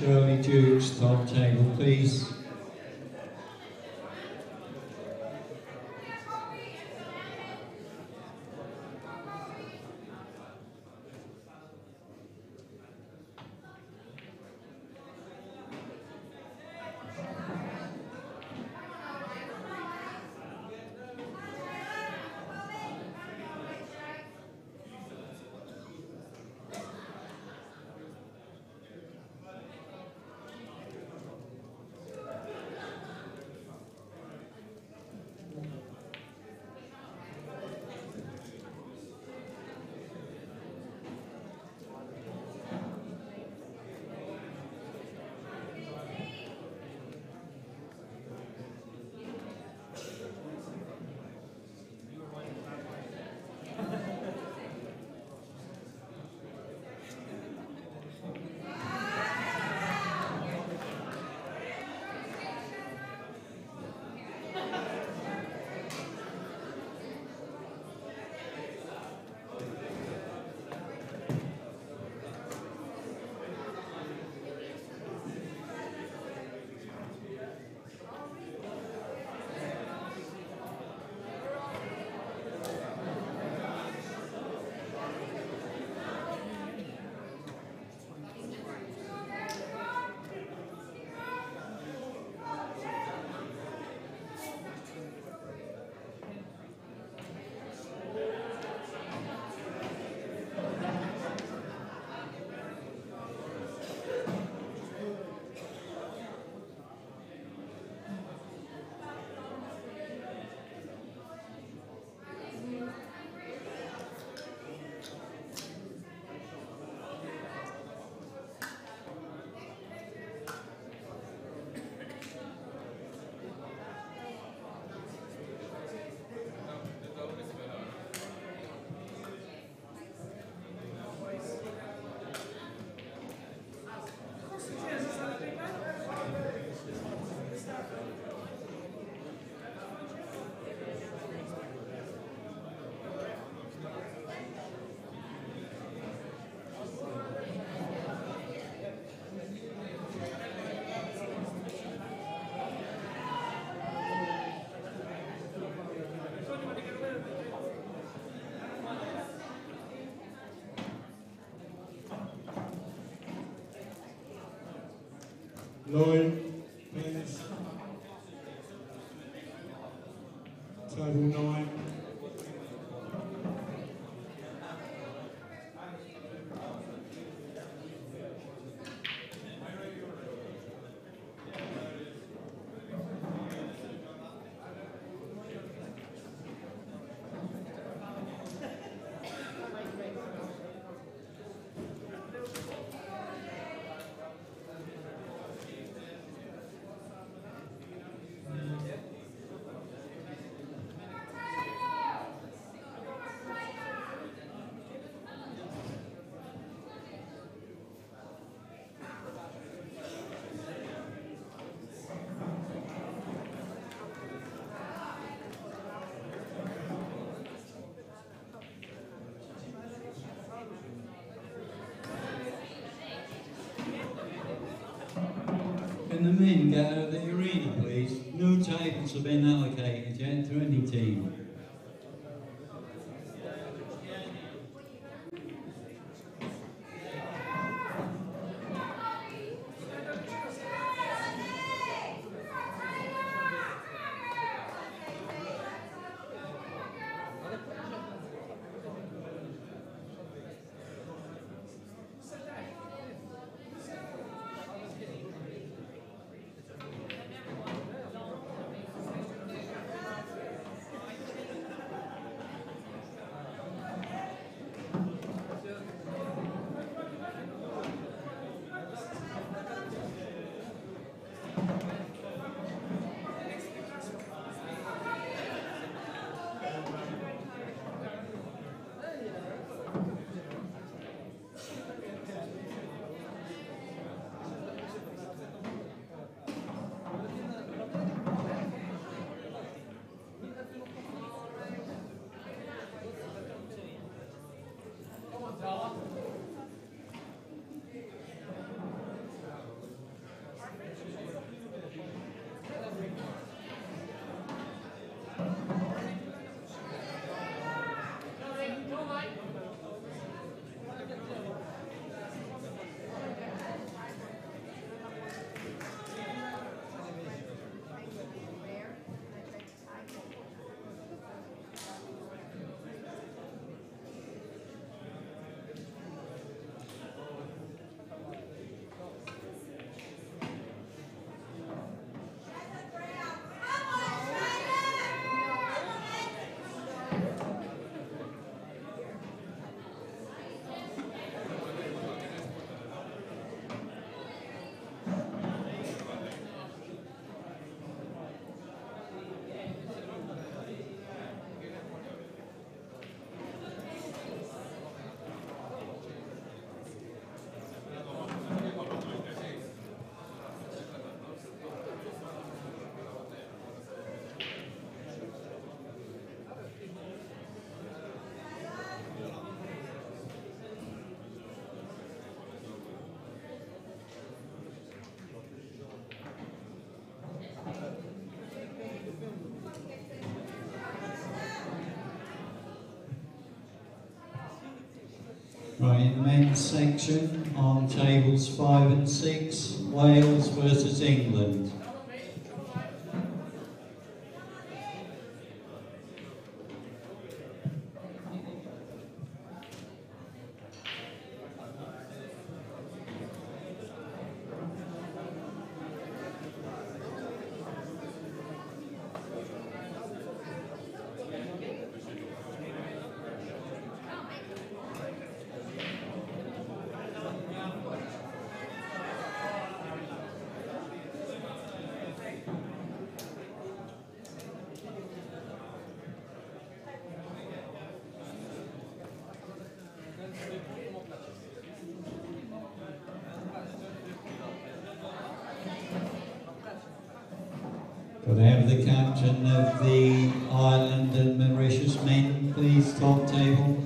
Shirley Duke's top table, please. Lloyd, please. Table 9. Can the men get out of the arena, please? No tables have been allocated yet to any team. Right, in the men's section on tables 5 and 6, Wales versus England. Could I have the captain of the Ireland and Mauritius men, please, top table?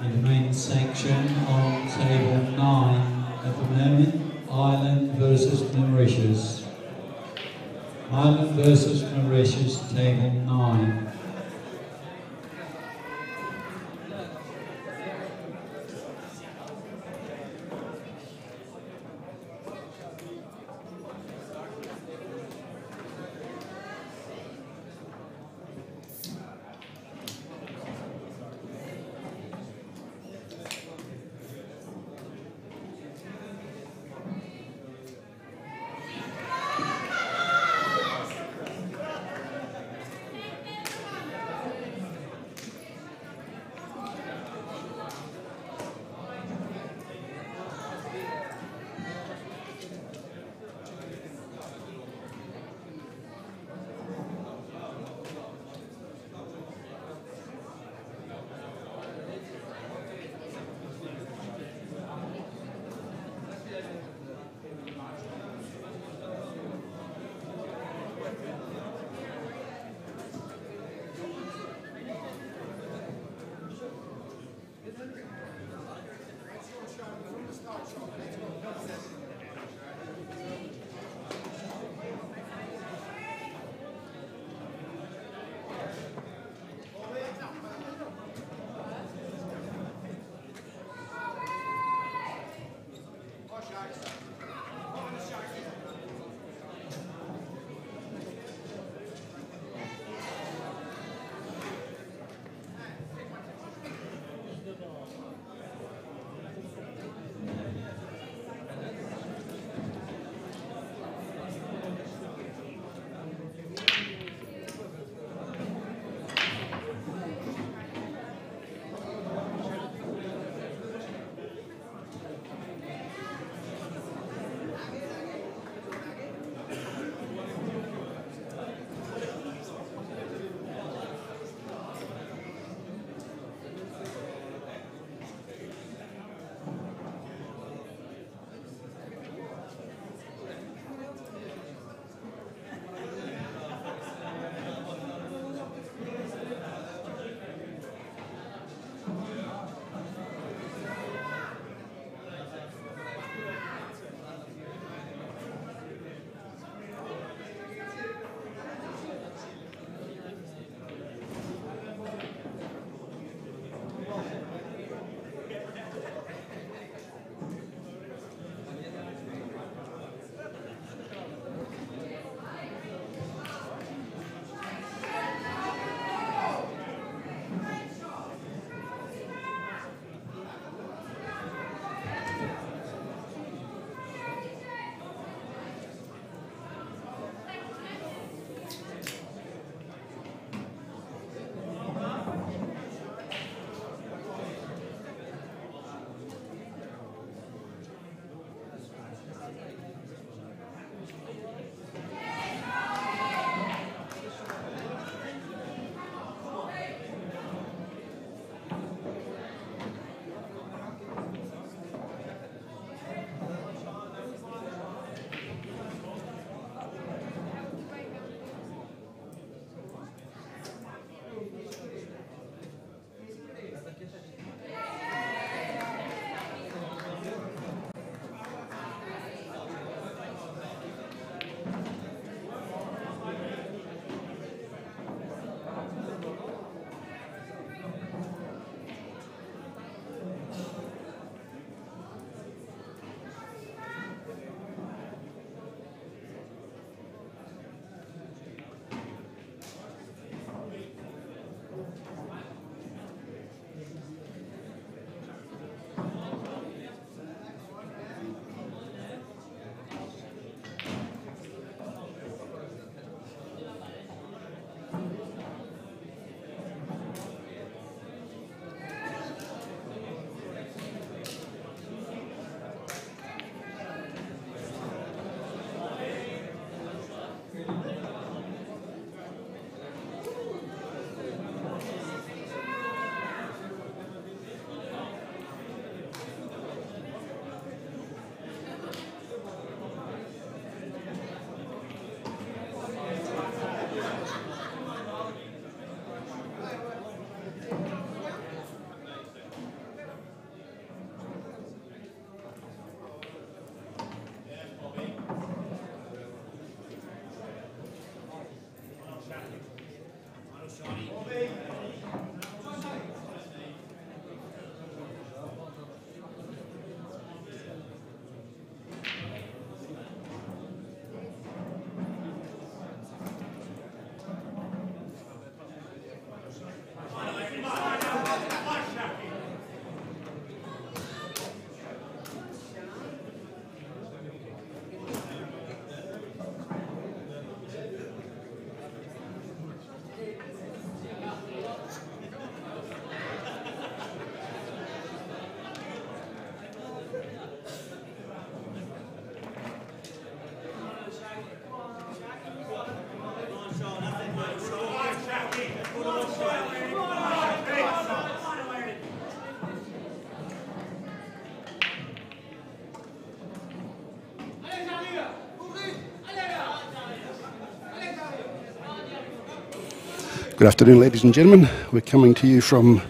In the main section on table 9 at the moment, Ireland versus Mauritius. Ireland versus Mauritius, table 9. Good afternoon, ladies and gentlemen. We're coming to you from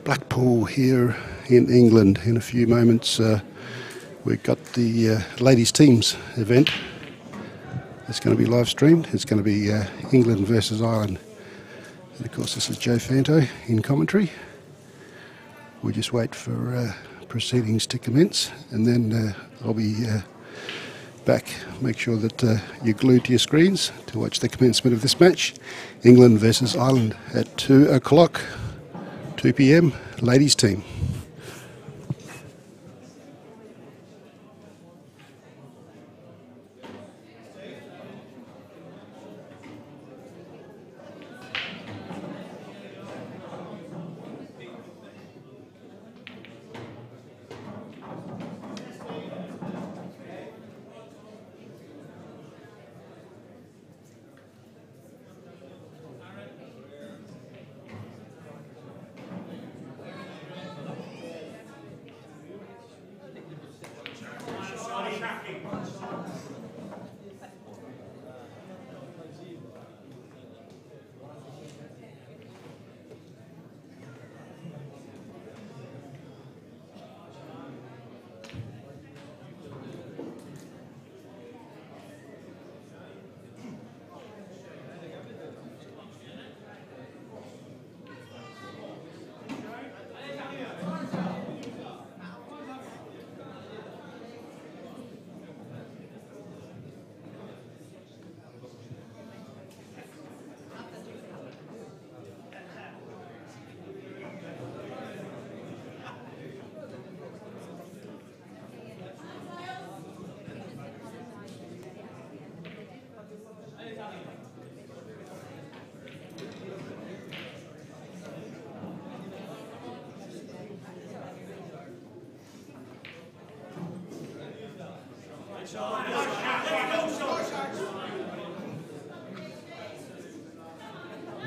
Blackpool here in England. In a few moments, we've got the ladies' teams event. It's going to be live streamed. It's going to be England versus Ireland. And of course, this is Joe Fanto in commentary. We just wait for proceedings to commence, and then I'll be back. Make sure that you're glued to your screens to watch the commencement of this match. England versus Ireland at 2 o'clock, 2 p.m, ladies team.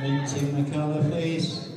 Rating the colour, please.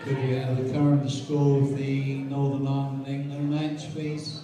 Could we have the current score of the Northern Ireland England match, please?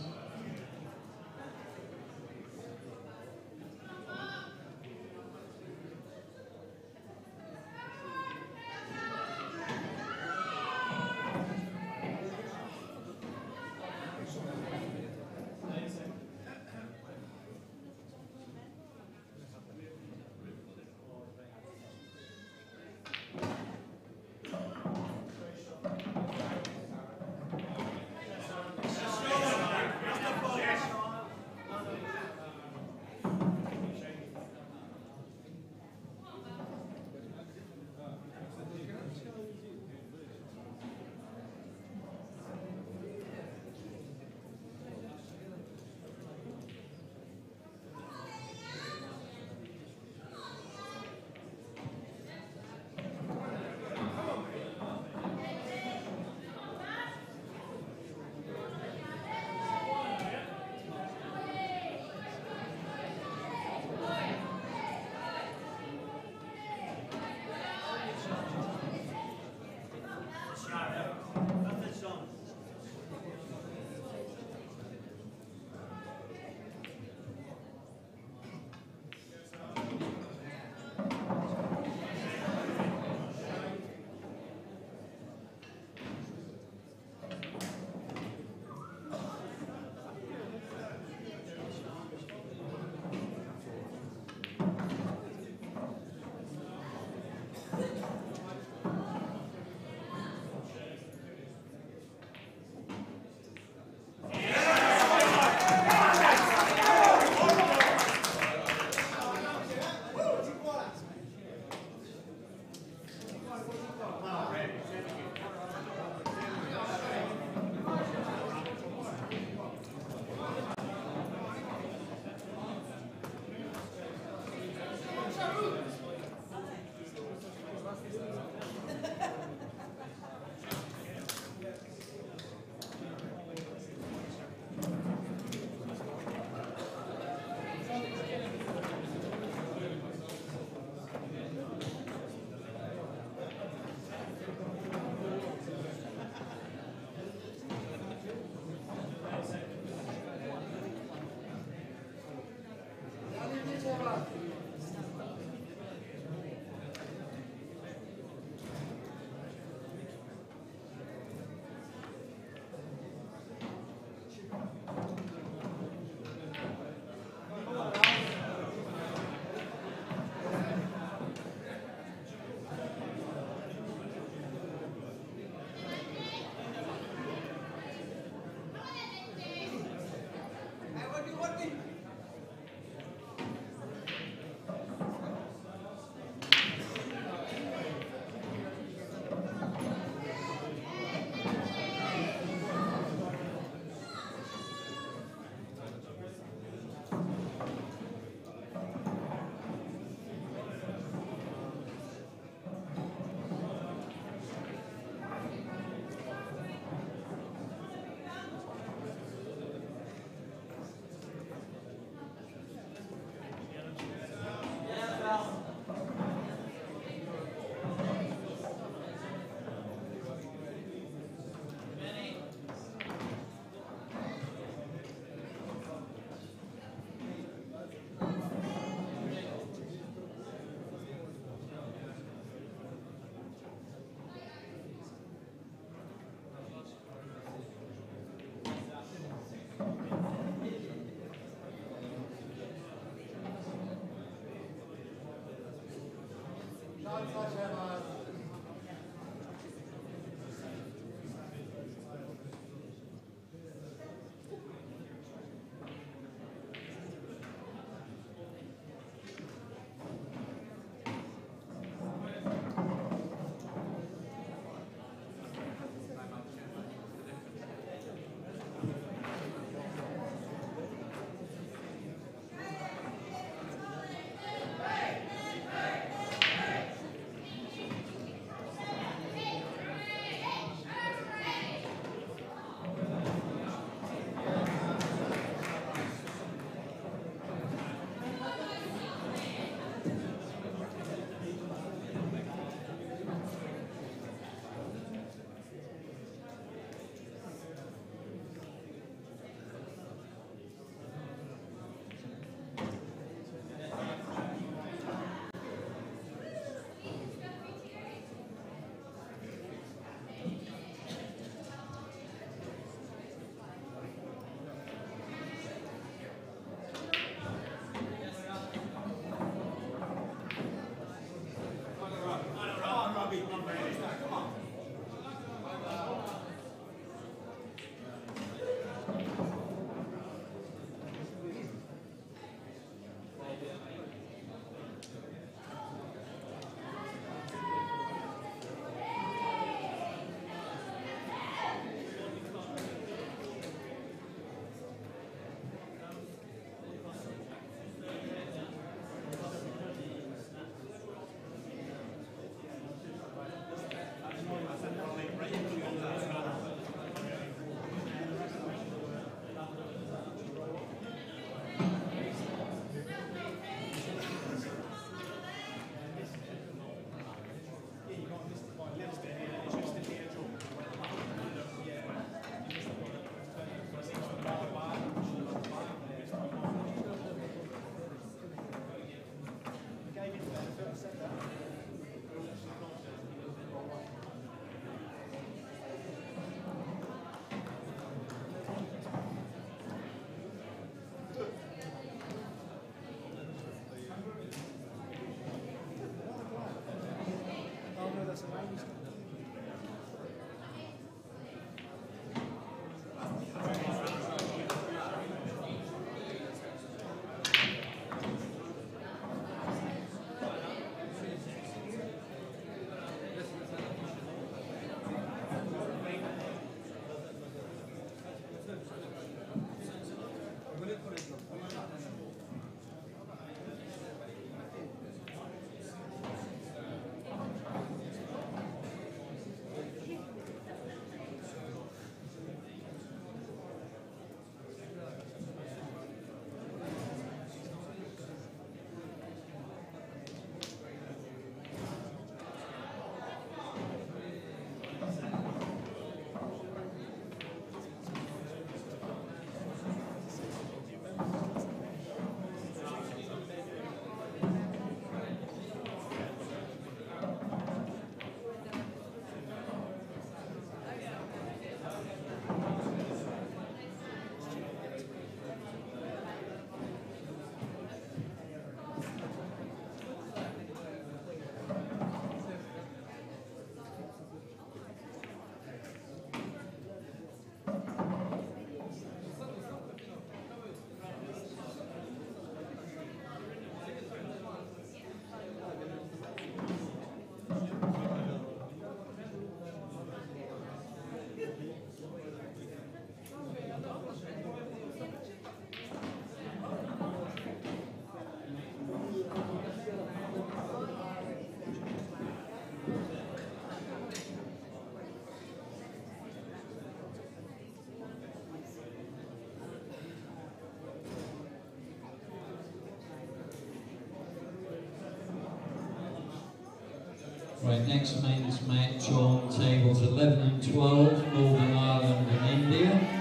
Right, next men's match on tables 11 and 12, Northern Ireland and India.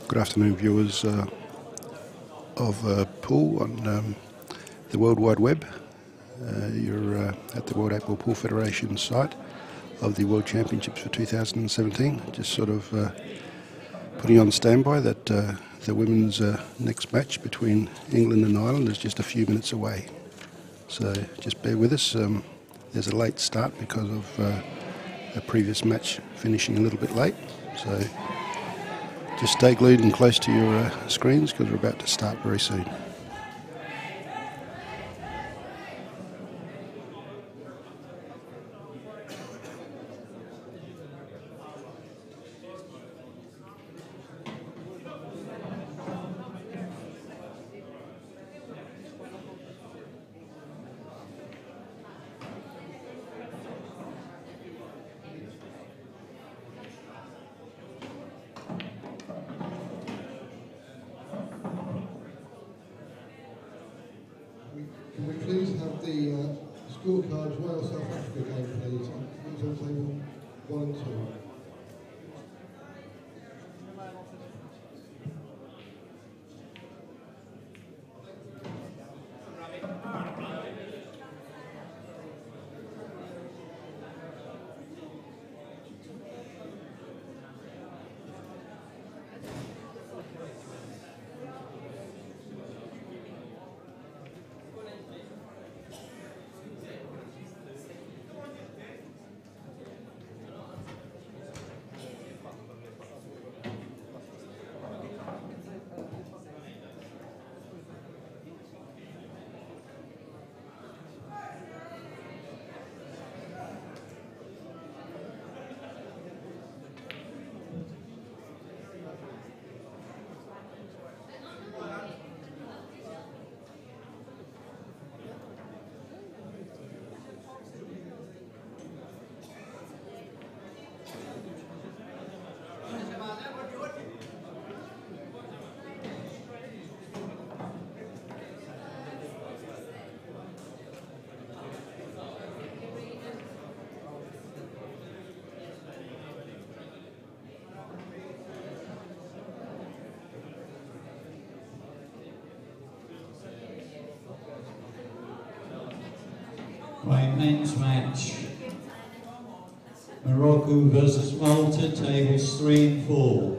Good afternoon, viewers of pool on the World Wide Web. You're at the World 8-Ball Pool Federation site of the World Championships for 2017. Just sort of putting on standby that the women's next match between England and Ireland is just a few minutes away. So just bear with us. There's a late start because of a previous match finishing a little bit late. So just stay glued and close to your screens because we're about to start very soon. Can we please have the scorecards Wales South Africa game, please? These on table 1 and 2. Right, men's match. Morocco versus Malta, tables 3 and 4.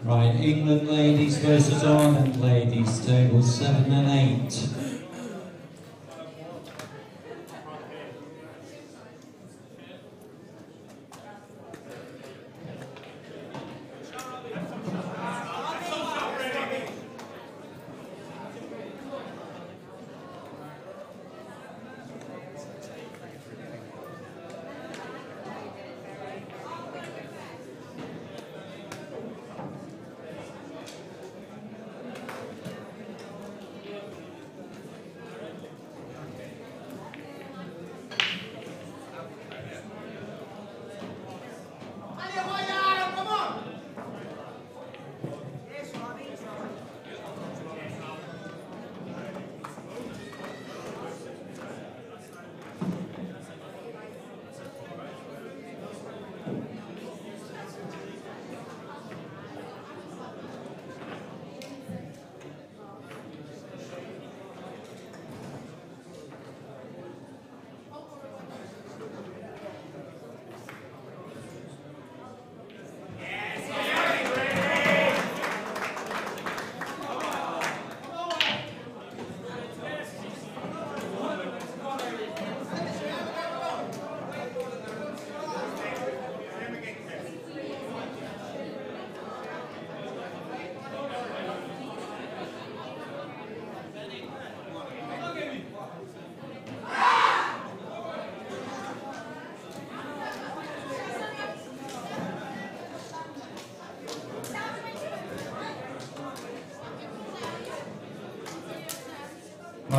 Right, England ladies versus Ireland ladies, tables 7 and 8.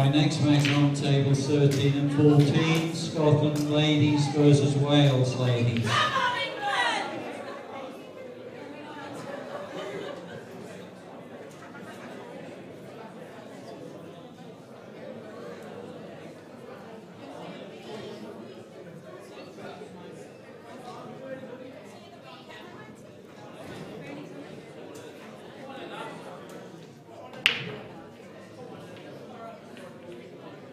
Right, next match on table 13 and 14, Scotland ladies versus Wales ladies.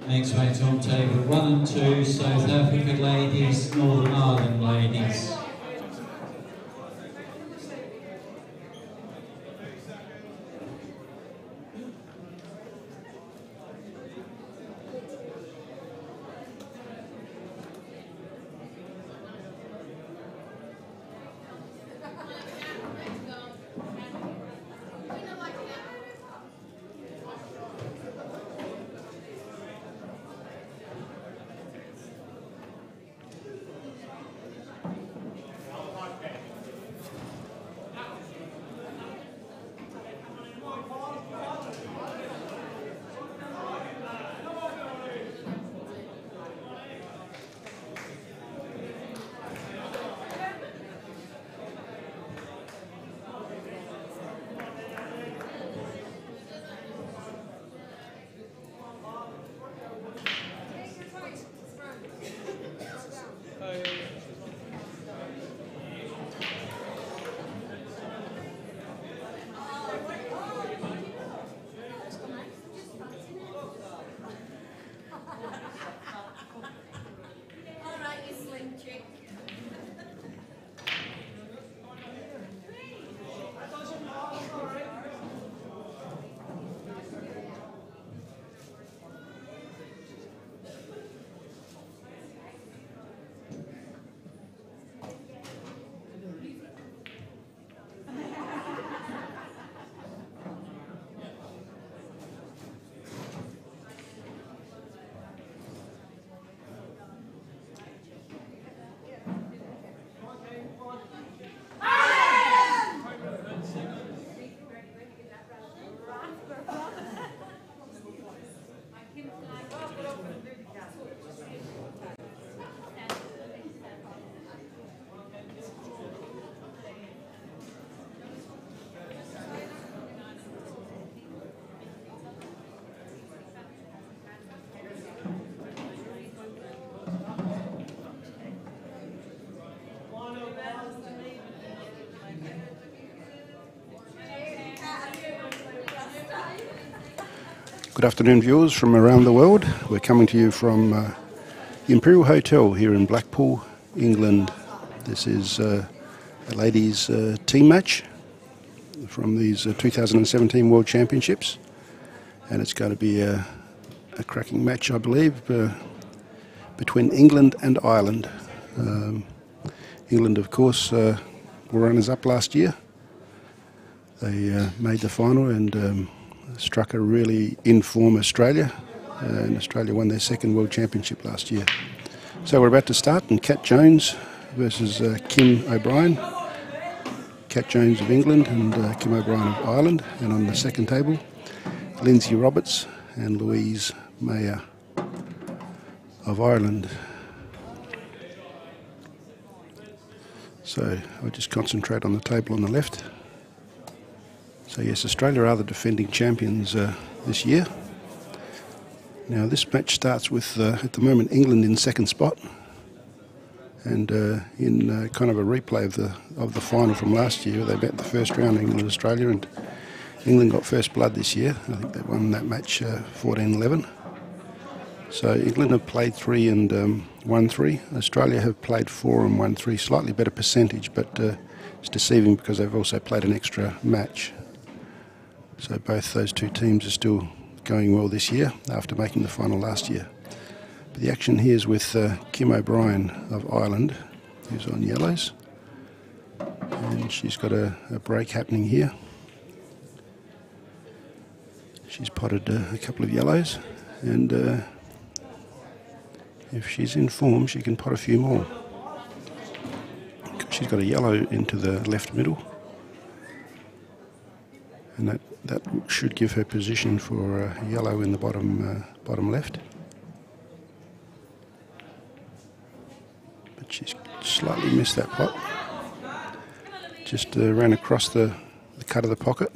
Next match on table 1 and 2, South Africa ladies, Northern Ireland ladies. Good afternoon, viewers from around the world. We're coming to you from the Imperial Hotel here in Blackpool, England. This is a ladies' team match from these 2017 World Championships, and it's going to be a cracking match, I believe, between England and Ireland. England, of course, were runners-up last year. They made the final and struck a really in-form Australia, and Australia won their second World Championship last year. So we're about to start, and Cat Jones versus Kim O'Brien. Cat Jones of England and Kim O'Brien of Ireland, and on the second table, Lindsay Roberts and Louise Mayer of Ireland. So I'll just concentrate on the table on the left. So yes, Australia are the defending champions this year. Now this match starts with, at the moment, England in second spot, and in kind of a replay of the final from last year. They met the first round, England and Australia, and England got first blood this year. I think they won that match 14-11. So England have played 3 and won 3. Australia have played 4 and won 3, slightly better percentage, but it's deceiving because they've also played an extra match. So both those two teams are still going well this year after making the final last year. But the action here is with Kim O'Brien of Ireland, who's on yellows. And she's got a break happening here. She's potted a couple of yellows, and if she's in form, she can pot a few more. She's got a yellow into the left middle. And that should give her position for yellow in the bottom left. But she's slightly missed that pot. Just ran across the cut of the pocket.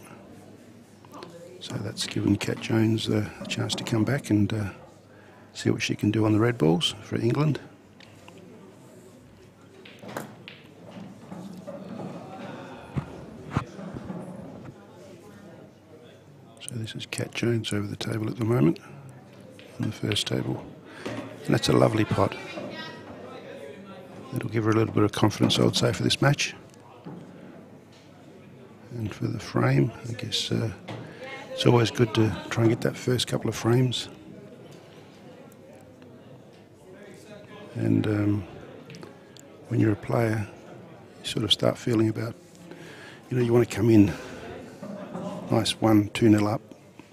So that's given Kat Jones a chance to come back and see what she can do on the red balls for England. So this is Kat Jones over the table at the moment, on the first table. And that's a lovely pot. That'll give her a little bit of confidence, I would say, for this match. And for the frame, I guess it's always good to try and get that first couple of frames. And when you're a player, you sort of start feeling about, you want to come in nice 1-2-0 up,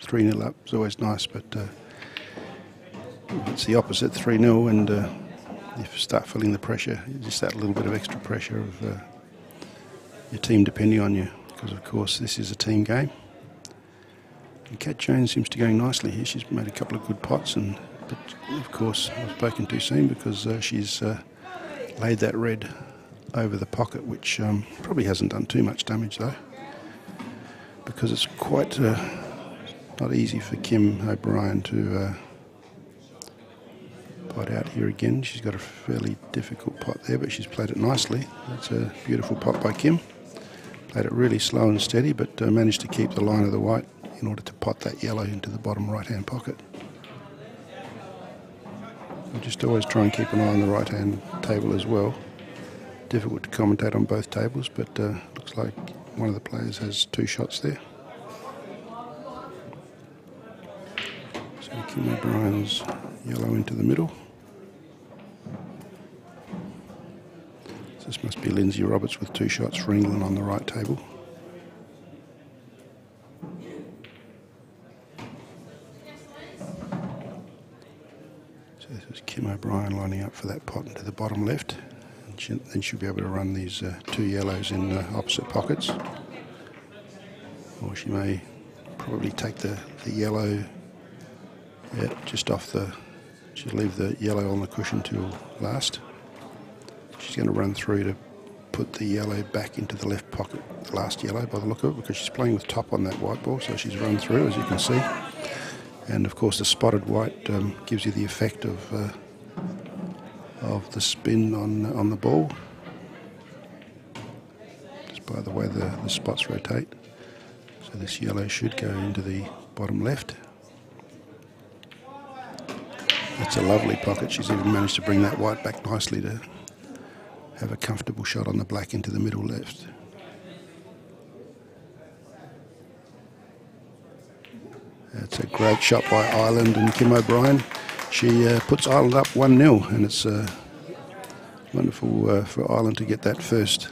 3-0 up is always nice, but if it's the opposite, 3-0, and you start feeling the pressure, just that little bit of extra pressure of your team depending on you, because of course this is a team game. And Kat Jones seems to be going nicely here. She's made a couple of good pots, but of course I've spoken too soon because she's laid that red over the pocket, which probably hasn't done too much damage though, because it's quite not easy for Kim O'Brien to pot out here again. She's got a fairly difficult pot there, but she's played it nicely. That's a beautiful pot by Kim. Played it really slow and steady, but managed to keep the line of the white in order to pot that yellow into the bottom right-hand pocket. I just always try and keep an eye on the right-hand table as well. Difficult to commentate on both tables, but looks like one of the players has 2 shots there. So Kim O'Brien's yellow into the middle. So this must be Lindsay Roberts with 2 shots for England on the right table. So this is Kim O'Brien lining up for that pot into the bottom left. Then she'll be able to run these 2 yellows in opposite pockets. Or she may probably take the yellow just off the... She'll leave the yellow on the cushion till last. She's going to run through to put the yellow back into the left pocket, the last yellow by the look of it, because she's playing with top on that white ball, so she's run through, as you can see. And of course the spotted white gives you the effect of the spin on the ball, just by the way the spots rotate. So this yellow should go into the bottom left. That's a lovely pocket. She's even managed to bring that white back nicely to have a comfortable shot on the black into the middle left. That's a great shot by Ireland and Kim O'Brien. She puts Ireland up 1-0, and it's wonderful for Ireland to get that first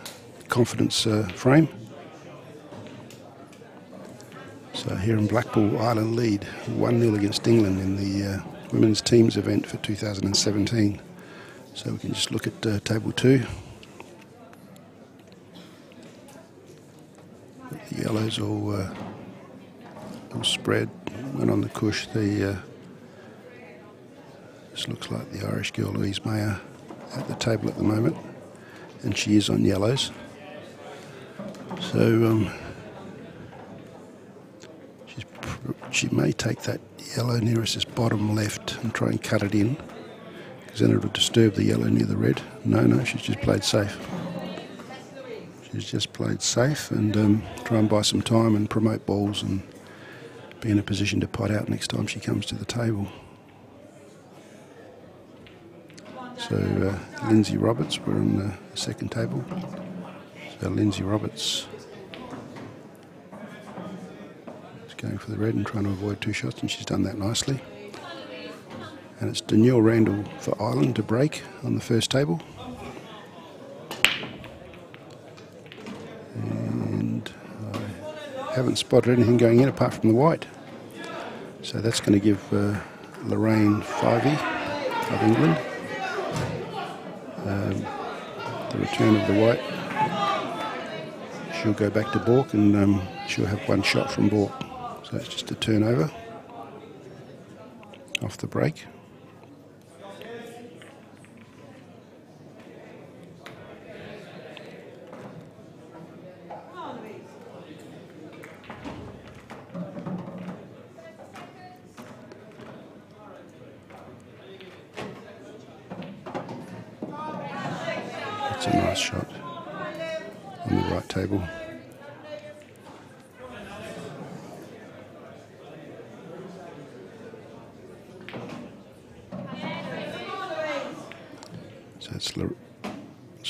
confidence frame. So here in Blackpool, Ireland lead 1-0 against England in the women's teams event for 2017. So we can just look at table 2. The yellows all spread, and on the cush this looks like the Irish girl Louise Mayer at the table at the moment, and she is on yellows. So she may take that yellow nearest this bottom left and try and cut it in, because then it'll disturb the yellow near the red. No, she's just played safe. She's just played safe and try and buy some time and promote balls and be in a position to pot out next time she comes to the table. So Lindsay Roberts, we're on the second table. So Lindsay Roberts is going for the red and trying to avoid 2 shots, and she's done that nicely. And it's Danielle Randall for Ireland to break on the first table. And I haven't spotted anything going in apart from the white. So that's going to give Lorraine Fivey of England the return of the white. She'll go back to balk, and she'll have one shot from ball. So it's just a turnover off the break. That's a nice shot on the right table. So it's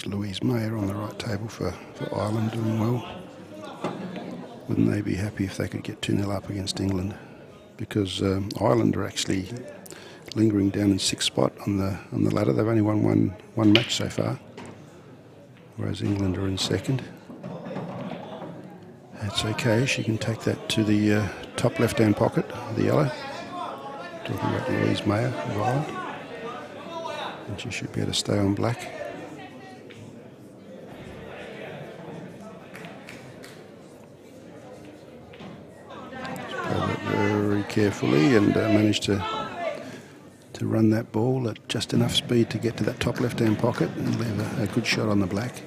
Louise Mayer on the right table for Ireland, doing well. Wouldn't they be happy if they could get 2-0 up against England? Because Ireland are actually lingering down in 6th spot on the ladder. They've only won one match so far, whereas England are in 2nd. That's okay. She can take that to the top left-hand pocket, the yellow. Talking about Louise Mayer of Ireland. And she should be able to stay on black. Just play that very carefully and managed to run that ball at just enough speed to get to that top left-hand pocket and leave a good shot on the black.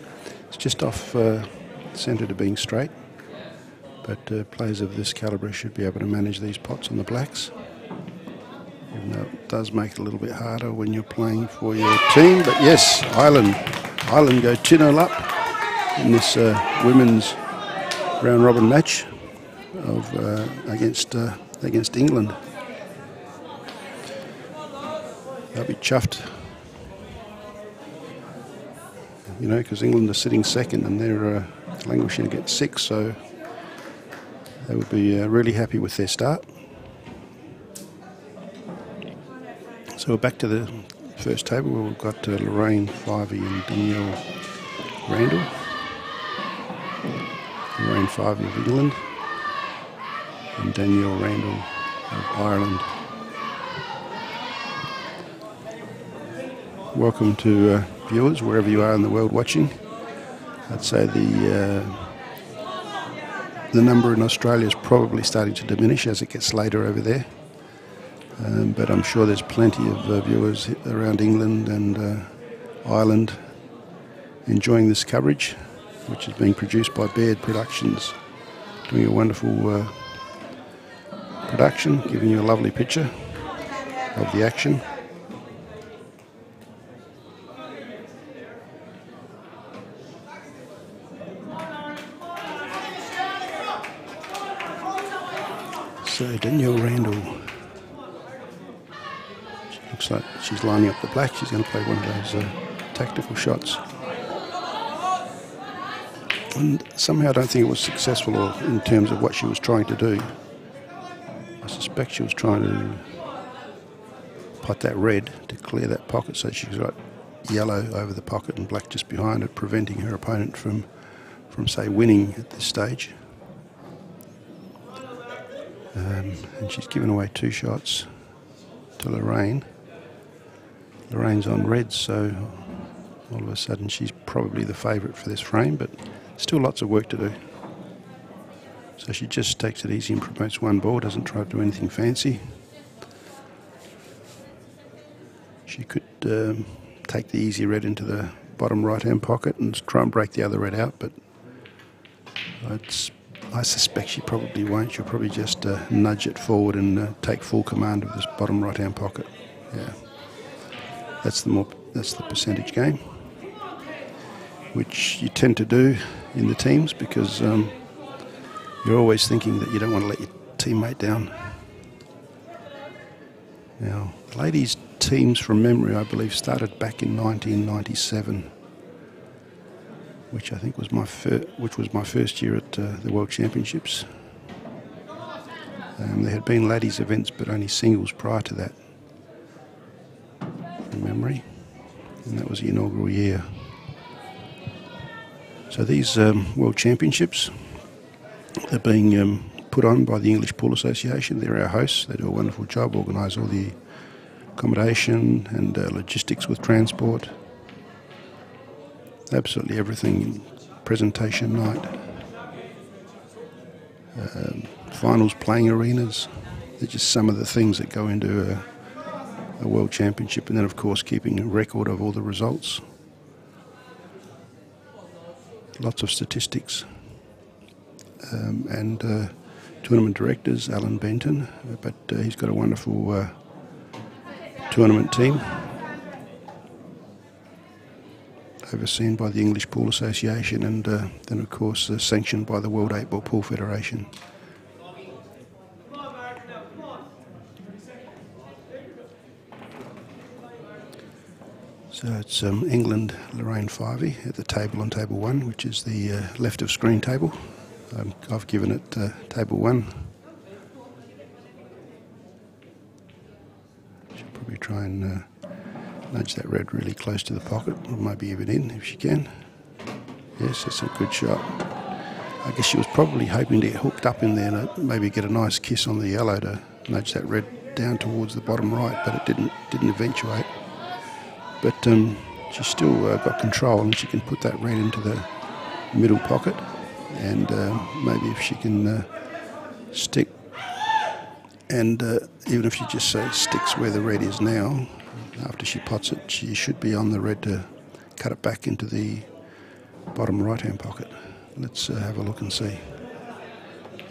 It's just off centre to being straight, but players of this calibre should be able to manage these pots on the blacks. Even though it does make it a little bit harder when you're playing for your team. But yes, Ireland go 2-0 up in this women's round robin match of against England. They'll be chuffed, you know, because England are sitting 2nd and they're languishing to get 6th, so they would be really happy with their start. So we're back to the first table where we've got Lorraine Fivey and Danielle Randall. Lorraine Fivey of England and Danielle Randall of Ireland. Welcome to viewers wherever you are in the world watching. I'd say the number in Australia is probably starting to diminish as it gets later over there. But I'm sure there's plenty of viewers around England and Ireland enjoying this coverage, which is being produced by Baird Productions, doing a wonderful production, giving you a lovely picture of the action. So Danielle Randall, looks like she's lining up the black. She's going to play one of those tactical shots. And somehow I don't think it was successful in terms of what she was trying to do. I suspect she was trying to pot that red to clear that pocket so she's got yellow over the pocket and black just behind it, preventing her opponent from say, winning at this stage. And she's given away 2 shots to Lorraine. Lorraine's on red, so all of a sudden she's probably the favourite for this frame, but still lots of work to do. So she just takes it easy and promotes one ball, doesn't try to do anything fancy. She could take the easy red into the bottom right-hand pocket and try and break the other red out, but I suspect she probably won't. She'll probably just nudge it forward and take full command of this bottom right-hand pocket. Yeah, that's the percentage game, which you tend to do in the teams because you're always thinking that you don't want to let your teammate down. Now, the ladies' teams from memory, I believe, started back in 1997. Which I think was my first year at the World Championships. There had been ladies events, but only singles prior to that, from memory, and that was the inaugural year. So these World Championships, they're being put on by the English Pool Association. They're our hosts. They do a wonderful job, organise all the accommodation and logistics with transport. Absolutely everything, presentation night. finals playing arenas. They're just some of the things that go into a World Championship, and then of course keeping a record of all the results. Lots of statistics. And tournament directors, Alan Benton, but he's got a wonderful tournament team overseen by the English Pool Association, and then of course sanctioned by the World 8-Ball Pool Federation. So it's England, Lorraine Fivey at the table on table 1, which is the left of screen table. I've given it table 1. Should probably try and nudge that red really close to the pocket, or maybe even in if she can. Yes, that's a good shot. I guess she was probably hoping to get hooked up in there and maybe get a nice kiss on the yellow to nudge that red down towards the bottom right, but it didn't eventuate. But she's still got control, and she can put that red into the middle pocket, and maybe if she can stick, and even if she just sticks where the red is now, after she pots it, she should be on the red to cut it back into the bottom right hand pocket. Let's have a look and see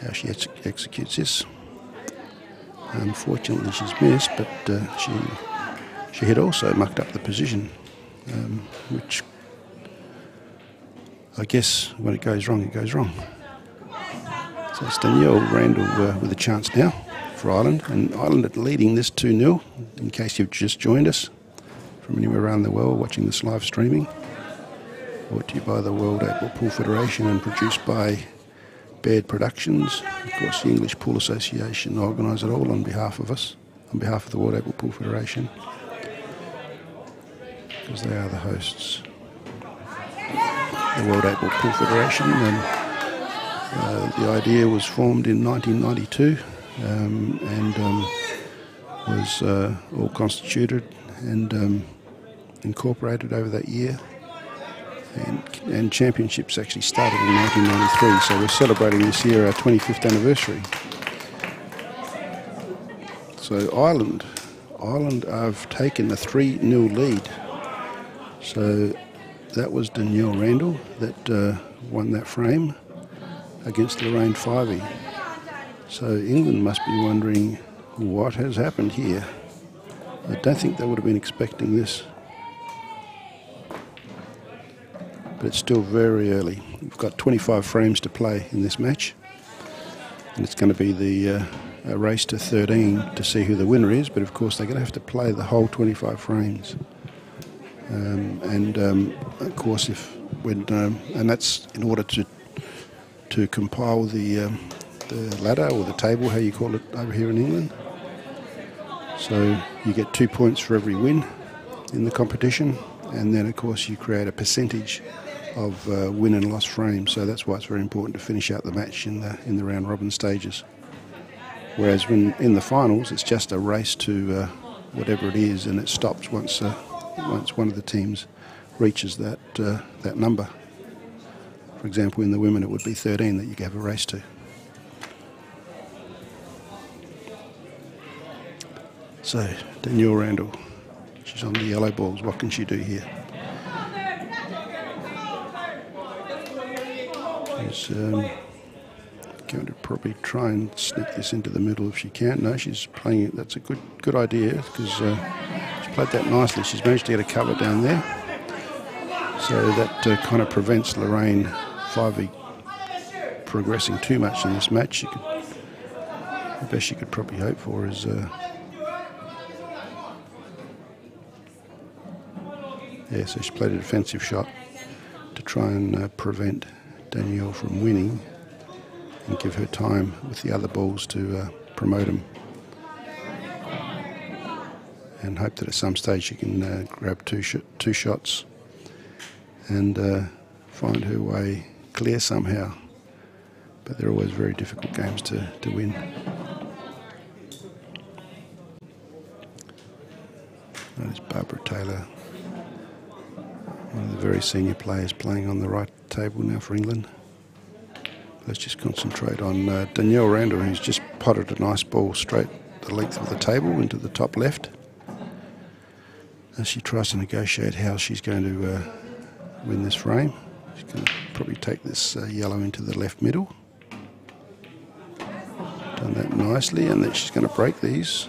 how she executes this. Unfortunately she's missed, but she had also mucked up the position, which I guess when it goes wrong, it goes wrong. So it's Danielle Randall with a chance now for Ireland, and Ireland are leading this 2-0, in case you've just joined us from anywhere around the world watching this live streaming. Brought to you by the World 8-Ball Pool Federation and produced by Baird Productions. Of course, the English Pool Association organise it all on behalf of us, on behalf of the World 8-Ball Pool Federation, because they are the hosts. The World 8-Ball Pool Federation, and the idea was formed in 1992 and was all constituted and incorporated over that year. And championships actually started in 1993, so we're celebrating this year our 25th anniversary. So Ireland have taken a 3-0 lead. So that was Danielle Randall that won that frame against Lorraine Fivey. So England must be wondering what has happened here. I don't think they would have been expecting this. But it's still very early. We've got 25 frames to play in this match, and it's going to be the a race to 13 to see who the winner is, but of course they're going to have to play the whole 25 frames. Of course, and that's in order to compile the ladder or the table, how you call it over here in England. So you get 2 points for every win in the competition, and then of course you create a percentage of win and loss frames. So that's why it's very important to finish out the match in the round robin stages. Whereas when in the finals, it's just a race to whatever it is, and it stops once one of the teams reaches that number. For example, in the women, it would be 13 that you have a race to. So Danielle Randall, she's on the yellow balls. What can she do here? She's going to probably try and sneak this into the middle if she can. No, she's playing it. That's a good idea, because she played that nicely. She's managed to get a cover down there. So that kind of prevents Lorraine Fivey progressing too much in this match. The best she could probably hope for is yeah, so she played a defensive shot to try and prevent Danielle from winning and give her time with the other balls to promote them, and hope that at some stage she can grab two shots and find her way clear somehow. But they're always very difficult games to win. That is Barbara Taylor, one of the very senior players, playing on the right table now for England. let's just concentrate on Danielle Randall, who's just potted a nice ball straight the length of the table into the top left, as she tries to negotiate how she's going to win this frame. She's going to probably take this yellow into the left middle. Done that nicely, and then she's going to break these.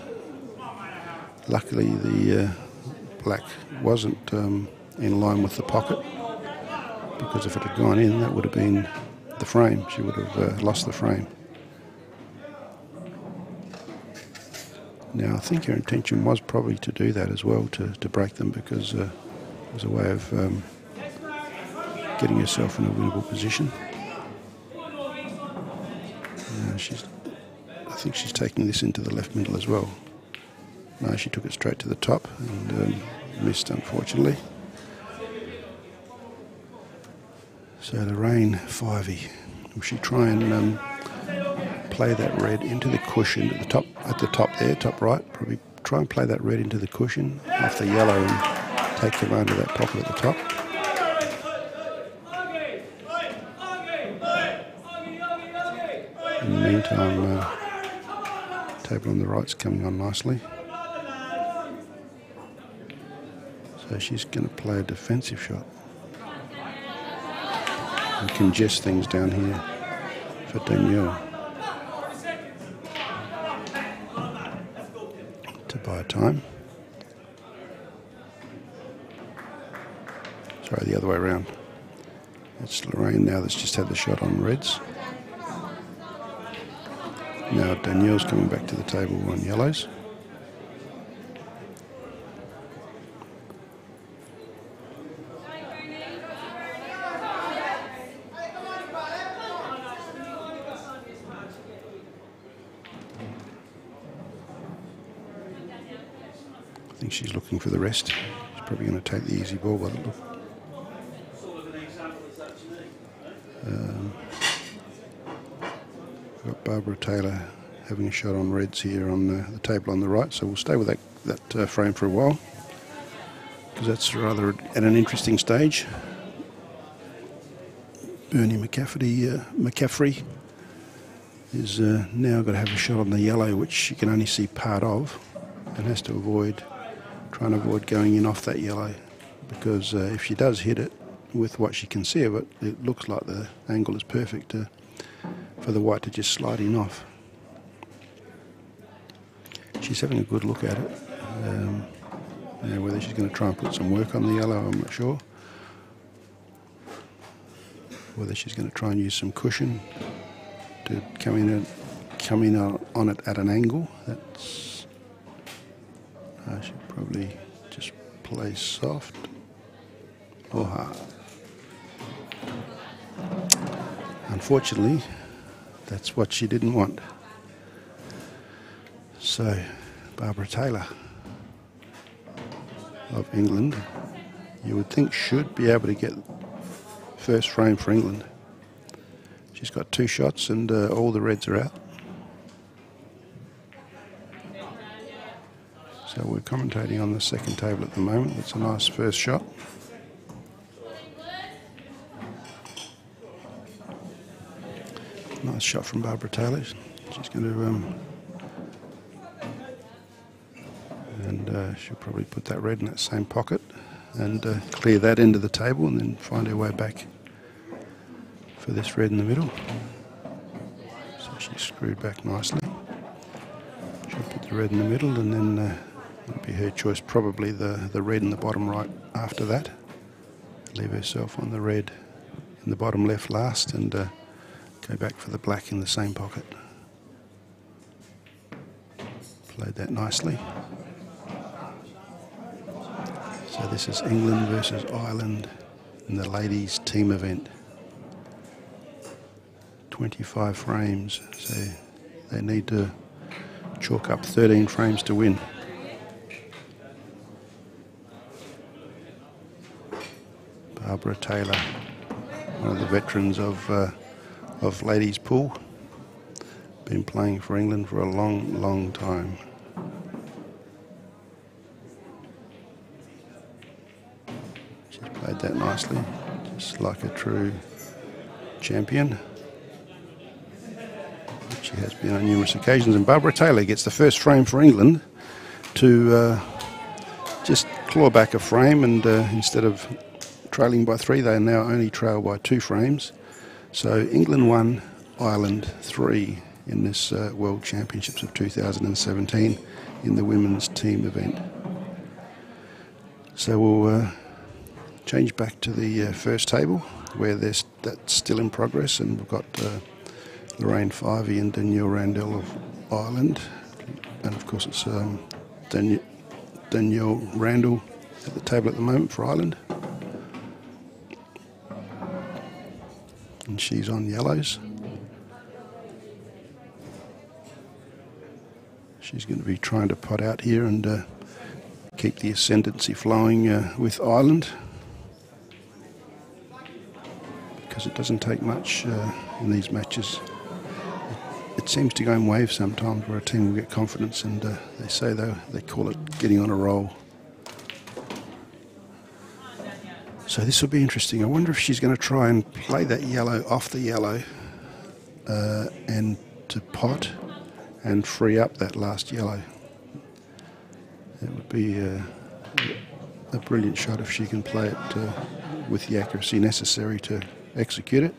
Luckily the black wasn't in line with the pocket, because if it had gone in, that would have been the frame. She would have lost the frame. Now I think her intention was probably to do that as well, to break them, because it was a way of getting herself in a winnable position. I think she's taking this into the left middle as well. No, she took it straight to the top and missed, unfortunately. So the rain 5-y. Will she try and play that red into the cushion at the top there, top right? Probably try and play that red into the cushion off the yellow and take command of that pocket at the top. In the meantime, table on the right's coming on nicely. So she's going to play a defensive shot and congest things down here for Danielle to buy time. Sorry, the other way around. It's Lorraine now that's just had the shot on reds. Now Danielle's coming back to the table on yellows. I think she's looking for the rest. She's probably going to take the easy ball by the look. We've got Barbara Taylor having a shot on reds here on the table on the right, so we'll stay with that frame for a while, because that's rather at an interesting stage. Bernie McCaffrey is now got to have a shot on the yellow, which she can only see part of, and has to try and avoid going in off that yellow, because if she does hit it with what she can see of it, it looks like the angle is perfect for the white to just slide in off. She's having a good look at it. Now whether she's going to try and put some work on the yellow, I'm not sure. Whether she's going to try and use some cushion to come in on it at an angle. That's I should probably just play soft or hard. Unfortunately, that's what she didn't want. So, Barbara Taylor of England, you would think should be able to get first frame for England. She's got 2 shots and all the reds are out. So we're commentating on the second table at the moment. That's a nice first shot. Nice shot from Barbara Taylor. She's going to she'll probably put that red in that same pocket and clear that end of the table, and then find her way back for this red in the middle. So she's screwed back nicely. She'll put the red in the middle, and then it'll be her choice, probably the red in the bottom right after that. Leave herself on the red in the bottom left last, and go back for the black in the same pocket. Played that nicely. So this is England versus Ireland in the ladies' team event. 25 frames, so they need to chalk up 13 frames to win. Barbara Taylor, one of the veterans of ladies pool, been playing for England for a long time. She's played that nicely, just like a true champion. She has been on numerous occasions. And Barbara Taylor gets the first frame for England to just claw back a frame, and instead of trailing by 3, they now only trail by 2 frames. So England 1, Ireland 3 in this World Championships of 2017 in the women's team event. So we'll change back to the first table, where that's still in progress, and we've got Lorraine Fivey and Danielle Randall of Ireland, and of course it's Danielle Randall at the table at the moment for Ireland, and she's on yellows. She's going to be trying to pot out here and keep the ascendancy flowing with Ireland, because it doesn't take much in these matches. It seems to go in waves sometimes, where a team will get confidence, and they say they call it getting on a roll. So this will be interesting. I wonder if she's going to try and play that yellow off the yellow and to pot and free up that last yellow. It would be a brilliant shot if she can play it with the accuracy necessary to execute it.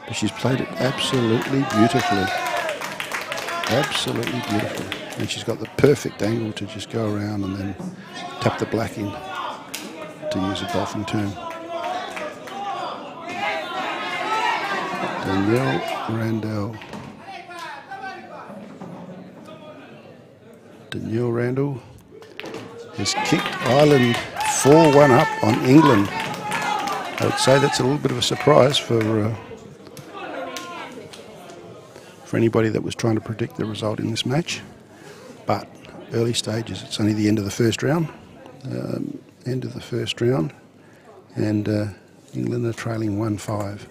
But she's played it absolutely beautifully. Absolutely beautifully. And she's got the perfect angle to just go around and then tap the black in, to use a golfing term. Danielle Randall. Danielle Randall has kicked Ireland 4-1 up on England. I would say that's a little bit of a surprise for anybody that was trying to predict the result in this match. But early stages, it's only the end of the first round. And England are trailing 1-5.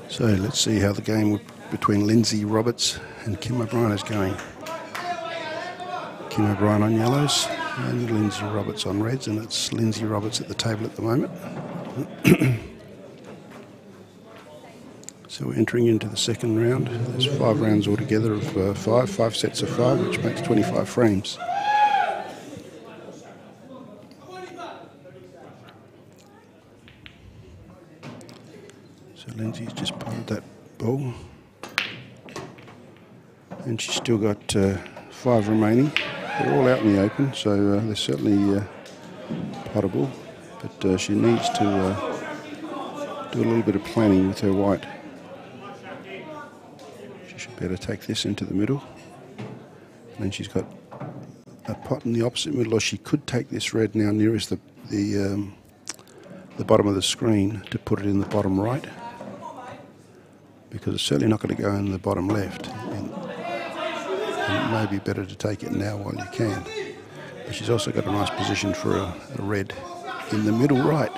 So let's see how the game between Lindsay Roberts and Kim O'Brien is going. Kim O'Brien on yellows and Lindsay Roberts on reds, and it's Lindsay Roberts at the table at the moment. So we're entering into the second round. There's 5 rounds altogether of 5 sets of 5, which makes 25 frames. So Lindsay's just potted that ball, and she's still got 5 remaining. They're all out in the open, so they're certainly potable, but she needs to do a little bit of planning with her white. She should be able to take this into the middle, and then she's got a pot in the opposite middle, or she could take this red now nearest the bottom of the screen to put it in the bottom right, because it's certainly not going to go in the bottom left, and it may be better to take it now while you can. But she's also got a nice position for a red in the middle right.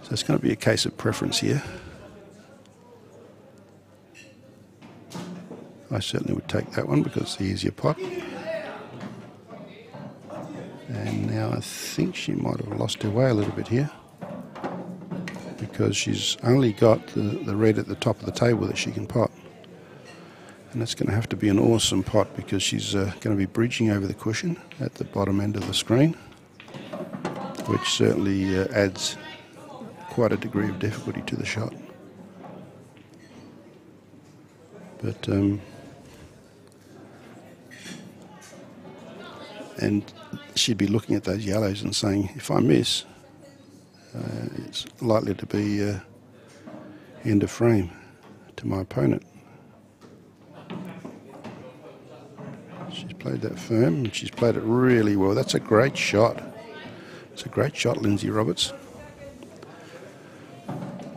So it's going to be a case of preference here. I certainly would take that one because it's the easier pot. And now I think she might have lost her way a little bit here, because she's only got the red at the top of the table that she can pot. And that's going to have to be an awesome pot, because she's going to be bridging over the cushion at the bottom end of the screen, which certainly adds quite a degree of difficulty to the shot. But and she'd be looking at those yellows and saying, if I miss, it's likely to be end of frame to my opponent. She's played that firm, and she's played it really well. That's a great shot. It's a great shot, Lindsay Roberts.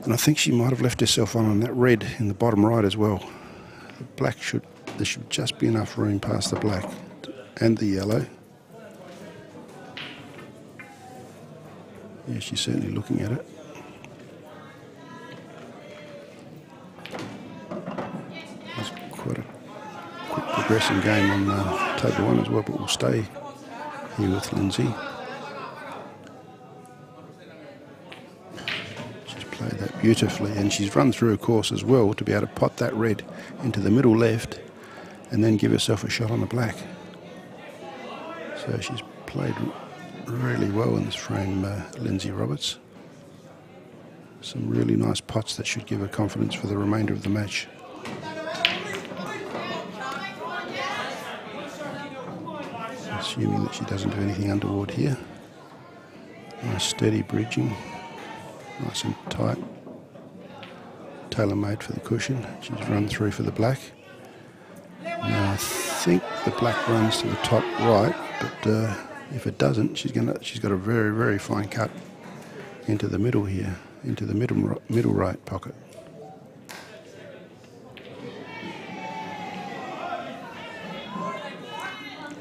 And I think she might have left herself on that red in the bottom right as well. The black there should just be enough room past the black and the yellow. Yeah, she's certainly looking at it. That's quite a quick progressing game on table 1 as well, but we'll stay here with Lindsay. She's played that beautifully, and she's run through a course as well to be able to pot that red into the middle left and then give herself a shot on the black. So she's played really well in this frame, Lindsay Roberts. Some really nice pots that should give her confidence for the remainder of the match. Assuming that she doesn't do anything untoward here. Nice steady bridging, nice and tight. Tailor-made for the cushion. She's run through for the black. Now I think the black runs to the top right, but if it doesn't, she's got a very, very fine cut into the middle here, into the middle right pocket.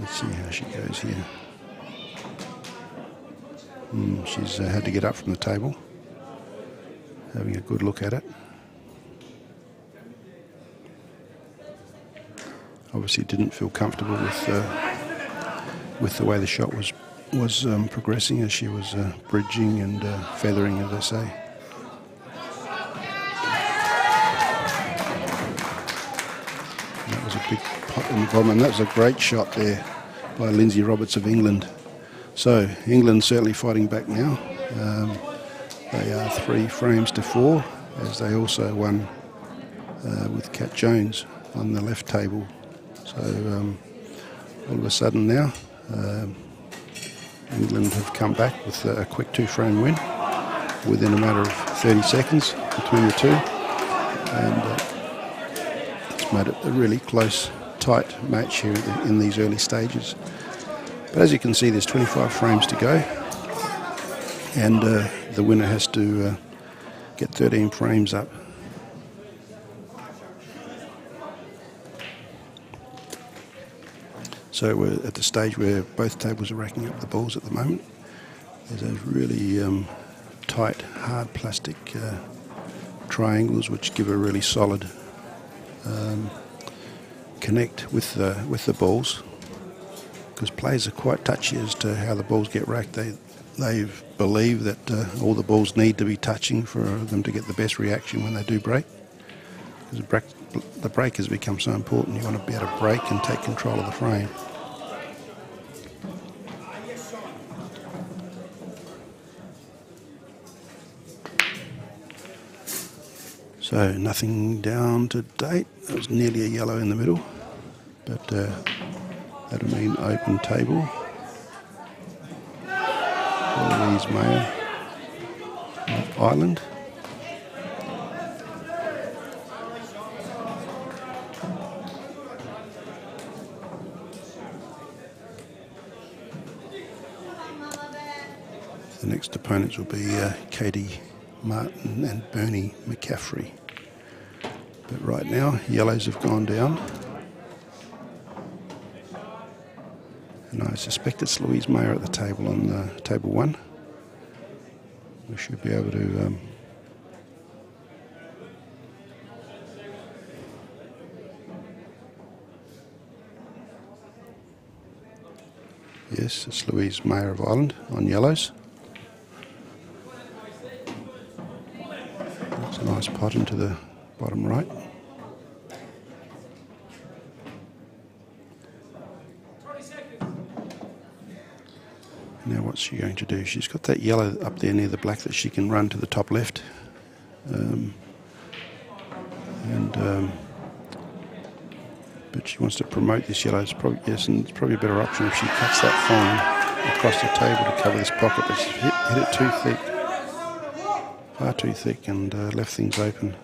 Let's see how she goes here. She's had to get up from the table, having a good look at it. Obviously didn't feel comfortable with the way the shot was progressing as she was bridging and feathering, as I say. That was a big pot in the bottom, and that was a great shot there by Lindsay Roberts of England. So England certainly fighting back now. They are 3 frames to 4, as they also won with Cat Jones on the left table. So all of a sudden now, England have come back with a quick 2-frame win within a matter of 30 seconds between the two, and it's made it a really close, tight match here in these early stages. But as you can see, there's 25 frames to go, and the winner has to get 13 frames up. So we're at the stage where both tables are racking up the balls at the moment. There's those really tight, hard plastic triangles which give a really solid connect with the balls, because players are quite touchy as to how the balls get racked. They believe that all the balls need to be touching for them to get the best reaction when they do break. Because the break has become so important. You want to be able to break and take control of the frame. So nothing down to date. There was nearly a yellow in the middle, but that'll mean open table. Louise Mayer of Ireland. The next opponents will be Katie Martin and Bernie McCaffrey. But right now, yellows have gone down. And I suspect it's Louise Mayer at the table on table 1. We should be able to yes, it's Louise Mayer of Ireland on yellows. That's a nice pot into the bottom right. Now what's she going to do? She's got that yellow up there near the black that she can run to the top left. But she wants to promote this yellow. It's probably, yes, and it's probably a better option if she cuts that fine across the table to cover this pocket, but she's hit it too thick, far too thick, and left things open.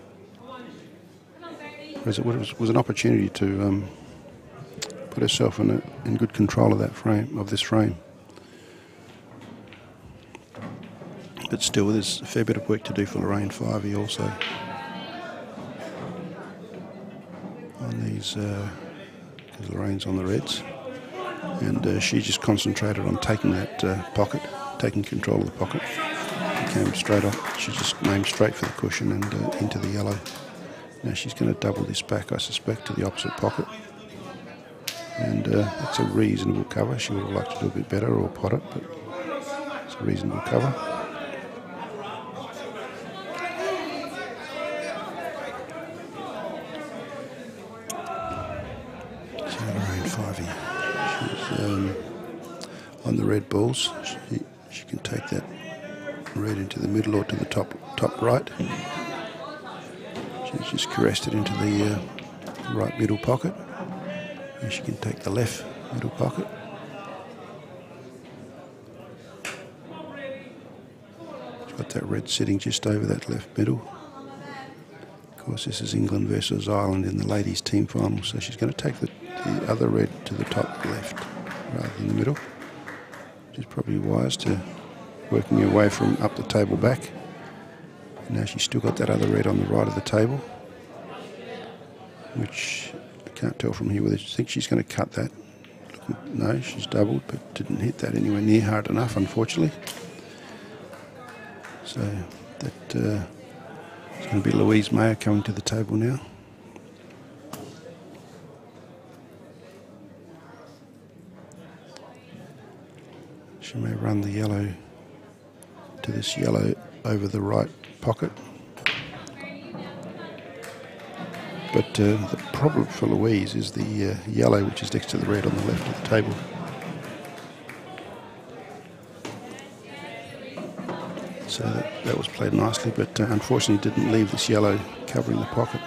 Whereas it was an opportunity to put herself in good control of that frame, of this frame. But still, there's a fair bit of work to do for Lorraine Fivey also on these, because Lorraine's on the reds, and she just concentrated on taking that pocket, taking control of the pocket. She came straight off. She just aimed straight for the cushion and into the yellow. Now she's going to double this back, I suspect, to the opposite pocket. and it's a reasonable cover. She would have liked to do a bit better or pot it, but it's a reasonable cover. So Lorraine Fivey, she's on the red balls. She can take that red into the middle or to the top right. She's just caressed it into the right middle pocket. And she can take the left middle pocket. She's got that red sitting just over that left middle. Of course, this is England versus Ireland in the ladies' team final, so she's going to take the other red to the top left rather than the middle, which is probably wise to working her way from up the table back. Now she's still got that other red on the right of the table, which I can't tell from here whether she thinks she's going to cut that. No, she's doubled, but didn't hit that anywhere near hard enough, unfortunately. So that it's going to be Louise Mayer coming to the table now. She may run the yellow to this yellow over the right pocket. But the problem for Louise is the yellow, which is next to the red on the left of the table. So that was played nicely, but unfortunately didn't leave this yellow covering the pocket.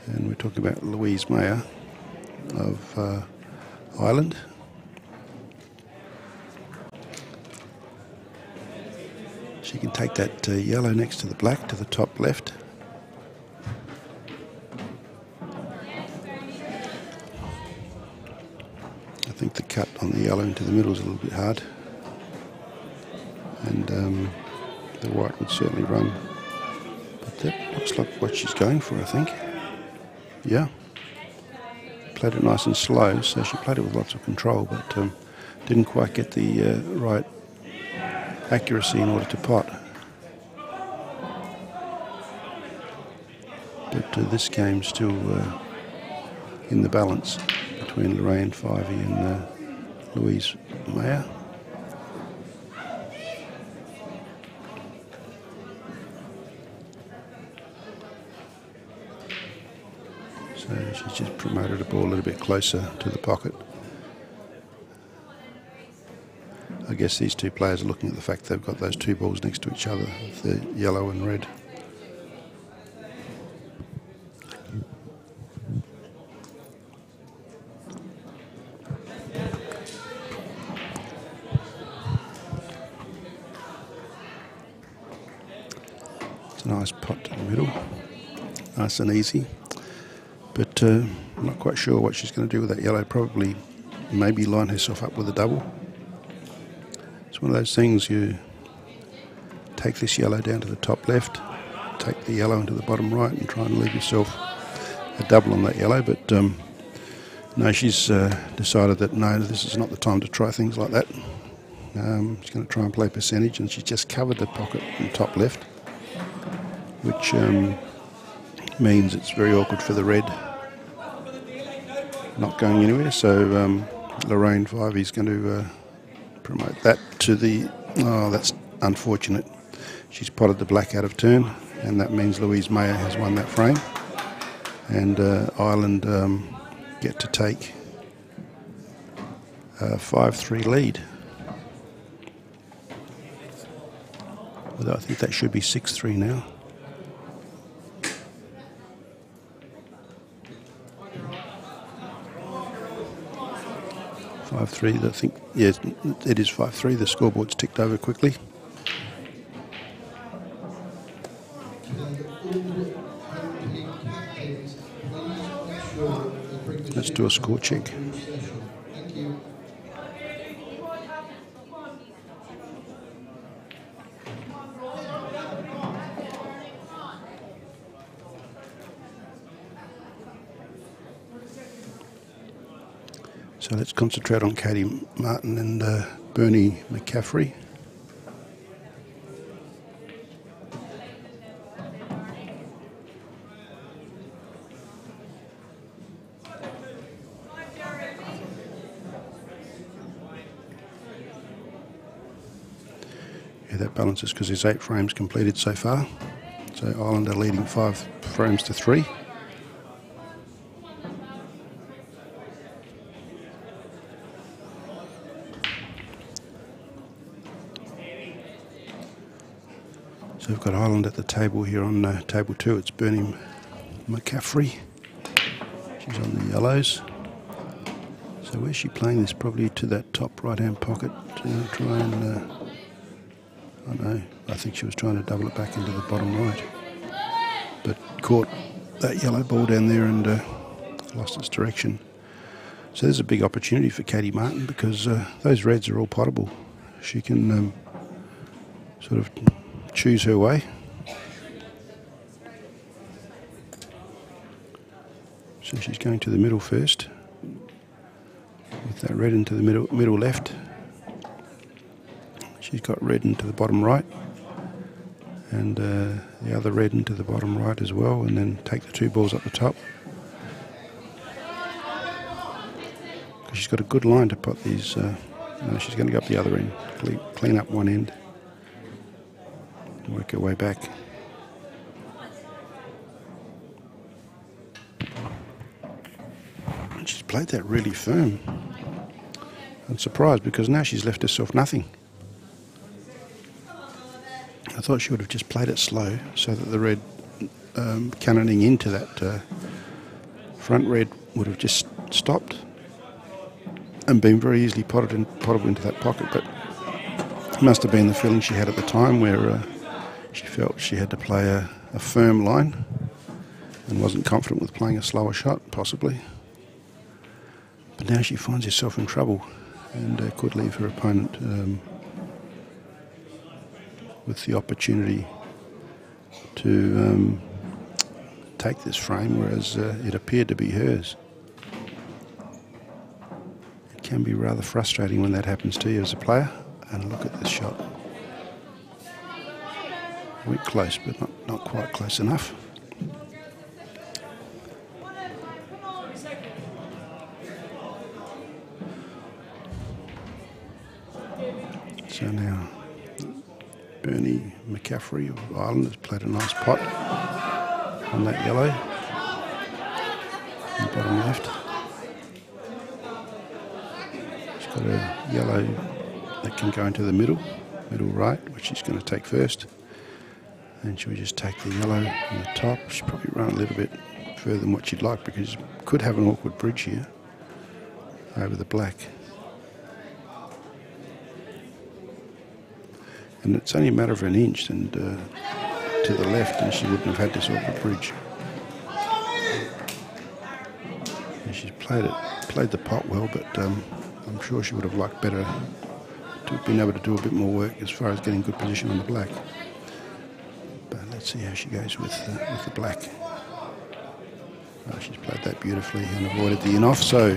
And we're talking about Louise Mayer of Ireland. She can take that yellow next to the black to the top left. I think the cut on the yellow into the middle is a little bit hard. And the white would certainly run. But that looks like what she's going for, I think. Yeah. Played it nice and slow, so she played it with lots of control, but didn't quite get the right accuracy in order to pot. But this game's still in the balance between Lorraine Fivey and Louise Mayer. So she's just promoted the ball a little bit closer to the pocket. I guess these two players are looking at the fact they've got those two balls next to each other, the yellow and red. It's a nice pot to the middle, nice and easy. But I'm not quite sure what she's going to do with that yellow. Probably maybe line herself up with a double. It's one of those things, you take this yellow down to the top left, take the yellow into the bottom right and try and leave yourself a double on that yellow. But no, she's decided that no, this is not the time to try things like that. She's going to try and play percentage, and she's just covered the pocket in the top left, which means it's very awkward for the red, not going anywhere. So Lorraine Fivey's going to promote that to the... Oh, that's unfortunate. She's potted the black out of turn, and that means Louise Mayer has won that frame. And Ireland get to take a 5-3 lead. Although I think that should be 6-3 now. 5-3, I think, yes, it is 5-3. The scoreboard's ticked over quickly. Let's do a score check. So let's concentrate on Katie Martin and Bernie McCaffrey. that balances because there's 8 frames completed so far. So Ireland are leading 5 frames to 3. So we've got Ireland at the table here on table 2. It's Bernie McCaffrey. She's on the yellows. So where's she playing this? Probably to that top right-hand pocket to try and... I know, I think she was trying to double it back into the bottom right. But caught that yellow ball down there and lost its direction. So there's a big opportunity for Katie Martin because those reds are all potable. She can sort of choose her way. So she's going to the middle first. With that red into the middle left. She's got red into the bottom right. And the other red into the bottom right as well, and then take the 2 balls up the top. She's got a good line to put these. She's going to go up the other end, clean up one end, work her way back. And she's played that really firm. I'm surprised because now she's left herself nothing. I thought she would have just played it slow so that the red cannoning into that front red would have just stopped and been very easily potted into that pocket. But it must have been the feeling she had at the time where she felt she had to play a firm line and wasn't confident with playing a slower shot, possibly. But now she finds herself in trouble and could leave her opponent with the opportunity to take this frame, whereas it appeared to be hers. It can be rather frustrating when that happens to you as a player. And look at this shot. Went close, but not quite close enough. So now Bernie McCaffrey of Ireland has played a nice pot on that yellow in the bottom left. She's got a yellow that can go into the middle right, which she's going to take first. And she'll just take the yellow on the top. She'll probably run a little bit further than what she'd like because you could have an awkward bridge here over the black. And it's only a matter of an inch and to the left, and she wouldn't have had this awkward bridge. And she's played the pot well, but I'm sure she would have liked better to have been able to do a bit more work as far as getting good position on the black. But let's see how she goes with the black. Oh, she's played that beautifully and avoided the in-off. So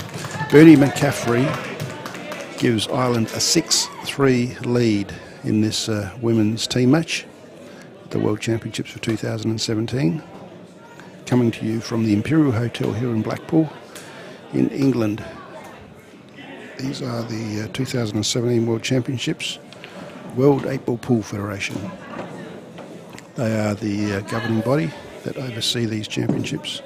Bernie McCaffrey gives Ireland a 6-3 lead in this women's team match at the World Championships for 2017. Coming to you from the Imperial Hotel here in Blackpool in England. These are the 2017 World Championships, World 8-Ball Pool Federation. They are the governing body that oversee these championships.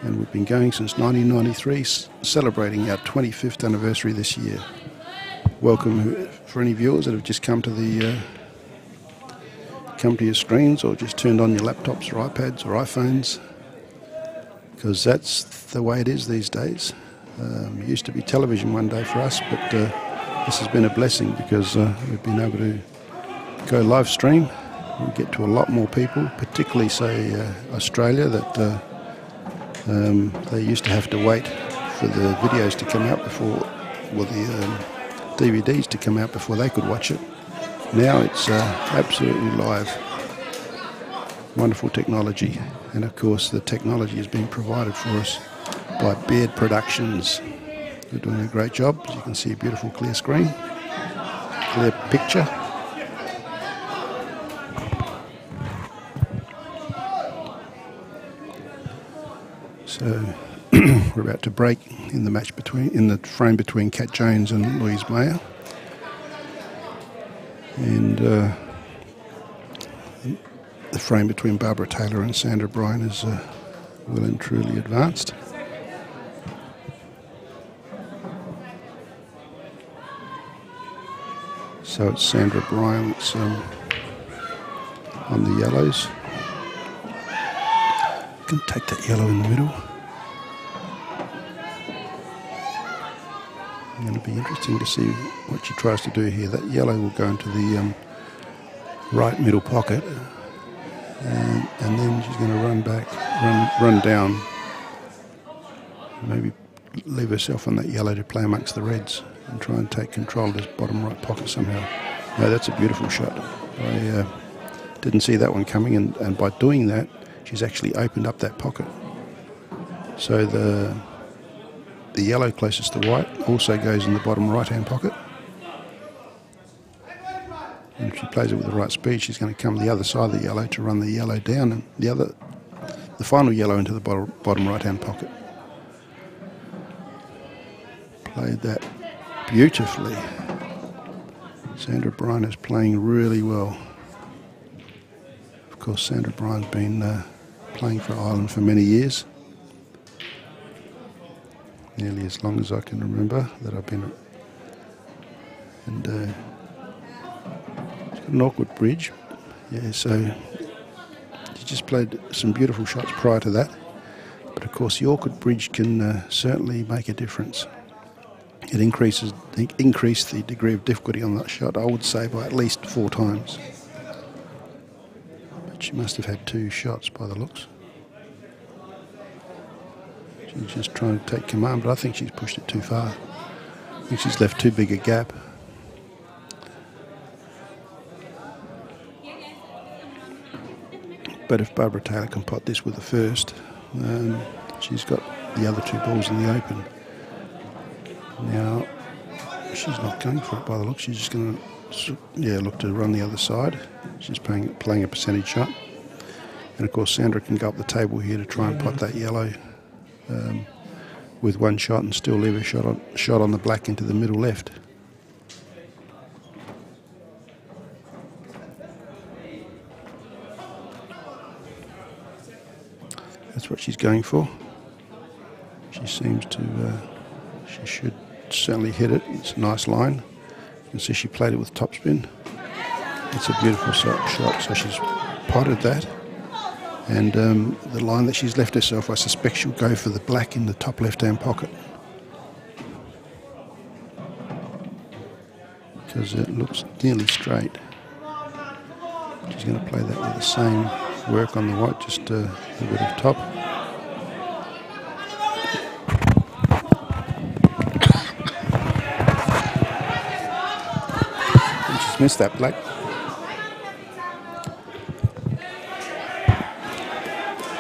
And we've been going since 1993, celebrating our 25th anniversary this year. Welcome for any viewers that have just come to your screens or just turned on your laptops or iPads or iPhones, because that's the way it is these days. It used to be television one day for us, but this has been a blessing because we've been able to go live stream. We get to a lot more people, particularly say Australia, that they used to have to wait for the videos to come out before, well, the DVDs to come out before they could watch it. Now it's absolutely live. Wonderful technology, and of course the technology has been provided for us by Beard Productions. They're doing a great job. As you can see, a beautiful clear screen, clear picture. So we're about to break in the frame between Kat Jones and Louise Mayer. And the frame between Barbara Taylor and Sandra Bryan is well and truly advanced. So it's Sandra Bryan that's on the yellows. Can take that yellow in the middle. And it'll be interesting to see what she tries to do here. That yellow will go into the right middle pocket, and then she's going to run back, run down, maybe leave herself on that yellow to play amongst the reds and try and take control of this bottom right pocket somehow. No, that's a beautiful shot. I didn't see that one coming, and by doing that, she's actually opened up that pocket. So the yellow closest to white also goes in the bottom right-hand pocket. And if she plays it with the right speed, she's going to come the other side of the yellow to run the yellow down and the final yellow into the bottom right-hand pocket. Played that beautifully. Sandra Bryan is playing really well. Of course, Sandra Bryan's been playing for Ireland for many years. Nearly as long as I can remember that I've been. And she's got an awkward bridge. Yeah, so she just played some beautiful shots prior to that. But of course, the awkward bridge can certainly make a difference. It increased the degree of difficulty on that shot, I would say, by at least 4 times. But she must have had 2 shots by the looks. She's just trying to take command, but I think she's pushed it too far. I think she's left too big a gap. But if Barbara Taylor can pot this with the first, she's got the other 2 balls in the open. Now, she's not going for it by the look. She's just going to, look to run the other side. She's playing a percentage shot. And of course, Sandra can go up the table here to try and pot that yellow with 1 shot and still leave a shot on the black into the middle left. That's what she's going for. She seems to, she should certainly hit it. It's a nice line. You can see she played it with topspin. It's a beautiful shot. So she's potted that. And the line that she's left herself, I suspect she'll go for the black in the top left-hand pocket. Because it looks nearly straight. She's going to play that with the same work on the white, just a bit of top. And she's missed that black.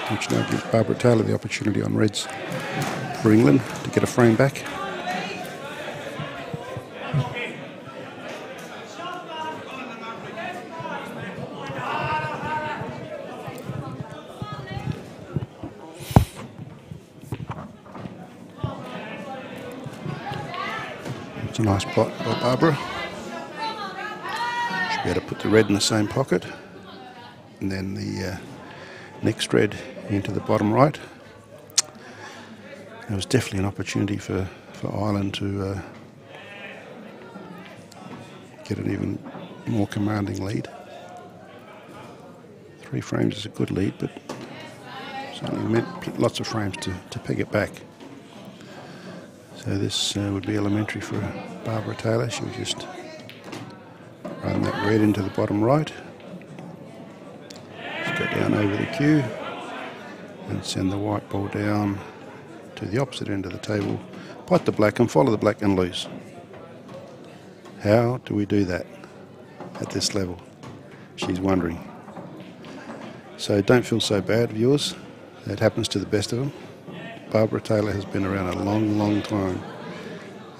Which now gives Barbara Taylor the opportunity on reds for England to get a frame back. It's a nice pot by Barbara. Should be able to put the red in the same pocket, and then the next red into the bottom right. It was definitely an opportunity for Ireland to get an even more commanding lead. 3 frames is a good lead, but certainly meant lots of frames to peg it back. So this would be elementary for Barbara Taylor. She'll just run that red into the bottom right. Go down over the cue and send the white ball down to the opposite end of the table, pot the black and follow the black and lose. How do we do that at this level? She's wondering. So don't feel so bad, viewers. That happens to the best of them. Barbara Taylor has been around a long, long time,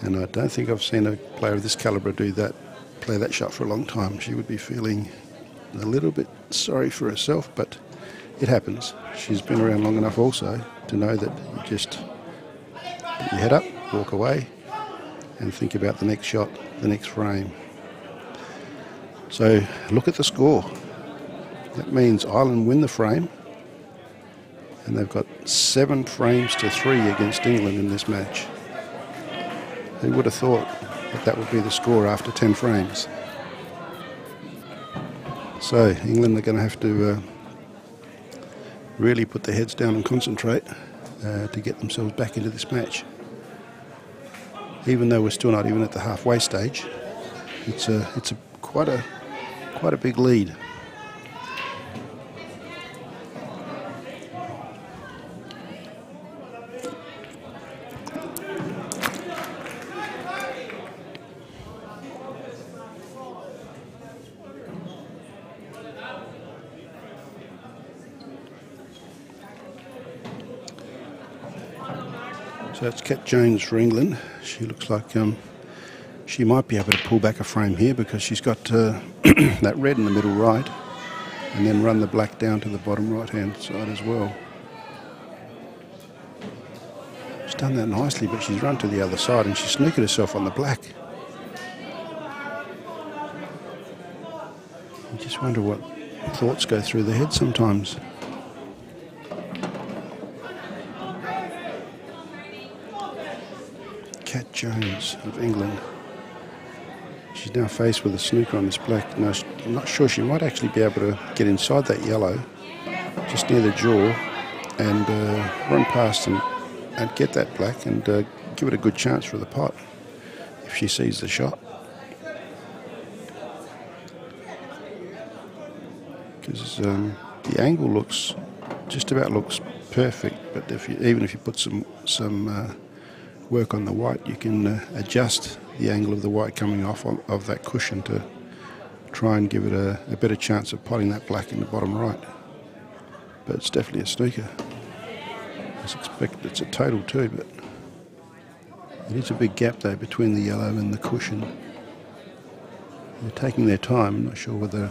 and I don't think I've seen a player of this calibre play that shot for a long time. She would be feeling a little bit sorry for herself, but it happens. She's been around long enough also to know that you just put your head up, walk away, and think about the next shot, the next frame. So look at the score. That means Ireland win the frame, and they've got 7 frames to 3 against England in this match. Who would have thought that that would be the score after 10 frames? So England are going to have to really put their heads down and concentrate to get themselves back into this match. Even though we're still not even at the halfway stage, it's quite a big lead. So it's Kat Jones for England. She looks like she might be able to pull back a frame here because she's got that red in the middle right, and then run the black down to the bottom right hand side as well. She's done that nicely, but she's run to the other side and she's snookered herself on the black. You just wonder what thoughts go through the head sometimes. Kat Jones of England. She's now faced with a snooker on this black. Now, I'm not sure, she might actually be able to get inside that yellow, just near the jaw, and run past and get that black and give it a good chance for the pot if she sees the shot. Because the angle looks, just about looks perfect, but even if you put some work on the white, you can adjust the angle of the white coming off of that cushion to try and give it a better chance of potting that black in the bottom right. But it's definitely a snooker. I suspect it's a total too, but it is a big gap though between the yellow and the cushion. They're taking their time. I'm not sure whether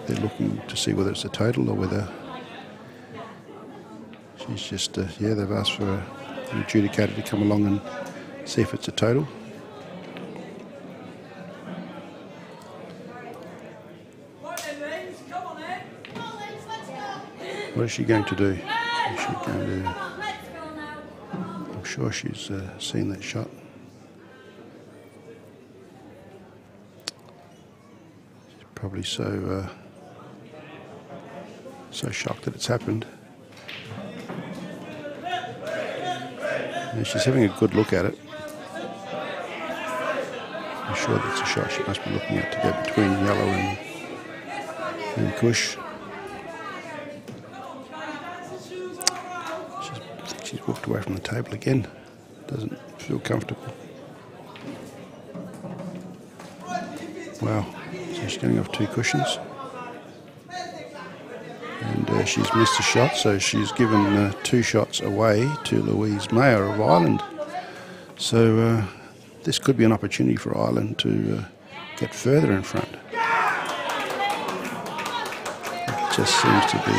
they're looking to see whether it's a total or whether she's just, yeah, they've asked for an adjudicator to come along and see if it's a total. What is she going to do? Is she going to... I'm sure she's seen that shot. She's probably so shocked that it's happened. And she's having a good look at it. I'm sure that's a shot she must be looking at to go between yellow and cush. She's walked away from the table again. Doesn't feel comfortable. Wow. So she's going off 2 cushions. And she's missed a shot, so she's given 2 shots away to Louise Mayer of Ireland. So this could be an opportunity for Ireland to get further in front. It just seems to be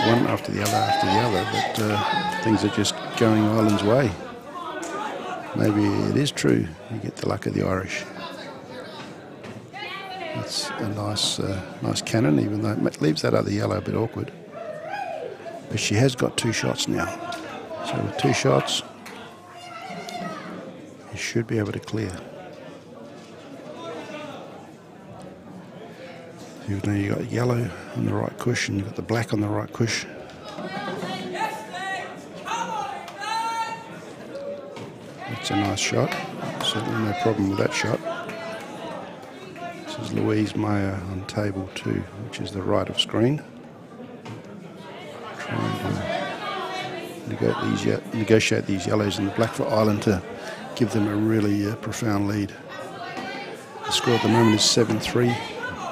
one after the other, but things are just going Ireland's way. Maybe it is true, you get the luck of the Irish. It's a nice cannon, even though it leaves that other yellow a bit awkward. But she has got 2 shots now. So with 2 shots, you should be able to clear. Even though you've got yellow on the right cushion, you've got the black on the right cushion. That's a nice shot. Certainly no problem with that shot. This is Louise Mayer on table 2, which is the right of screen. Trying to negotiate these yellows and the black for Ireland to give them a really profound lead. The score at the moment is 7-3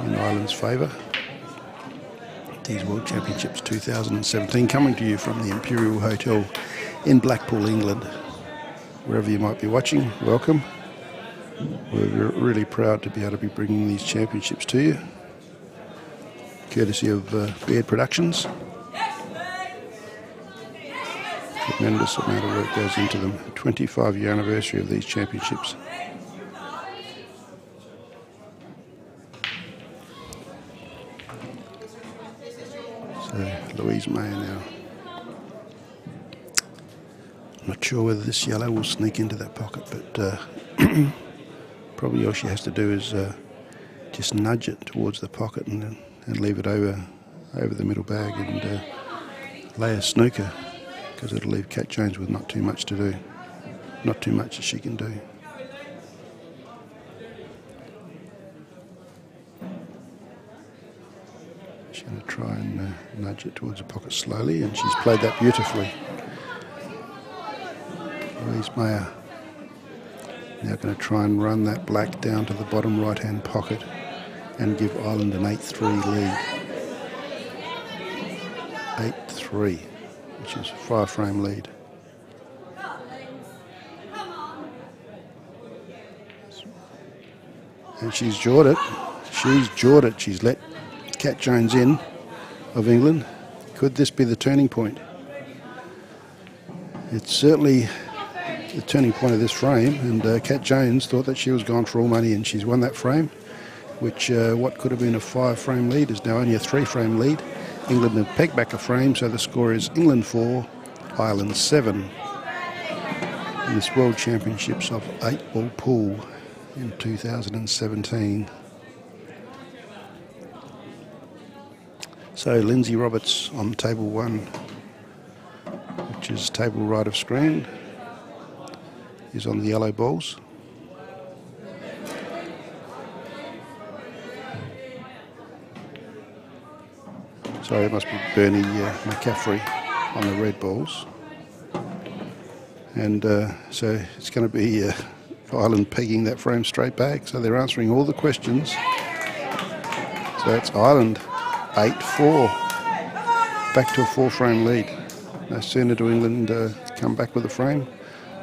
in Ireland's favour. These World Championships 2017 coming to you from the Imperial Hotel in Blackpool, England. Wherever you might be watching, welcome. We're really proud to be able to be bringing these championships to you, courtesy of Beard Productions. Tremendous amount of work goes into them. 25-year anniversary of these championships. So Louise Mayer now. I'm not sure whether this yellow will sneak into that pocket, but probably all she has to do is just nudge it towards the pocket and leave it over the middle bag and lay a snooker, because it'll leave Cat Jones with not too much to do. Not too much that she can do. She's going to try and nudge it towards the pocket slowly, and she's played that beautifully. Louise Mayer now going to try and run that black down to the bottom right-hand pocket and give Ireland an 8-3 lead. 8-3, which is a 5-frame lead. And she's jawed it. She's jawed it. She's let Cat Jones in of England. Could this be the turning point? It's certainly the turning point of this frame, and Cat Jones thought that she was gone for all money, and she's won that frame, which what could have been a 5-frame lead is now only a 3-frame lead. England have pegged back a frame, so the score is England 4, Ireland 7 in this World Championships of 8-ball pool in 2017. So Lindsay Roberts on table 1, which is table right of screen, is on the yellow balls. Sorry, it must be Bernie McCaffrey on the red balls. And so it's going to be Ireland pegging that frame straight back. So they're answering all the questions. So it's Ireland 8-4, back to a 4-frame lead. No sooner do England come back with a frame,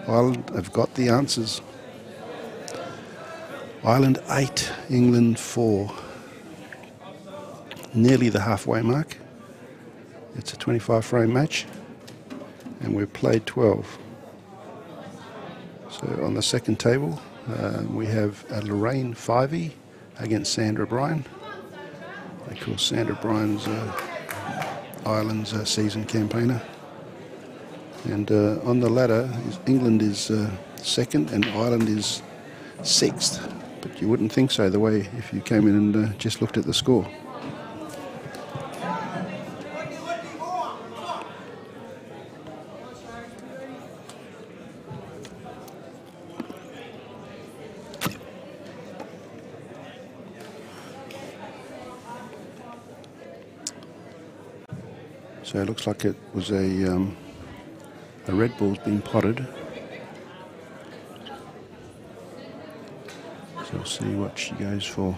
Ireland have got the answers. Ireland 8, England 4. Nearly the halfway mark. It's a 25-frame match, and we've played 12. So on the second table, we have Lorraine Fivey against Sandra Bryan. Of course, Sandra Bryan's Ireland's season campaigner. And on the ladder, England is second and Ireland is 6th. But you wouldn't think so the way if you came in and just looked at the score. So it looks like it was a red ball's been potted. So we'll see what she goes for.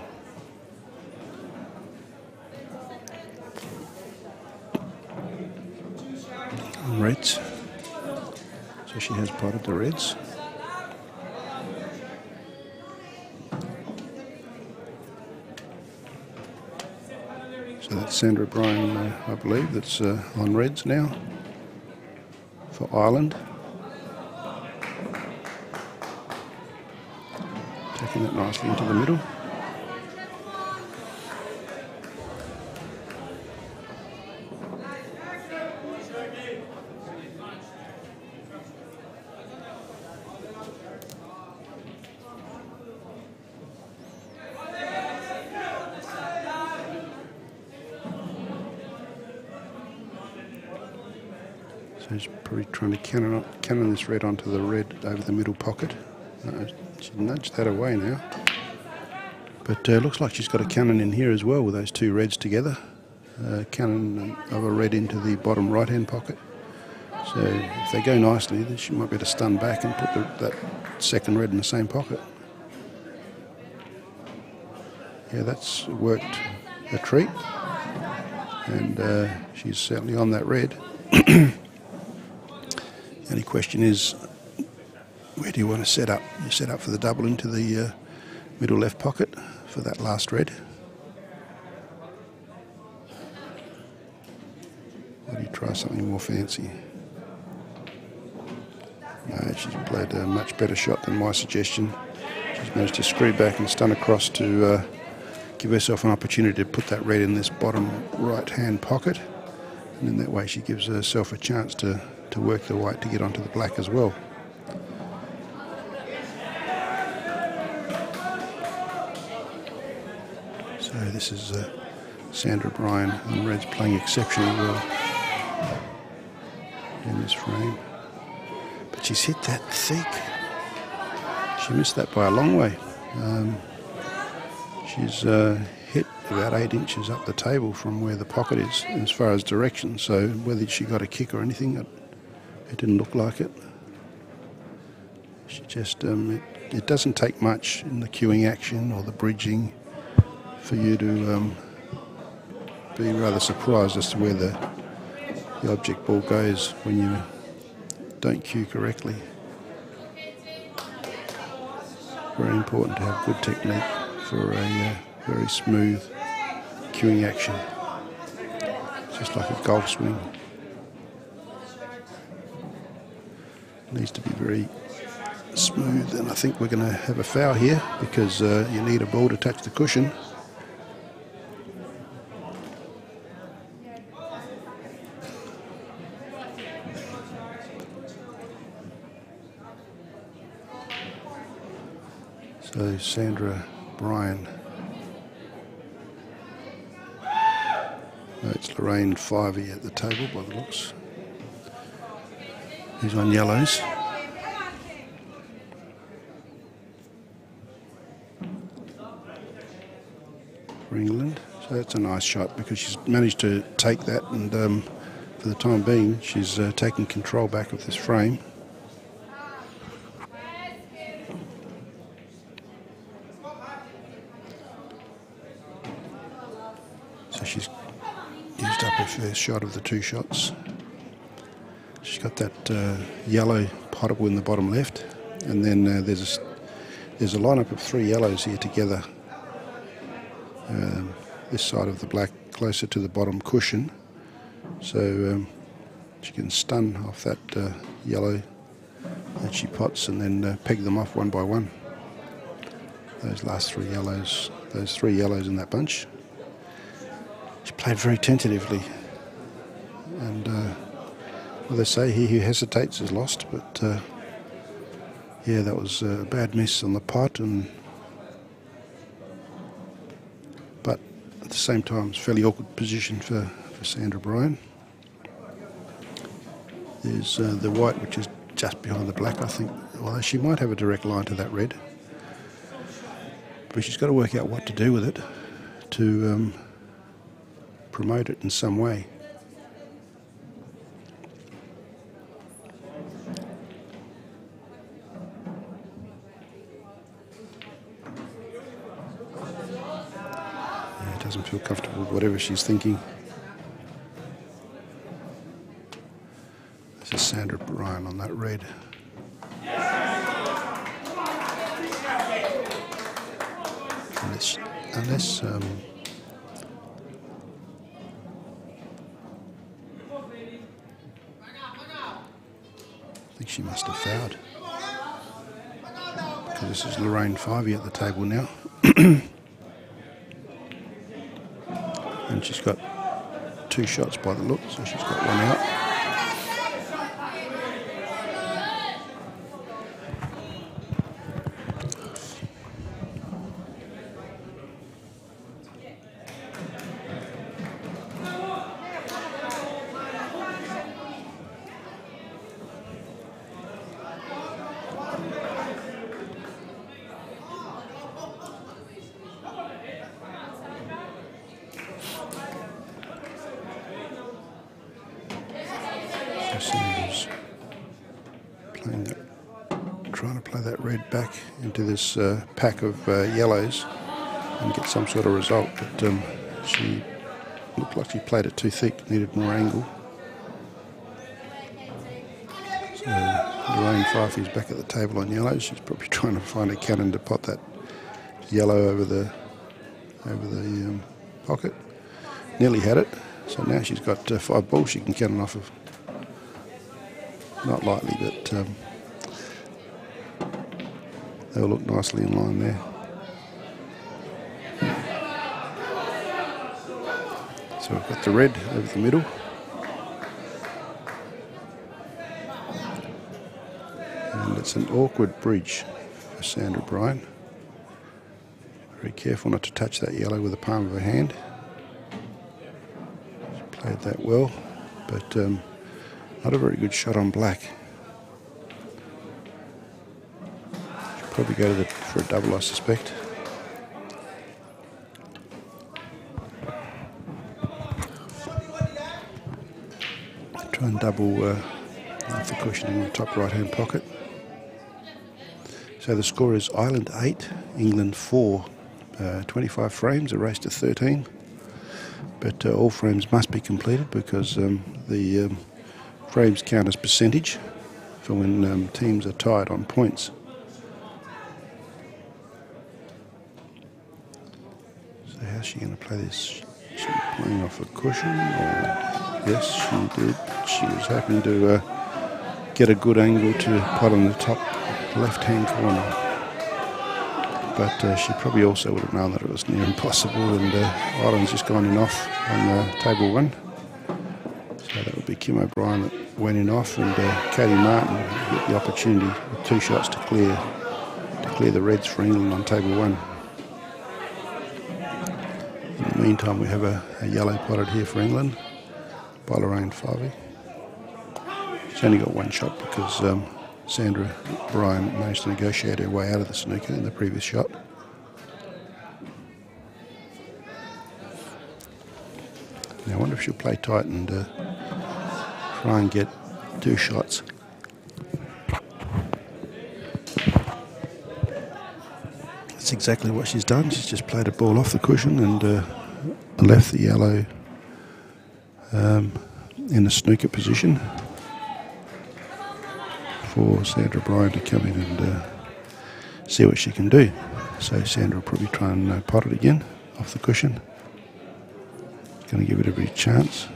Reds. So she has potted the reds. So that's Sandra Bryan, I believe, that's on reds now for Ireland. Taking that nicely into the middle. So he's probably trying to cannon this red onto the red over the middle pocket. She nudged that away now. But looks like she's got a cannon in here as well with those two reds together. Cannon of a red into the bottom right-hand pocket. So if they go nicely, then she might be able to stun back and put that second red in the same pocket. Yeah, that's worked a treat. And she's certainly on that red. The only question is, where do you want to set up? You set up for the double into the middle left pocket for that last red. Or do you try something more fancy? No, she's played a much better shot than my suggestion. She's managed to screw back and stun across to give herself an opportunity to put that red in this bottom right-hand pocket. And in that way she gives herself a chance to work the white to get onto the black as well. So this is Sandra Bryan on red's playing exceptionally well in this frame. But she's hit that thick. She missed that by a long way. She's hit about 8 inches up the table from where the pocket is as far as direction. So whether she got a kick or anything, it didn't look like it. She just, it doesn't take much in the cueing action or the bridging for you to be rather surprised as to where the object ball goes when you don't cue correctly. Very important to have good technique for a very smooth cueing action. It's just like a golf swing. It needs to be very smooth, and I think we're going to have a foul here because you need a ball to touch the cushion. So Sandra Bryan. No, it's Lorraine Fivey at the table by the looks. He's on yellows. For England. So that's a nice shot because she's managed to take that, and for the time being she's taking control back of this frame. So she's used up her first shot of the 2 shots. She's got that yellow potable in the bottom left, and then there's a lineup of 3 yellows here together. This side of the black closer to the bottom cushion, so she can stun off that yellow that she pots and then peg them off one by one. Those last 3 yellows, those 3 yellows in that bunch. She played very tentatively, and well, they say he who hesitates is lost, but yeah, that was a bad miss on the pot, but at the same time it's a fairly awkward position for Sandra Bryan. There's the white, which is just behind the black, I think. Well, she might have a direct line to that red, but she's got to work out what to do with it to promote it in some way. Yeah, doesn't feel comfortable with whatever she's thinking. This is Sandra Bryan on that red. Unless I think she must have fouled, because this is Lorraine Fivey at the table now. And she's got 2 shots by the look, so she's got 1 out. Sanders trying to play that red back into this pack of yellows and get some sort of result, but she looked like she played it too thick, needed more angle. So Lorraine Fivey's back at the table on yellows. She's probably trying to find a cannon to pot that yellow over the pocket. Nearly had it. So now she's got 5 balls she can cannon off of. Not lightly, but They'll look nicely in line there. So we've got the red over the middle. And it's an awkward bridge for Sandra Bryan. Very careful not to touch that yellow with the palm of her hand. She played that well, but not a very good shot on black. She'll probably go to for a double, I suspect. Try and double off the cushion in the top right-hand pocket. So the score is Ireland 8, England 4. 25 frames, a race to 13. But all frames must be completed because the frames count as percentage for when teams are tied on points. So how's she going to play this? Is she playing off a cushion? Or yes, she did. She was hoping to get a good angle to pot on the top left-hand corner. But she probably also would have known that it was near impossible, and Ireland's just gone in off on table 1. So that would be Kim O'Brien that went in off, and Katie Martin get the opportunity with 2 shots to clear the reds for England on table 1. In the meantime, we have a yellow potted here for England by Lorraine Favey. She's only got 1 shot because Sandra Bryan managed to negotiate her way out of the snooker in the previous shot. Now I wonder if she'll play tight and try and get 2 shots. That's exactly what she's done. She's just played a ball off the cushion and left the yellow in a snooker position for Sandra Bryan to come in and see what she can do. So Sandra will probably try and pot it again off the cushion. Going to give it every chance.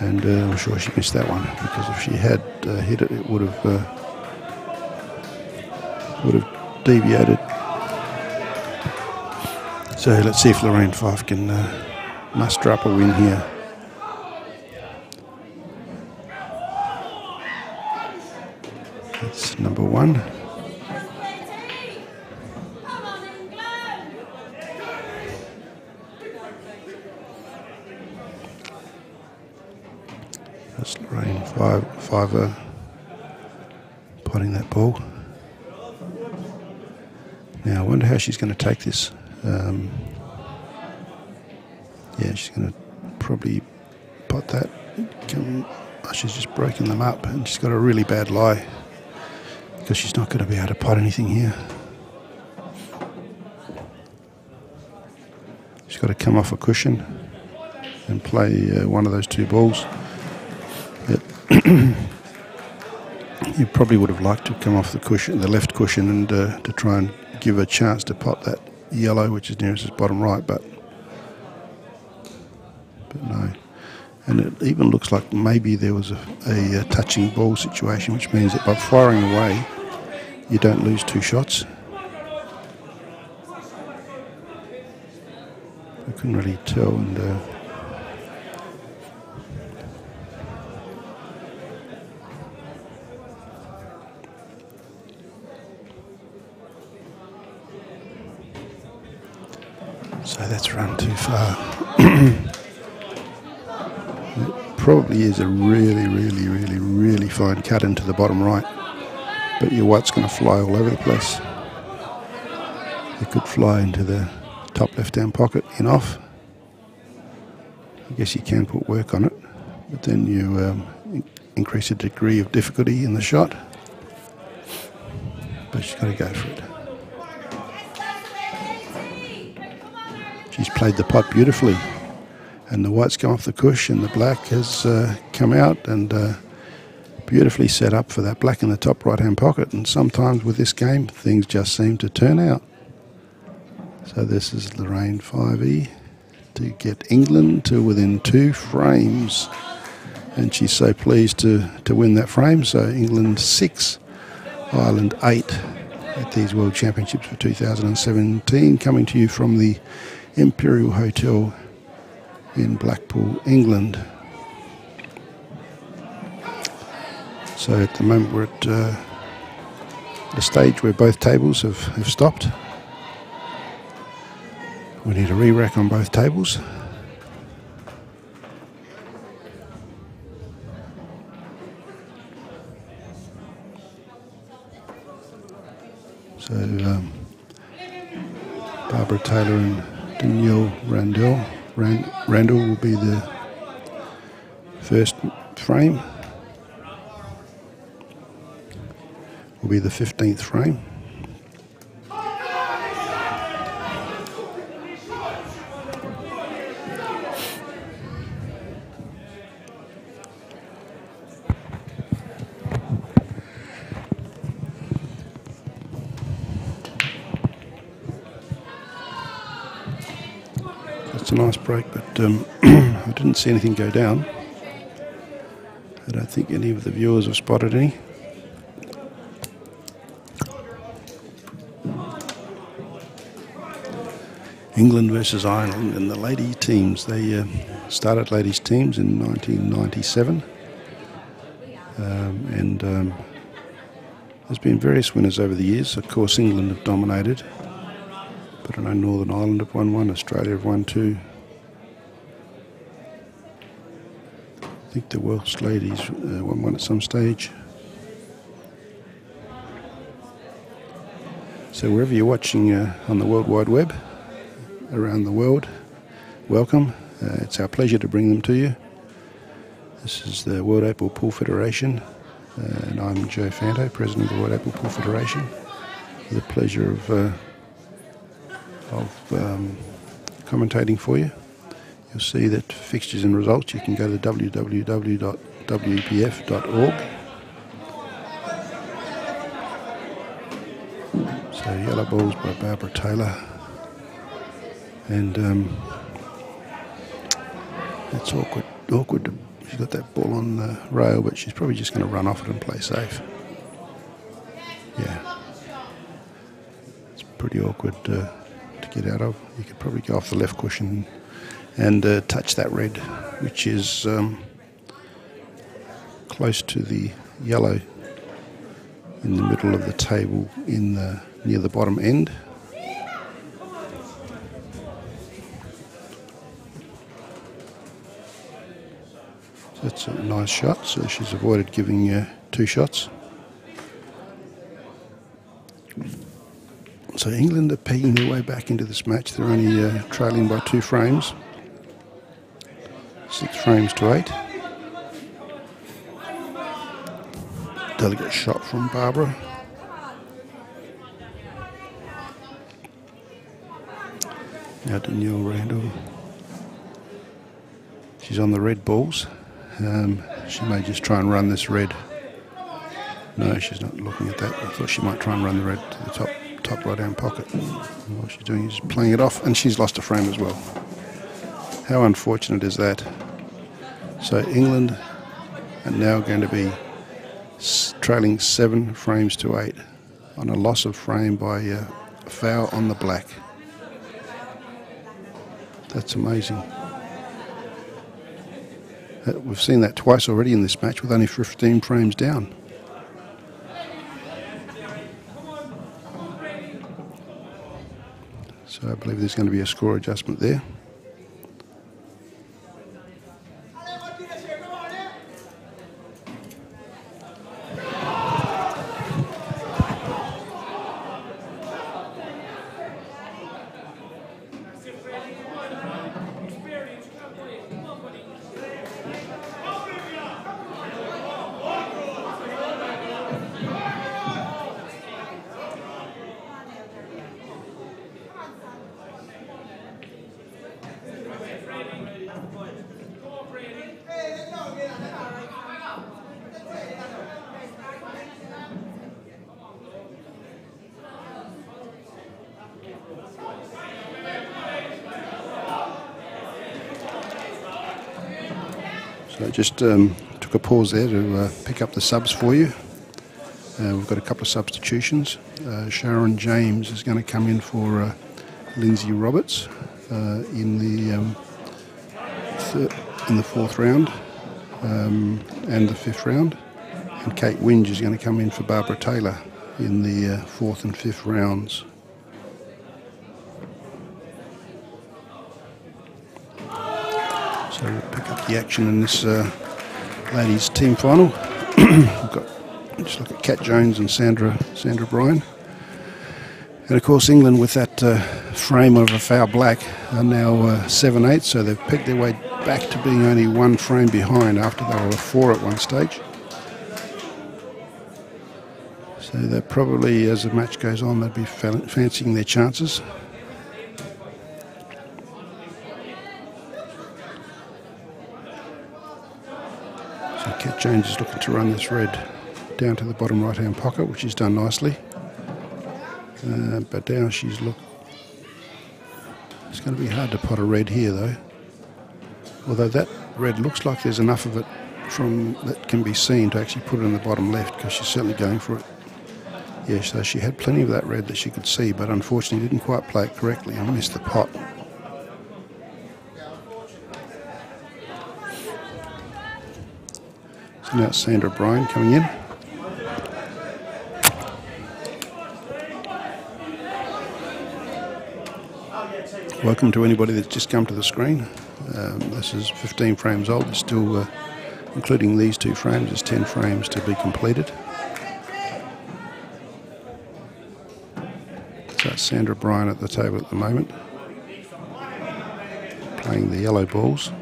And I'm sure she missed that one, because if she had hit it, it would have deviated. So let's see if Lorraine Fife can muster up a win here. That's number 1. That's Lorraine Fiver potting that ball. Now I wonder how she's going to take this. Yeah, she's going to probably pot that. She's just breaking them up, and she's got a really bad lie, because she's not going to be able to pot anything here. She's got to come off a cushion and play one of those 2 balls. But you probably would have liked to come off the cushion, the left cushion, and to try and give a chance to pot that yellow, which is nearest his bottom right, but no. And it even looks like maybe there was a touching ball situation, which means that by firing away, you don't lose 2 shots. I couldn't really tell, and so that's run too far. It probably is a really fine cut into the bottom right, but your white's going to fly all over the place. It could fly into the top left-hand pocket in off. I guess you can put work on it, but then you increase the degree of difficulty in the shot. But she's got to go for it. She's played the pot beautifully, and the white's come off the cush, and the black has come out and beautifully set up for that black in the top right-hand pocket. And sometimes with this game, things just seem to turn out. So this is Lorraine Fivey to get England to within 2 frames, and she's so pleased to win that frame. So England 6, Ireland 8 at these World Championships for 2017, coming to you from the Imperial Hotel in Blackpool, England. So at the moment we're at the stage where both tables have stopped. We need a re-rack on both tables. So Barbara Taylor and Danielle Randall will be the first frame. Will be the 15th frame. It's a nice break, but I didn't see anything go down. I don't think any of the viewers have spotted any. England versus Ireland in the lady teams. They started ladies teams in 1997, and there's been various winners over the years. Of course, England have dominated, but I know Northern Ireland have won one, Australia have won two. I think the Welsh ladies won one at some stage. So wherever you're watching on the World Wide Web, around the world, welcome. It's our pleasure to bring them to you. This is the World 8-Ball Pool Federation, and I'm Joe Fanto, President of the World 8-Ball Pool Federation. With the pleasure of commentating for you. You'll see that for fixtures and results you can go to www.wepf.org. So Yellow Balls by Barbara Taylor. And it's awkward. She's got that ball on the rail, but she's probably just going to run off it and play safe. Yeah, it's pretty awkward to get out of. You could probably go off the left cushion and touch that red, which is close to the yellow in the middle of the table near the bottom end. That's a nice shot, so she's avoided giving two shots. So England are pegging their way back into this match. They're only trailing by 2 frames. 6 frames to 8. Delicate shot from Barbara. Now Danielle Randall. She's on the red balls. She may just try and run this red. No, she's not looking at that. I thought she might try and run the red to the top right-hand pocket. And what she's doing is playing it off, and she's lost a frame as well. How unfortunate is that? So England are now going to be trailing 7 frames to 8 on a loss of frame by a foul on the black. That's amazing. We've seen that twice already in this match with only 15 frames down. So I believe there's going to be a score adjustment there. So I just took a pause there to pick up the subs for you. We've got a couple of substitutions. Sharon James is going to come in for Lindsay Roberts in the fourth round and the fifth round. And Kate Winge is going to come in for Barbara Taylor in the fourth and fifth rounds. So we'll pick up the action in this ladies' team final. We've got, just look at Kat Jones and Sandra Bryan. And of course England, with that frame of a foul black, are now 7-8, so they've pegged their way back to being only one frame behind after they were 4 at one stage. So they're probably, as the match goes on, they'll be fancying their chances. So Kat Jones is looking to run this red down to the bottom right hand pocket, which she's done nicely. But now it's going to be hard to pot a red here though. Although that red looks like there's enough of it that can be seen to actually put it in the bottom left, because she's certainly going for it. Yeah, so she had plenty of that red that she could see, but unfortunately didn't quite play it correctly and missed the pot. So now it's Sandra Bryan coming in. Welcome to anybody that's just come to the screen. This is 15 frames old. It's still, including these 2 frames, there's 10 frames to be completed. So that's Sandra Bryan at the table at the moment, playing the yellow balls.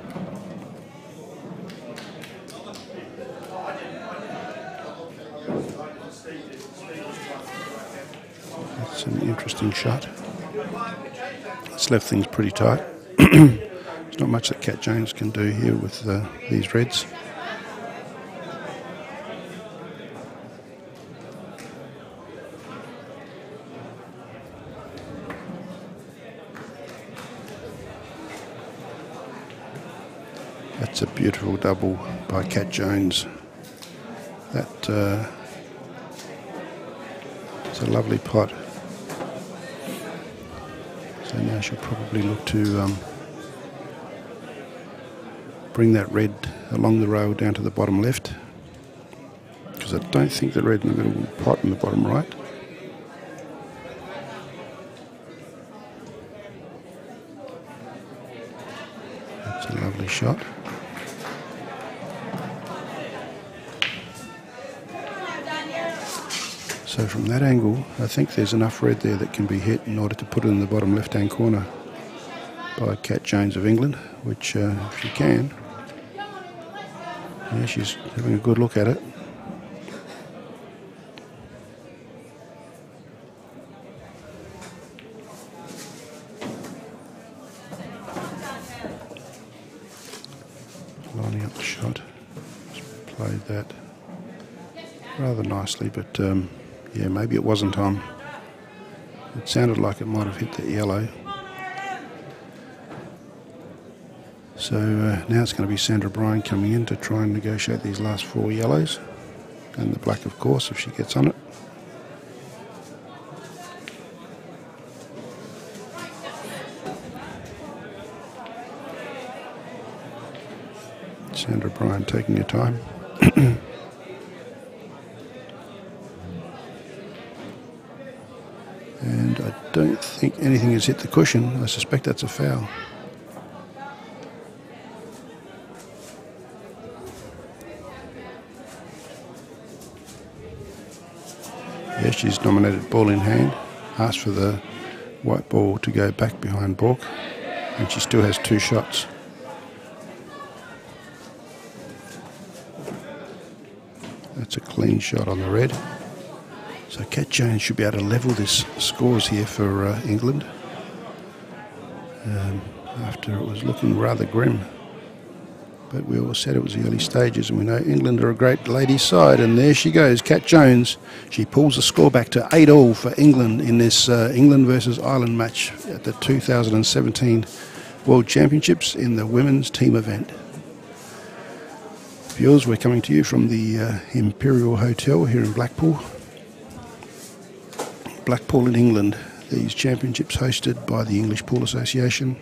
That's an interesting shot. It's left things pretty tight. There's not much that Kat Jones can do here with these reds. That's a beautiful double by Kat Jones. It's a lovely pot. So now she'll probably look to bring that red along the row down to the bottom left, because I don't think the red in the middle will pot in the bottom right. That's a lovely shot. So from that angle, I think there's enough red there that can be hit in order to put it in the bottom left-hand corner by Kat Jones of England, which, if she can, yeah, she's having a good look at it. Lining up the shot, just played that rather nicely, but yeah, maybe it wasn't on. It sounded like it might have hit the yellow. So now it's going to be Sandra Bryan coming in to try and negotiate these last 4 yellows, and the black, of course, if she gets on it. Sandra Bryan taking her time. And I don't think anything has hit the cushion. I suspect that's a foul. Yeah, she's nominated ball in hand, asked for the white ball to go back behind Bork, and she still has 2 shots. That's a clean shot on the red. So Kat Jones should be able to level this scores here for England, after it was looking rather grim. But we all said it was the early stages, and we know England are a great ladies' side, and there she goes, Kat Jones. She pulls the score back to 8-all for England in this England versus Ireland match at the 2017 World Championships in the women's team event. Viewers, we're coming to you from the Imperial Hotel here in Blackpool. Blackpool in England. These championships hosted by the English Pool Association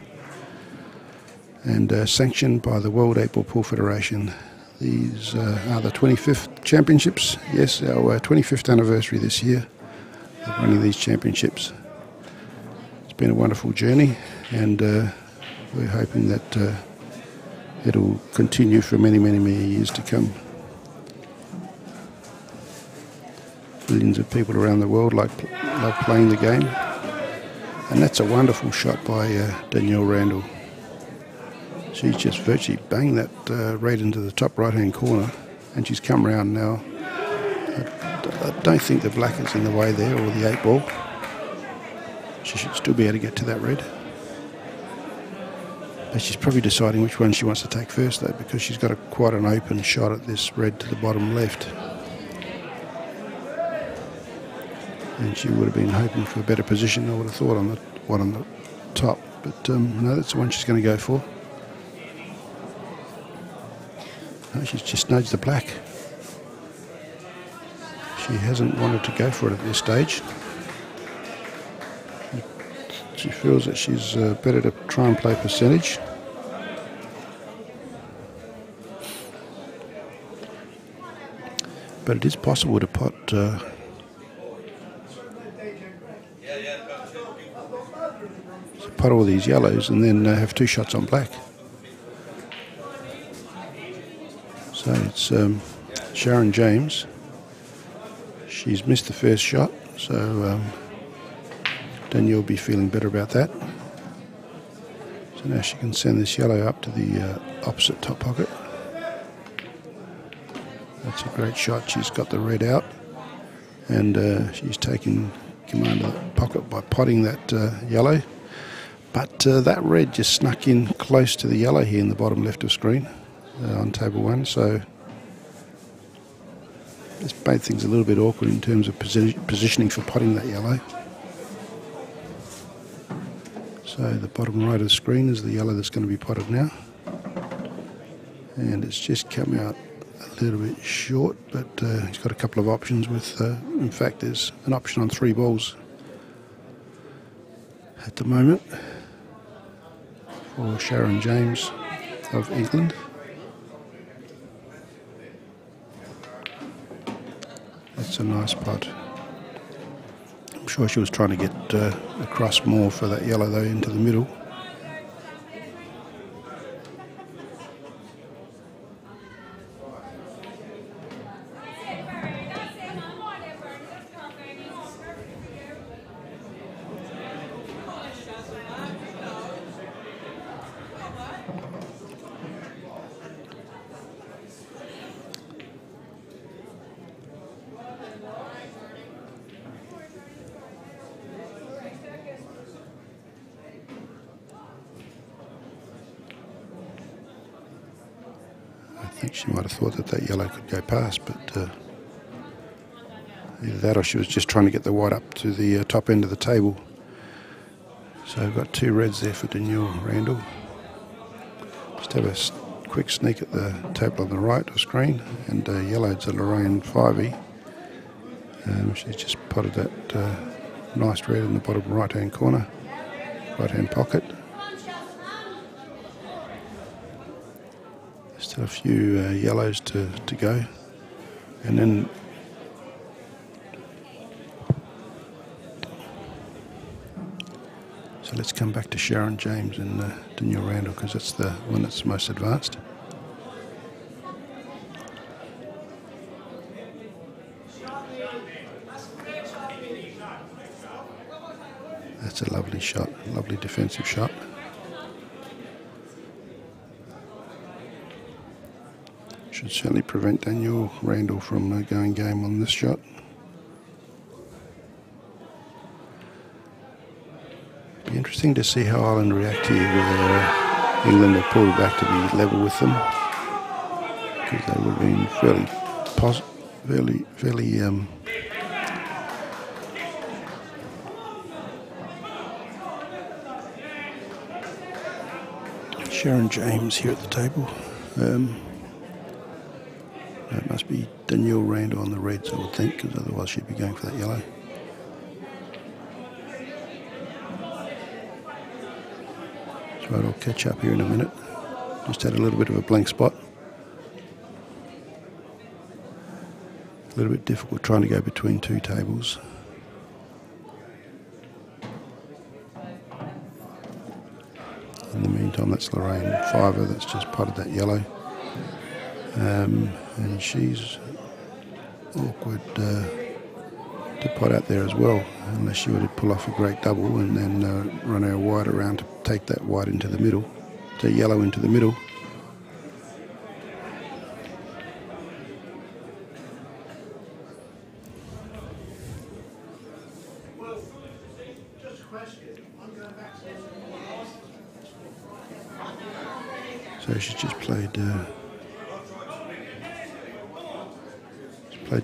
and sanctioned by the World 8-Ball Pool Federation. These are the 25th championships. Yes, our 25th anniversary this year of running these championships. It's been a wonderful journey, and we're hoping that it'll continue for many, many, many years to come. Millions of people around the world love playing the game, and that's a wonderful shot by Danielle Randall. She's just virtually banged that right into the top right-hand corner, and she's come round now. I don't think the black is in the way there, or the 8-ball. She should still be able to get to that red. But she's probably deciding which one she wants to take first, though, because she's got quite an open shot at this red to the bottom left. And she would have been hoping for a better position, I would have thought, on the one on the top. But no, that's the one she's going to go for. No, she's just nudged the black. She hasn't wanted to go for it at this stage. She feels that she's better to try and play percentage. But it is possible to pot all these yellows and then have two shots on black. So it's Sharon James. She's missed the first shot, so Danielle will be feeling better about that. So now she can send this yellow up to the opposite top pocket. That's a great shot. She's got the red out, and she's taking command of the pocket by potting that yellow. But that red just snuck in close to the yellow here in the bottom left of screen on table 1, so it's made things a little bit awkward in terms of positioning for potting that yellow. So the bottom right of the screen is the yellow that's going to be potted now, and it's just come out a little bit short, but he's got a couple of options with, in fact there's an option on 3 balls at the moment for Sharon James of England. That's a nice putt. I'm sure she was trying to get across more for that yellow though into the middle. I think she might have thought that that yellow could go past, but either that or she was just trying to get the white up to the top end of the table. So we've got 2 reds there for Danielle Randall. Just have a quick sneak at the table on the right of screen, and yellow to Lorraine Fivey. She's just potted that nice red in the bottom right-hand corner, right-hand pocket. Still a few yellows to go, and then so let's come back to Sharon James and Danielle Randall, because that's the one that's most advanced. That's a lovely shot, lovely defensive shot. Should certainly prevent Danielle Randall from going game on this shot. Be interesting to see how Ireland react here, whether England have pulled back to be level with them, because they would have been fairly Sharon James here at the table. It must be Danielle Randall on the reds, I would think, because otherwise she'd be going for that yellow. So I'll catch up here in a minute. Just had a little bit of a blank spot. A little bit difficult trying to go between two tables. In the meantime, that's Lorraine Fiver that's just potted that yellow. And she's awkward to pot out there as well, unless she were to pull off a great double and then run her white around to take that white into the middle, the yellow into the middle. So she's just played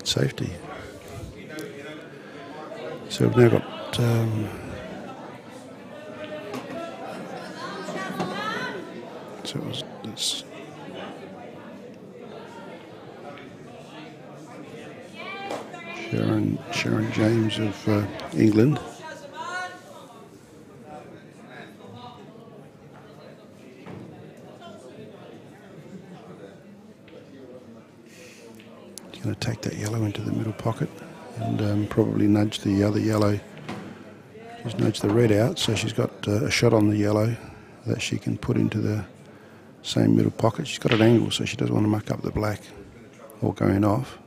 safety. So we've now got so it was this Sharon James of England. Going to take that yellow into the middle pocket and probably nudge the other yellow. Just nudge the red out, so she's got a shot on the yellow that she can put into the same middle pocket. She's got an angle, so she doesn't want to muck up the black or going off.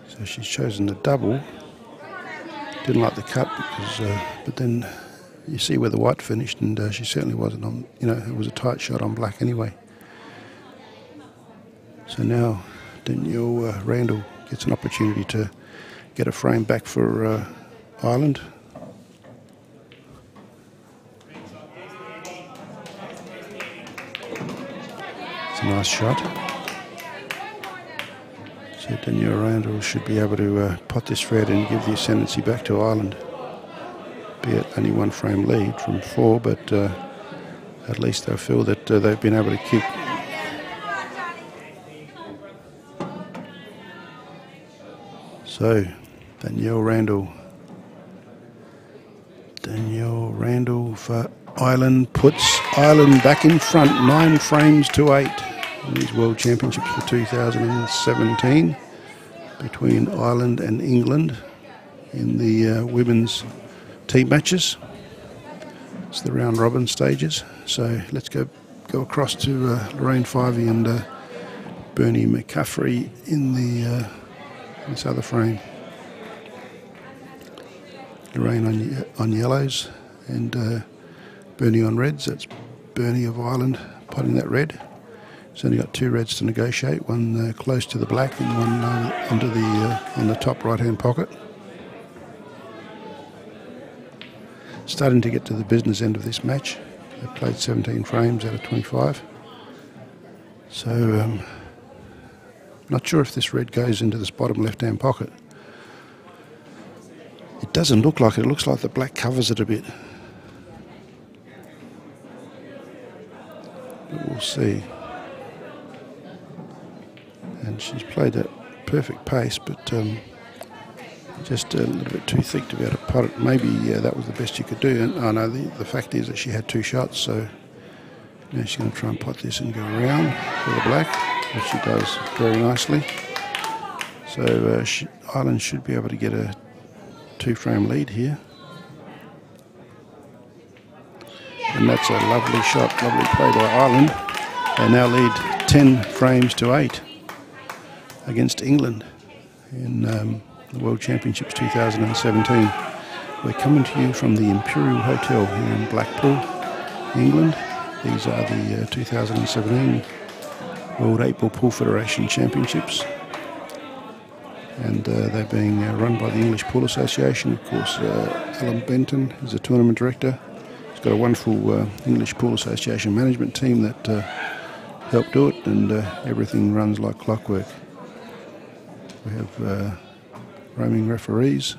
So she's chosen the double. Didn't like the cut because, but then you see where the white finished, and she certainly wasn't on. You know, it was a tight shot on black anyway. So now Danielle Randall gets an opportunity to get a frame back for Ireland. It's a nice shot. So Danielle Randall should be able to pot this red and give the ascendancy back to Ireland. Be it only one frame lead from 4, but at least they'll feel that they've been able to keep. So Danielle Randall for Ireland puts Ireland back in front, 9 frames to 8. In these World Championships for 2017 between Ireland and England in the women's team matches. It's the round robin stages. So let's go across to Lorraine Fivey and Bernie McCaffrey in the this other frame. Lorraine on yellows and Bernie on reds. That's Bernie of Ireland potting that red. He's only got 2 reds to negotiate, one close to the black and one under on the top right-hand pocket. Starting to get to the business end of this match. They've played 17 frames out of 25. So, not sure if this red goes into this bottom left-hand pocket. It doesn't look like it. It looks like the black covers it a bit. But we'll see. And she's played at perfect pace, but just a little bit too thick to be able to pot it. Maybe that was the best you could do. And oh no, the fact is that she had 2 shots, so now she's going to try and pot this and go around for the black, which she does very nicely. So Ireland should be able to get a 2-frame lead here. And that's a lovely shot, lovely play by Ireland. They now lead 10 frames to 8. Against England in the World Championships 2017. We're coming to you from the Imperial Hotel here in Blackpool, England. These are the 2017 World 8-Ball Pool Federation Championships, and they're being run by the English Pool Association. Of course, Alan Benton is the tournament director. He's got a wonderful English Pool Association management team that helped do it, and everything runs like clockwork. We have roaming referees,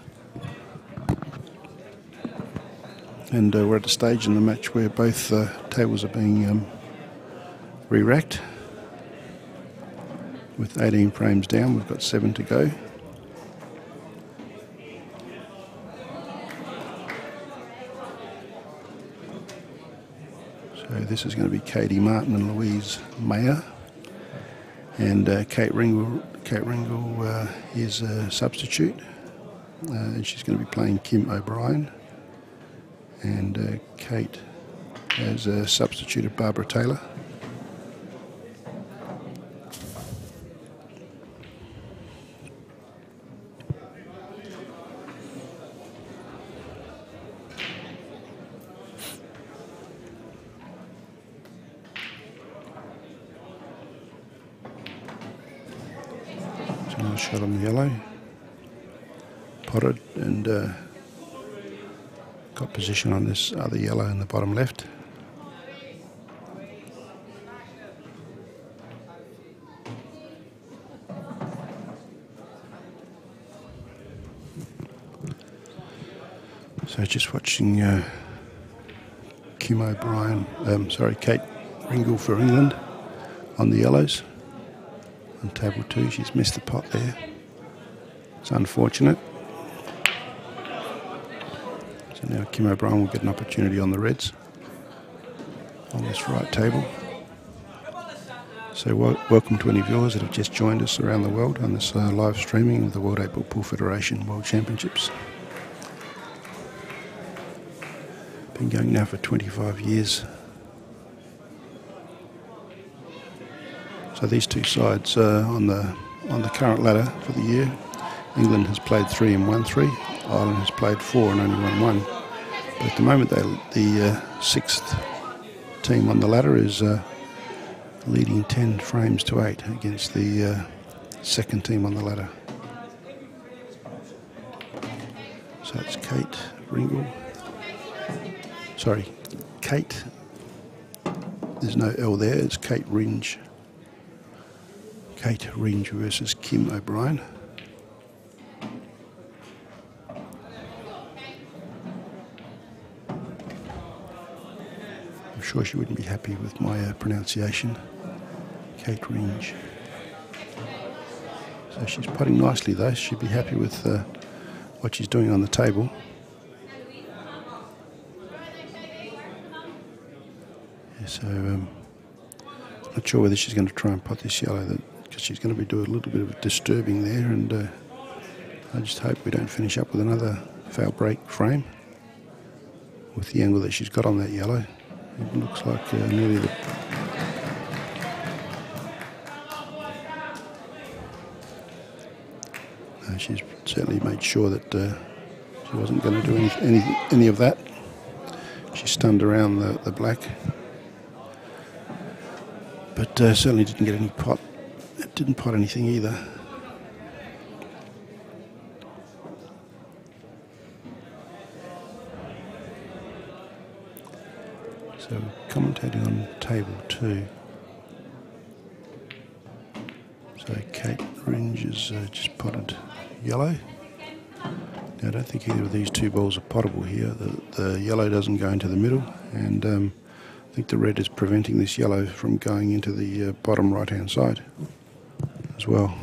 And we're at the stage in the match where both tables are being re-racked. With 18 frames down, we've got 7 to go. So this is going to be Katie Martin and Louise Mayer. And Kate Ringle is a substitute. And she's going to be playing Kim O'Brien. And Kate has substituted Barbara Taylor. Another shot on the yellow, potted, and got position on this other yellow in the bottom left. So just watching Kim O'Brien, Kate Ringle for England on the yellows. On table 2, she's missed the pot there. It's unfortunate. So now Kim O'Brien will get an opportunity on the reds on this right table. So welcome to any viewers that have just joined us around the world on this live streaming of the World 8-Ball Pool Federation World Championships. Been going now for 25 years. So these two sides on the current ladder for the year, England has played 3 and won 3. Ireland has played 4 and only won 1. But at the moment, the 6th team on the ladder is leading 10 frames to 8 against the 2nd team on the ladder. So it's Kate Ringle. Sorry, Kate. There's no L there. It's Kate Ringe. Kate Ringe versus Kim O'Brien. I'm sure she wouldn't be happy with my pronunciation. Kate Ringe. So she's putting nicely though. She'd be happy with what she's doing on the table. Yeah, so not sure whether she's going to try and pot this yellow, because she's going to be doing a little bit of disturbing there, and I just hope we don't finish up with another foul break frame with the angle that she's got on that yellow. It looks like nearly the... she's certainly made sure that she wasn't going to do any of that. She stunned around the black, but certainly didn't get any pot. It didn't pot anything either. So commentating on table 2. So Kate Ringe has just potted yellow. Now I don't think either of these two balls are pottable here. The yellow doesn't go into the middle, and I think the red is preventing this yellow from going into the bottom right hand side as well.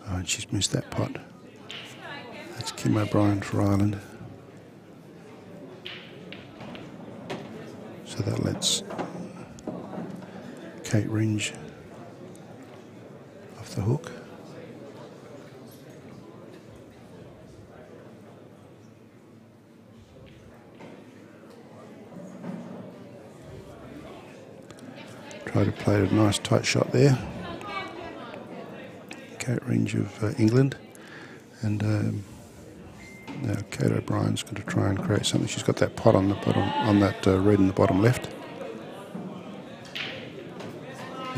Oh, and she's missed that pot. That's Kim O'Brien for Ireland. So that lets Kate Ringe off the hook. Try to play a nice tight shot there. Kate Ringe of England, and now Kate O'Brien's going to try and create something. She's got that pot on the bottom, on that red in the bottom left.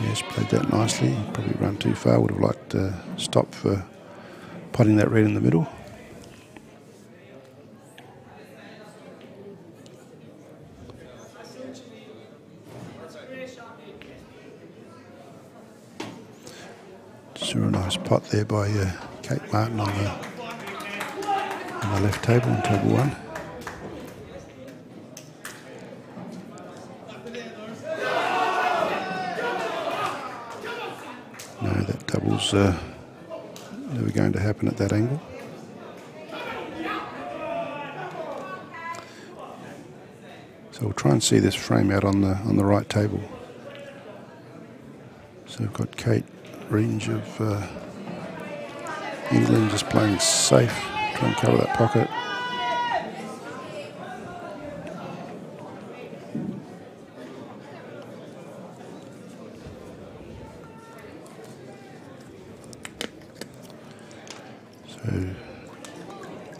Yes, played that nicely. Probably run too far. Would have liked to stop for potting that red in the middle. nice pot there by Kate Martin on the left table in table 1. No, that double's never going to happen at that angle. So we'll try and see this frame out on the right table. So we've got Kate Range of England just playing safe, trying to cover that pocket. So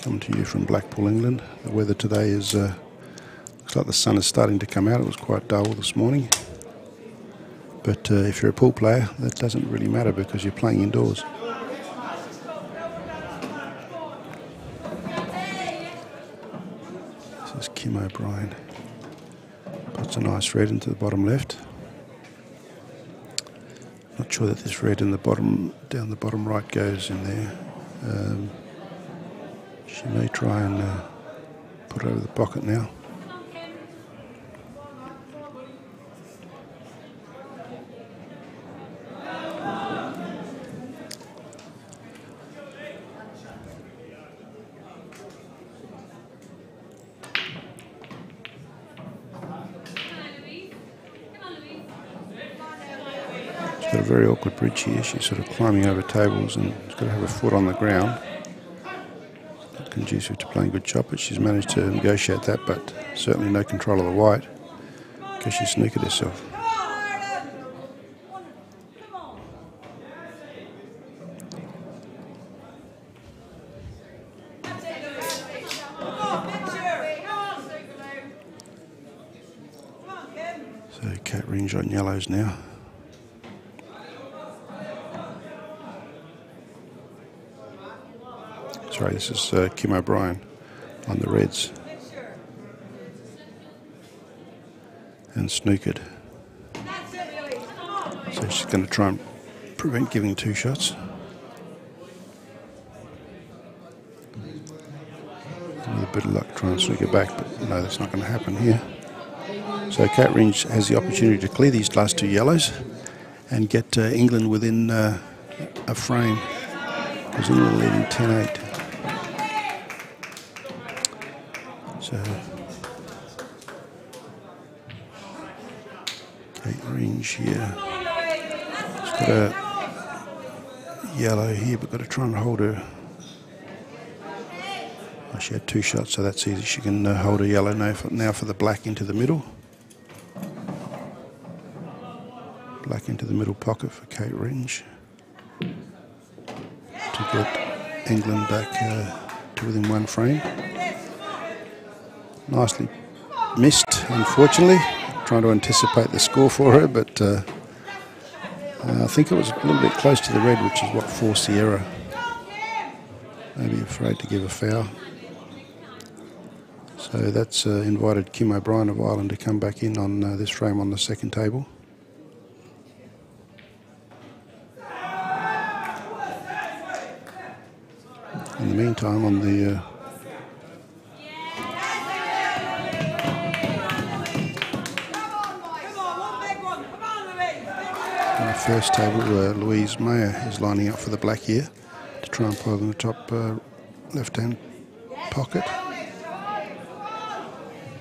coming to you from Blackpool, England. The weather today is looks like the sun is starting to come out. It was quite dull this morning. But if you're a pool player, that doesn't really matter because you're playing indoors. This is Kim O'Brien. Puts a nice red into the bottom left. Not sure that this red in the bottom, down the bottom right goes in there. She may try and put it over the pocket now. She's got a very awkward bridge here. She's sort of climbing over tables and she's got to have her foot on the ground. It's not conducive to playing good chop, but she's managed to negotiate that, but certainly no control of the white because she snookered herself. So Kate Range on yellows now. Sorry, this is Kim O'Brien on the reds. And snookered. So she's going to try and prevent giving 2 shots. With a bit of luck, try and snooker back, but no, that's not going to happen here. So Kate Range has the opportunity to clear these last 2 yellows and get England within a frame, because England are leading 10-8. So Kate Range here. She's got a yellow here, but got to try and hold her. Oh, she had 2 shots, so that's easy. She can hold her yellow now for the black into the middle. Black into the middle pocket for Kate Range to get England back to within 1 frame. Nicely missed, unfortunately. Trying to anticipate the score for her, but I think it was a little bit close to the red, which is what forced the error. Maybe afraid to give a foul. So that's invited Kim O'Brien of Ireland to come back in on this frame on the second table. In the meantime, on the first table, Louise Mayer is lining up for the black here to try and pile in the top left-hand pocket.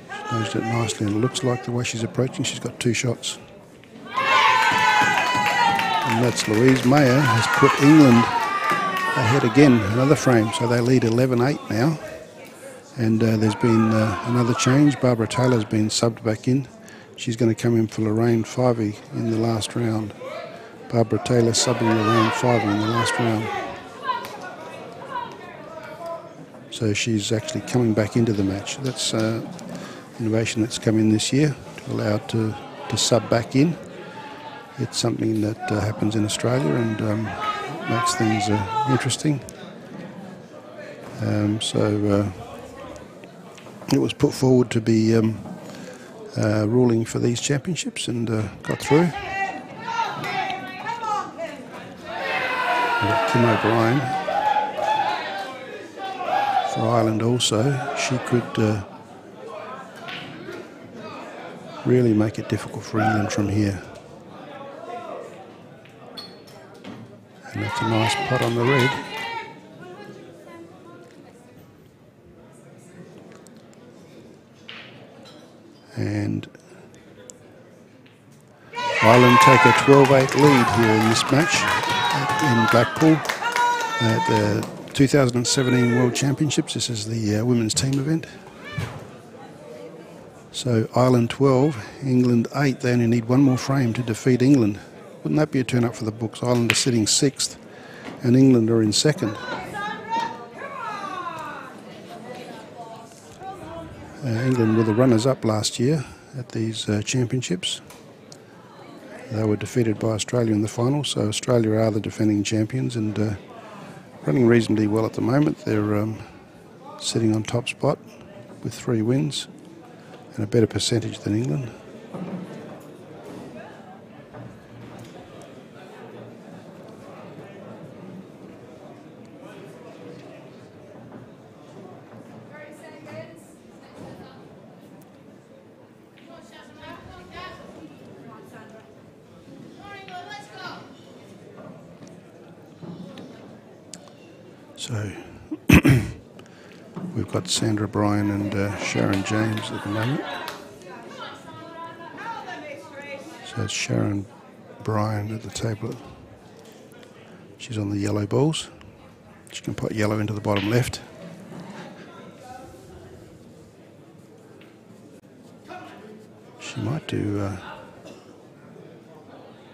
She's nosed it nicely, and it looks like the way she's approaching, she's got 2 shots. And that's Louise Mayer has put England ahead again, another frame, so they lead 11-8 now. And there's been another change. Barbara Taylor's been subbed back in. She's going to come in for Lorraine Fivey in the last round. Barbara Taylor subbing Lorraine Fivey in the last round. So she's actually coming back into the match. That's innovation that's come in this year to allow her to sub back in. It's something that happens in Australia and makes things interesting. So it was put forward to be ruling for these championships and got through. We've got Kim O'Brien for Ireland also. She could really make it difficult for England from here. And that's a nice pot on the red. And Ireland take a 12-8 lead here in this match in Blackpool at the 2017 World Championships. This is the women's team event. So Ireland 12, England 8. They only need one more frame to defeat England. Wouldn't that be a turn up for the books? Ireland are sitting 6th and England are in 2nd. England were the runners-up last year at these championships. They were defeated by Australia in the final, so Australia are the defending champions and running reasonably well at the moment. They're sitting on top spot with 3 wins and a better percentage than England. So we've got Sandra Bryan and Sharon James at the moment. So it's Sharon Bryan at the table. She's on the yellow balls. She can put yellow into the bottom left. She might do...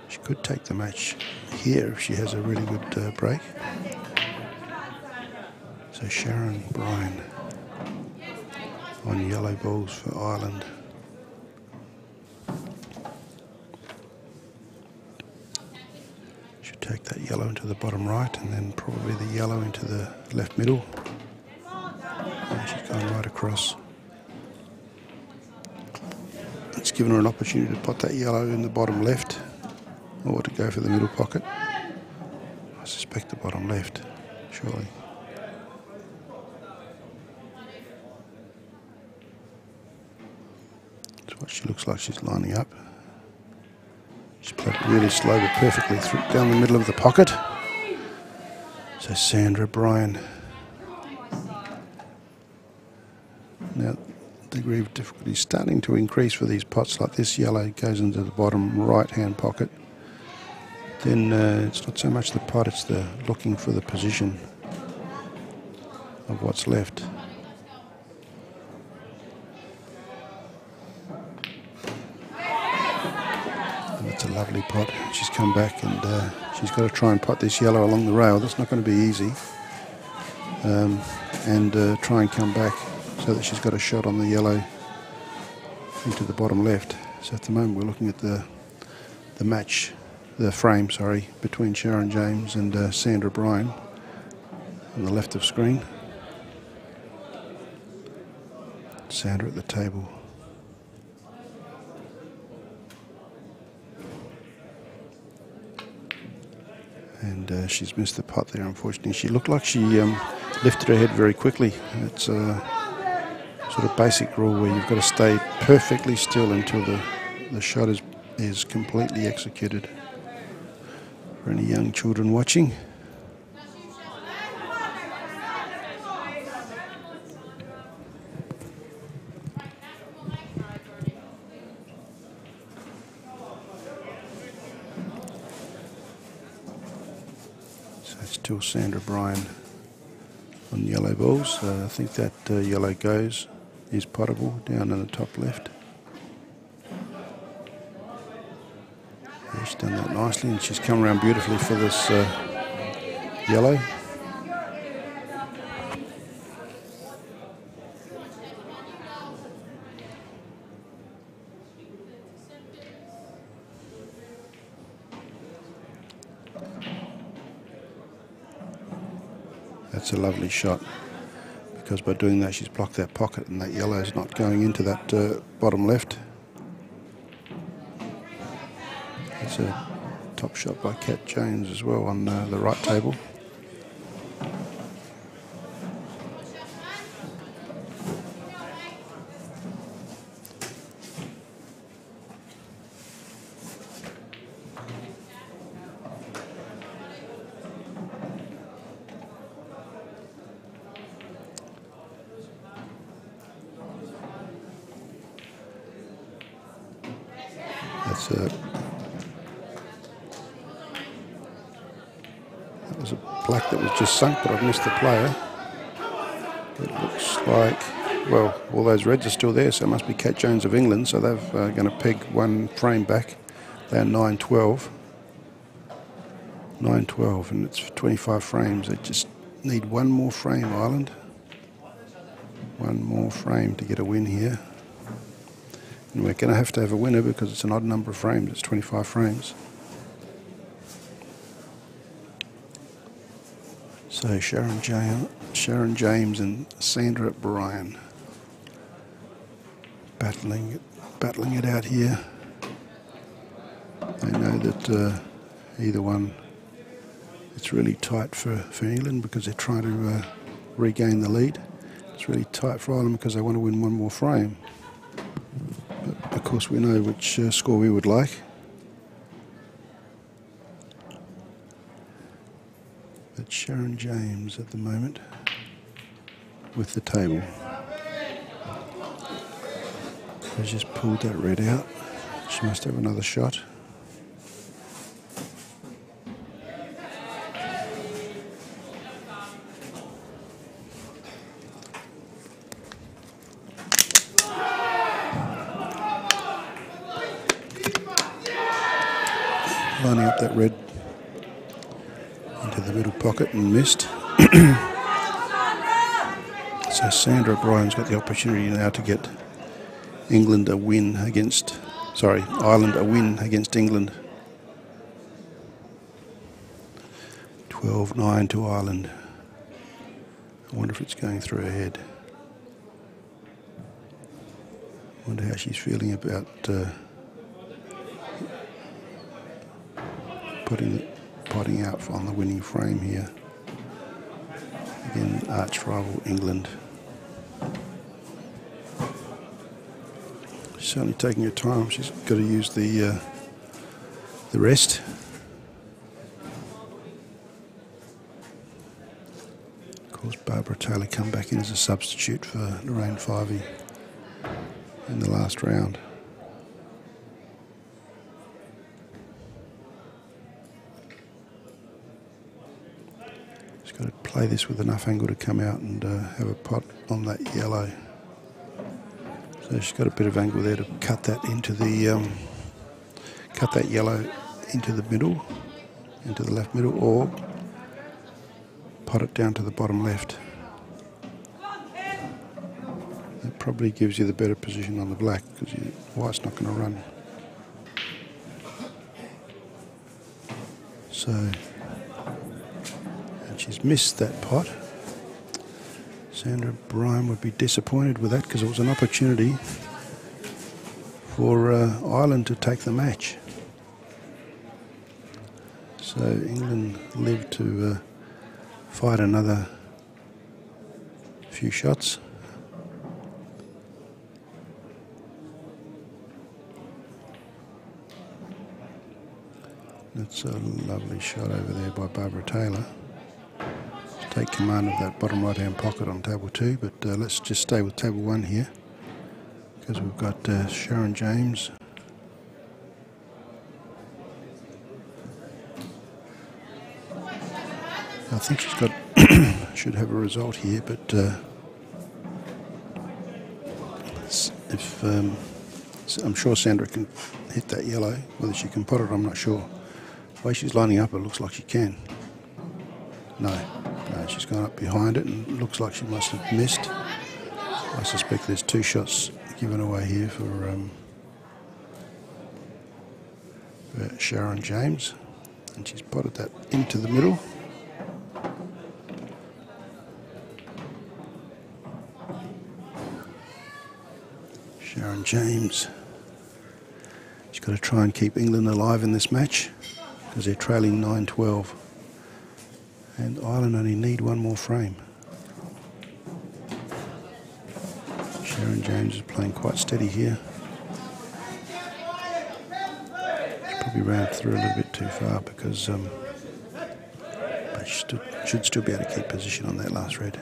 she could take the match here if she has a really good break. So Sharon Bryan on yellow balls for Ireland. Should take that yellow into the bottom right and then probably the yellow into the left middle. And she's going right across. It's given her an opportunity to put that yellow in the bottom left or to go for the middle pocket. I suspect the bottom left, surely. What she looks like she's lining up. She's played it really slow but perfectly through down the middle of the pocket. So Sandra Bryan. Now the degree of difficulty is starting to increase for these pots like this. Yellow goes into the bottom right hand pocket. Then it's not so much the pot, it's the looking for the position of what's left. It's a lovely pot. She's come back and she's got to try and pot this yellow along the rail. That's not going to be easy. And try and come back so that she's got a shot on the yellow into the bottom left. So at the moment we're looking at the frame, sorry, between Sharon James and Sandra Bryan on the left of screen. Sandra at the table. And she's missed the pot there, unfortunately. She looked like she lifted her head very quickly. It's a sort of basic rule where you've got to stay perfectly still until the shot is completely executed. For any young children watching. Still Sandra Bryan on yellow balls. I think that yellow goes is potable down in the top left. Yeah, she's done that nicely and she's come around beautifully for this yellow. That's a lovely shot because by doing that she's blocked that pocket and that yellow is not going into that bottom left. It's a top shot by Kat Jones as well on the right table. That was a black that was just sunk, but I've missed the player. It looks like, well, all those reds are still there, so it must be Kat Jones of England, so they're going to peg one frame back. They're 9-12. 9-12, and it's 25 frames. They just need one more frame, Ireland. One more frame to get a win here. And we're going to have a winner because it's an odd number of frames. It's 25 frames. So Sharon James and Sandra Bryan battling it out here. They know that either one, it's really tight for England because they're trying to regain the lead. It's really tight for Ireland because they want to win one more frame. But of course we know which score we would like. But Sharon James at the moment with the table. Has just pulled that red out. She must have another shot. Lining up that red into the middle pocket and missed. So Sandra Bryan's got the opportunity now to get Ireland a win against England. 12-9 to Ireland. I wonder if it's going through her head. I wonder how she's feeling about potting out on the winning frame here. Again, arch rival England. She's certainly taking her time. She's got to use the rest. Of course, Barbara Taylor come back in as a substitute for Lorraine Fivey in the last round. She's got to play this with enough angle to come out and have a pot on that yellow. So she's got a bit of angle there to cut that into the cut that yellow into the middle, into the left middle, or pot it down to the bottom left. That probably gives you the better position on the black because white's not going to run. So, and she's missed that pot. Sandra Bryan would be disappointed with that because it was an opportunity for Ireland to take the match. So England live to fight another few shots. That's a lovely shot over there by Barbara Taylor. Take command of that bottom right hand pocket on table 2, but let's just stay with table 1 here because we've got Sharon James. I think she's got should have a result here, but if I'm sure Sandra can hit that yellow. Whether she can pot it, I'm not sure. The way she's lining up, it looks like she can. No, she's gone up behind it and it looks like she must have missed. I suspect there's 2 shots given away here for Sharon James, and she's potted that into the middle. Sharon James, she's got to try and keep England alive in this match. because they're trailing 9-12. And Ireland only need one more frame. Sharon James is playing quite steady here. She probably ran through a little bit too far because but she should still be able to keep position on that last red.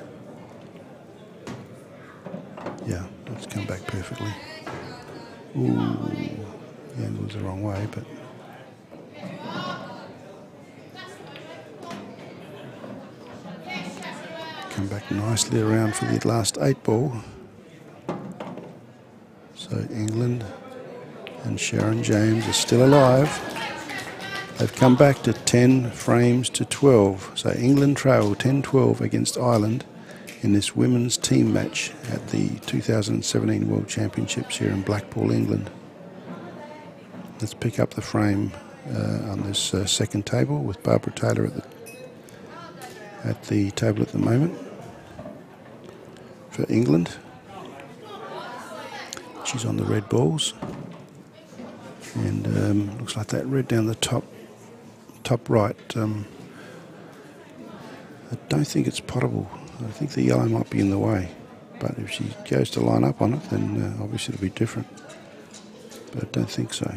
Yeah, it's come back perfectly. Ooh, the angle was the wrong way, but come back nicely around for the last 8 ball. So England and Sharon James are still alive. They've come back to 10 frames to 12. So England trail 10-12 against Ireland in this women's team match at the 2017 World Championships here in Blackpool, England. Let's pick up the frame on this second table with Barbara Taylor at the table at the moment for England. She's on the red balls, and looks like that red down the top right. I don't think it's potable. I think the yellow might be in the way, but if she goes to line up on it, then obviously it'll be different. But I don't think so.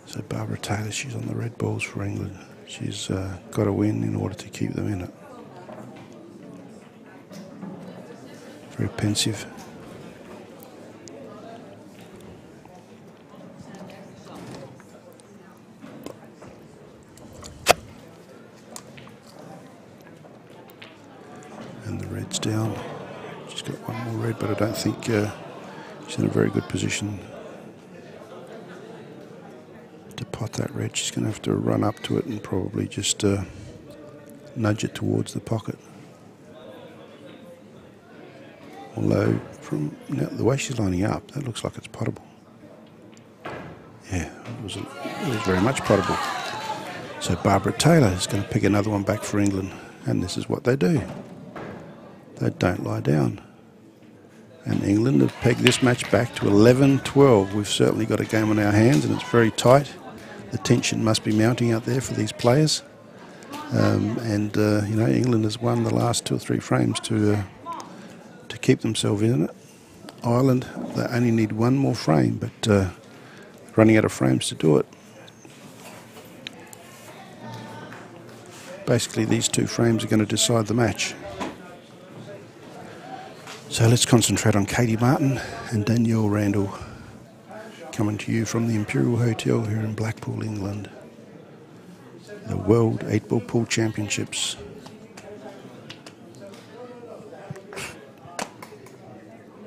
So Barbara Taylor, she's on the red balls for England. She's got to win in order to keep them in it. Very pensive. And the red's down. She's got one more red, but I don't think she's in a very good position to pot that red. She's going to have to run up to it and probably just nudge it towards the pocket. Although, from now, the way she's lining up, that looks like it's potable. Yeah, it was very much potable. So Barbara Taylor is going to pick another one back for England, and this is what they do. They don't lie down. And England have pegged this match back to 11-12. We've certainly got a game on our hands, and it's very tight. The tension must be mounting out there for these players. You know, England has won the last 2 or 3 frames to keep themselves in it. Ireland, they only need one more frame, but running out of frames to do it. Basically, these 2 frames are going to decide the match. So let's concentrate on Katie Martin and Danielle Randall, coming to you from the Imperial Hotel here in Blackpool, England. The World 8-Ball Pool Championships.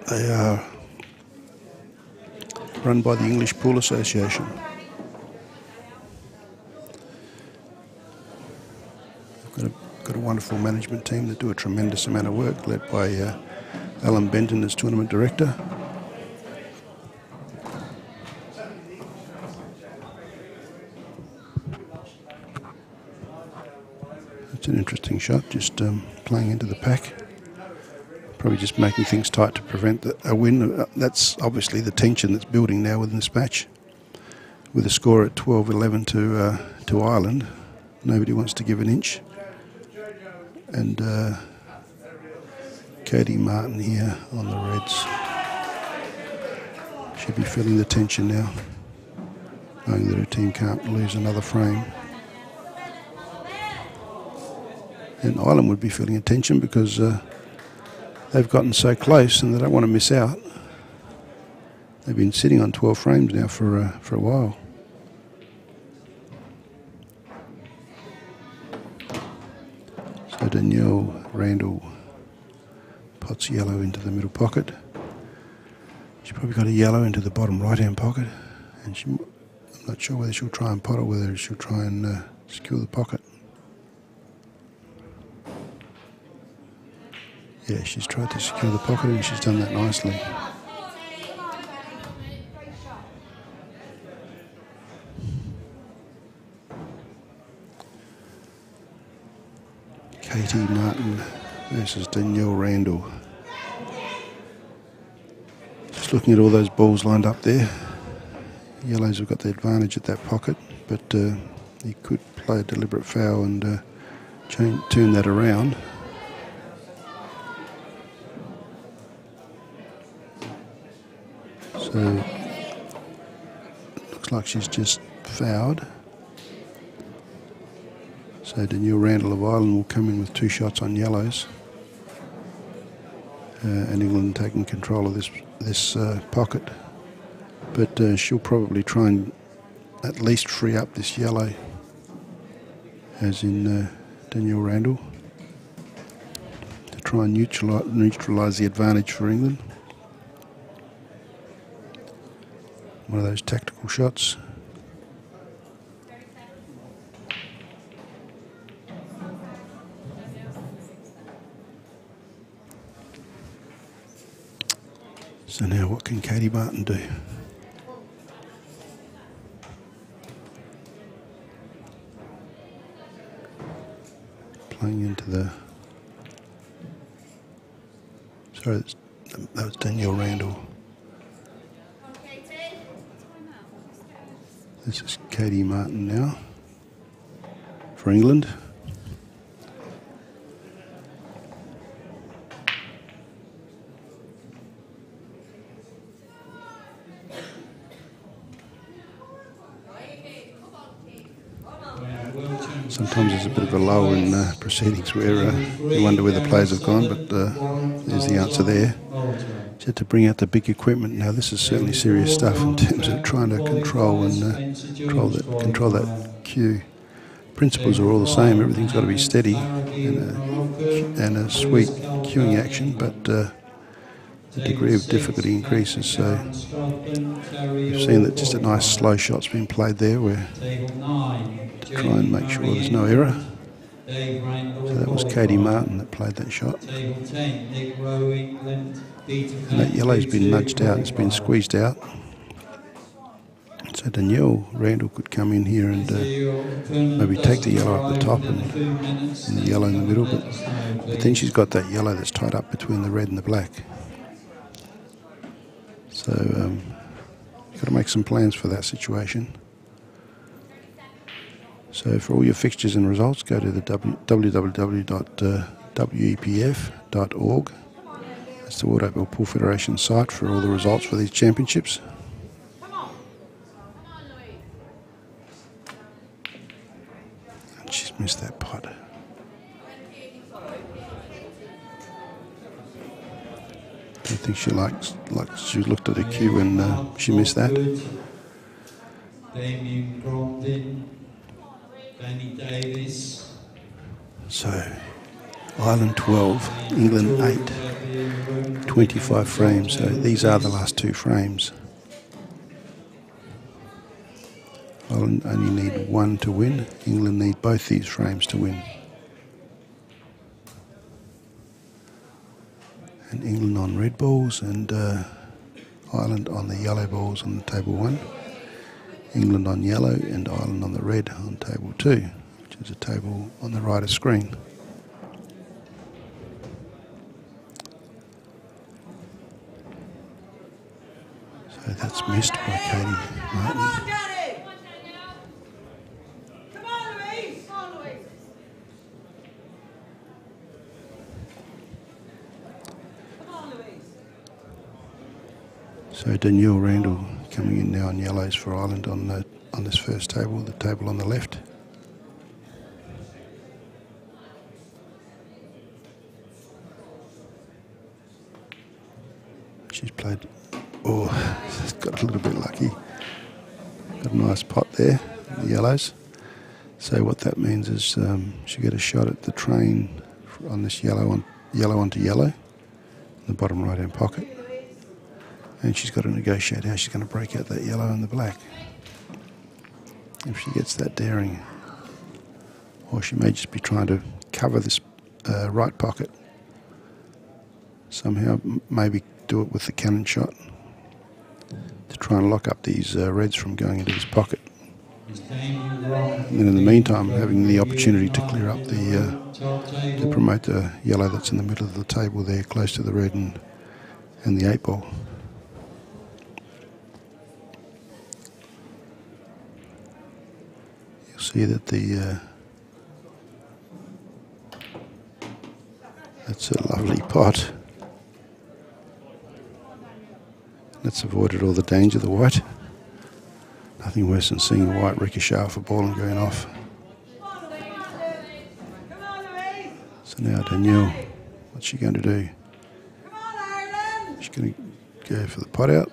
They are run by the English Pool Association. We've got a wonderful management team that do a tremendous amount of work, led by Alan Benton as tournament director. It's an interesting shot, just playing into the pack. Probably just making things tight to prevent a win. That's obviously the tension that's building now within this match. With a score at 12-11 to Ireland, nobody wants to give an inch. And Katie Martin here on the reds. She'll be feeling the tension now, knowing that her team can't lose another frame. And Ireland would be feeling a tension because they've gotten so close and they don't want to miss out. They've been sitting on 12 frames now for a while. So Danielle Randall pots yellow into the middle pocket. She's probably got a yellow into the bottom right-hand pocket, and I'm not sure whether she'll try and pot or whether she'll try and secure the pocket. Yeah, she's tried to secure the pocket and she's done that nicely. Katie Martin versus Danielle Randall. Just looking at all those balls lined up there. Yellows have got the advantage at that pocket, but he could play a deliberate foul and turn that around. So looks like she's just fouled. So Danielle Randall of Ireland will come in with 2 shots on yellows, and England taking control of this pocket. But she'll probably try and at least free up this yellow, as in Danielle Randall, to try and neutralise the advantage for England. One of those tactical shots. So now what can Katie Martin do? Playing into the... Sorry, that was Danielle Randall. This is Katie Martin now for England. Sometimes there's a bit of a lull in proceedings where you wonder where the players have gone, but there's the answer there. She had to bring out the big equipment. Now this is certainly serious stuff in terms of trying to control control that cue. Principles are all the same. Everything's got to be steady and a sweet cueing action, but the degree of difficulty increases. So you've seen that just a nice slow shot's been played there, where to try and make sure there's no error. So that was Katie Martin that played that shot. And that yellow's been nudged out, it's been squeezed out. So Danielle Randall could come in here and maybe take the yellow up the top and the yellow in the middle, but then she's got that yellow that's tied up between the red and the black. So you've got to make some plans for that situation. So for all your fixtures and results, go to the www.wepf.org. That's the World Open Pool Federation site for all the results for these championships. And she's missed that putt. I think she she looked at her cue when she missed that. So Ireland 12, England 8, 25 frames. So these are the last 2 frames. Ireland only need 1 to win. England need both these frames to win. And England on red balls and Ireland on the yellow balls on table 1. England on yellow and Ireland on the red on table 2, which is a table on the right of screen. So that's missed by Katie Martin. So Danielle Randall coming in now on yellows for Ireland on this first table, the table on the left. She's played, got a little bit lucky. Got a nice pot there, the yellows. So what that means is she get a shot at the train on this yellow onto yellow, in the bottom right hand pocket. And she's got to negotiate how she's going to break out that yellow and the black. If she gets that daring. Or she may just be trying to cover this right pocket. Somehow maybe do it with the cannon shot to try and lock up these reds from going into this pocket. And then in the meantime having the opportunity to clear up to promote the yellow that's in the middle of the table there, close to the red and the 8 ball. See that that's a lovely pot. That's avoided all the danger, the white. Nothing worse than seeing a white ricochet off a ball and going off. So now Danielle, what's she going to do? She's going to go for the pot out,